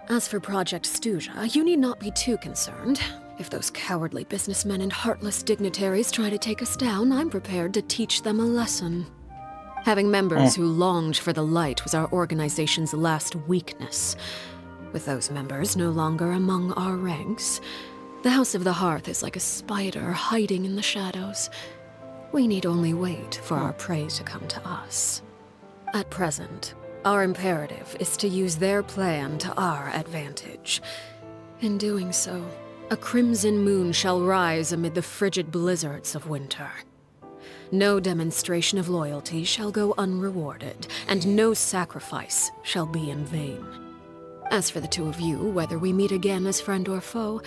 As for Project Stuja, you need not be too concerned. If those cowardly businessmen and heartless dignitaries try to take us down, I'm prepared to teach them a lesson. Having members who longed for the light was our organization's last weakness. With those members no longer among our ranks, the House of the Hearth is like a spider hiding in the shadows. We need only wait for our prey to come to us. At present, our imperative is to use their plan to our advantage. In doing so, a crimson moon shall rise amid the frigid blizzards of winter. No demonstration of loyalty shall go unrewarded, and no sacrifice shall be in vain. As for the two of you, whether we meet again as friend or foe,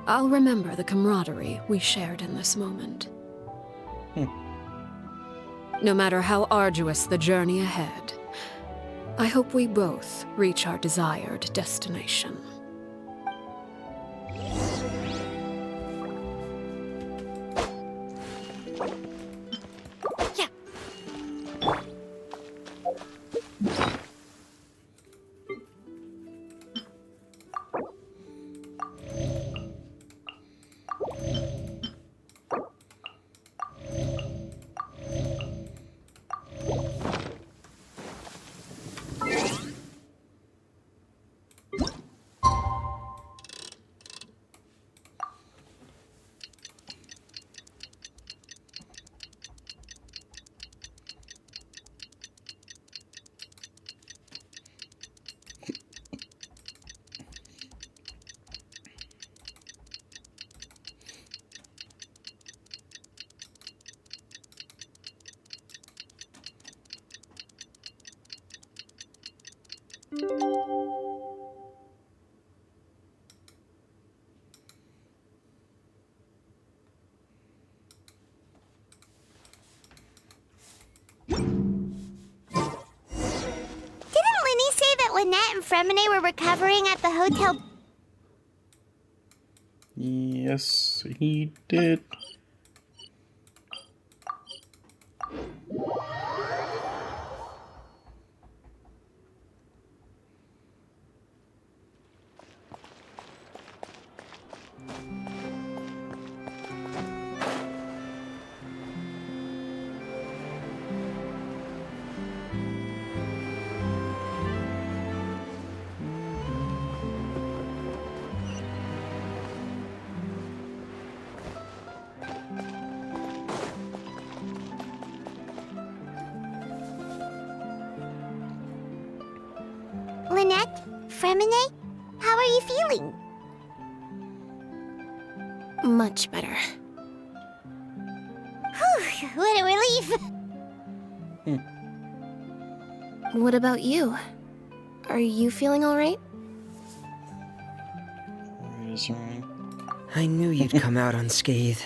I'll remember the camaraderie we shared in this moment. No matter how arduous the journey ahead, I hope we both reach our desired destination. Didn't Linny say that Lynette and Fremine were recovering at the hotel? Yes, he did. Lynette? Fremine? How are you feeling? Much better. Whew, what a relief! What about you? Are you feeling alright? I knew you'd come out unscathed.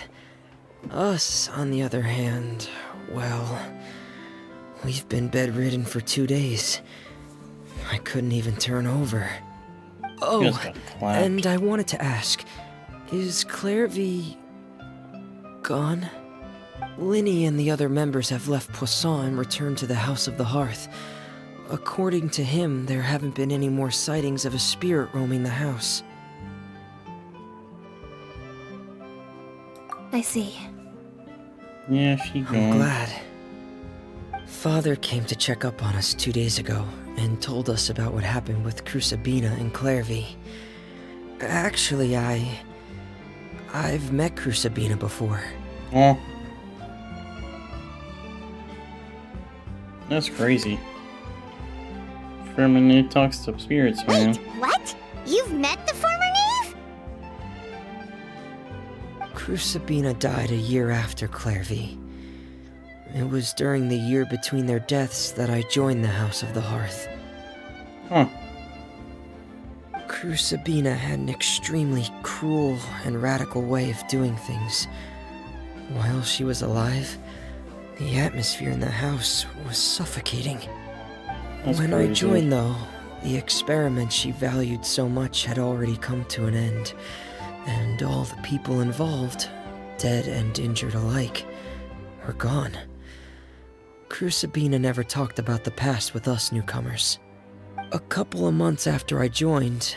Us, on the other hand, well, we've been bedridden for 2 days. I couldn't even turn over. Oh, and I wanted to ask, is Clairvy gone? Linny and the other members have left Poisson and returned to the House of the Hearth. According to him, there haven't been any more sightings of a spirit roaming the house. I see. Yeah, she gone. I'm glad. Father came to check up on us 2 days ago and told us about what happened with Crusabina and Clairvy. Actually, I've met Crusabina before. Oh. That's crazy. Fremine talks to spirits, man. Wait, what? You've met the former Knave? Crusabina died a year after Clairvy. It was during the year between their deaths that I joined the House of the Hearth. Huh. Crusabina had an extremely cruel and radical way of doing things. While she was alive, the atmosphere in the house was suffocating. When I joined, though, the experiment she valued so much had already come to an end, and all the people involved, dead and injured alike, were gone. Crusabina never talked about the past with us newcomers. A couple of months after I joined,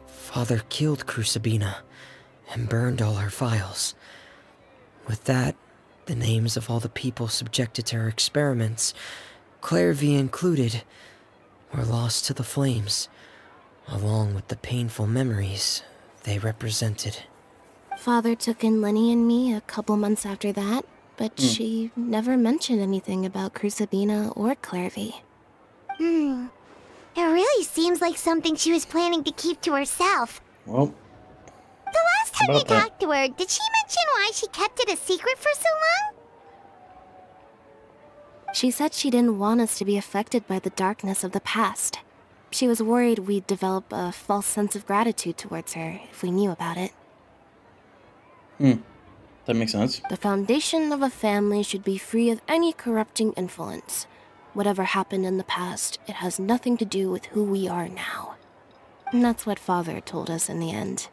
Father killed Crusabina and burned all her files. With that, the names of all the people subjected to her experiments, Clairvy included, were lost to the flames, along with the painful memories they represented. Father took in Lenny and me a couple months after that, but she never mentioned anything about Crusabina or Clairvy. It really seems like something she was planning to keep to herself. Well, The last time you talked to her, did she mention why she kept it a secret for so long? She said she didn't want us to be affected by the darkness of the past. She was worried we'd develop a false sense of gratitude towards her if we knew about it. That makes sense. The foundation of a family should be free of any corrupting influence. Whatever happened in the past, it has nothing to do with who we are now. And that's what Father told us in the end.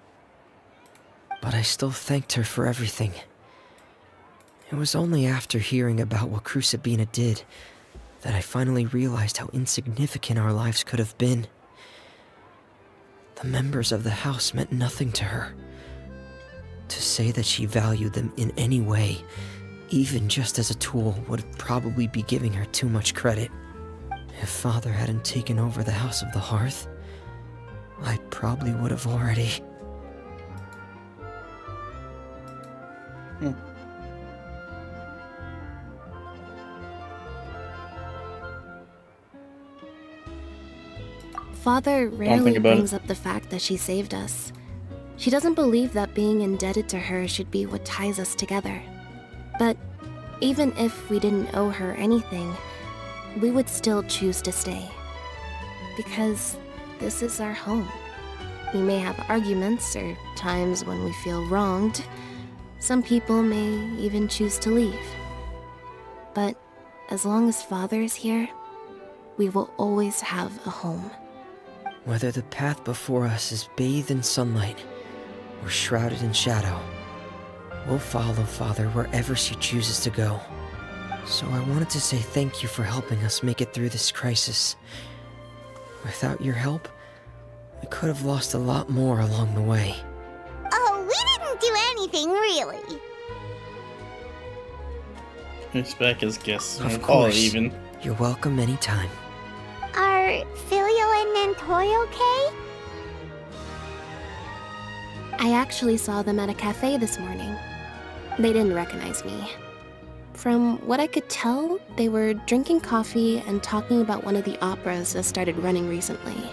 But I still thanked her for everything. It was only after hearing about what Crusabina did that I finally realized how insignificant our lives could have been. The members of the house meant nothing to her. To say that she valued them in any way, even just as a tool, would probably be giving her too much credit. If Father hadn't taken over the House of the Hearth, I probably would have already... Father rarely brings up the fact that she saved us. She doesn't believe that being indebted to her should be what ties us together. But even if we didn't owe her anything, we would still choose to stay. because this is our home. We may have arguments or times when we feel wronged. Some people may even choose to leave. But as long as Father is here, we will always have a home. Whether the path before us is bathed in sunlight or shrouded in shadow, we'll follow Father wherever she chooses to go. So I wanted to say thank you for helping us make it through this crisis. Without your help, I could have lost a lot more along the way. Oh, we didn't do anything, really. It's back as guests. Of Call it course. even. You're welcome anytime. Are Filio and Nantoy okay? I actually saw them at a cafe this morning. They didn't recognize me. From what I could tell, they were drinking coffee and talking about one of the operas that started running recently.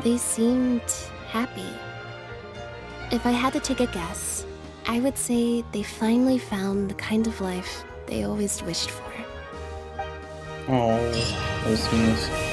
They seemed happy. If I had to take a guess, I would say they finally found the kind of life they always wished for. Oh, that was nice.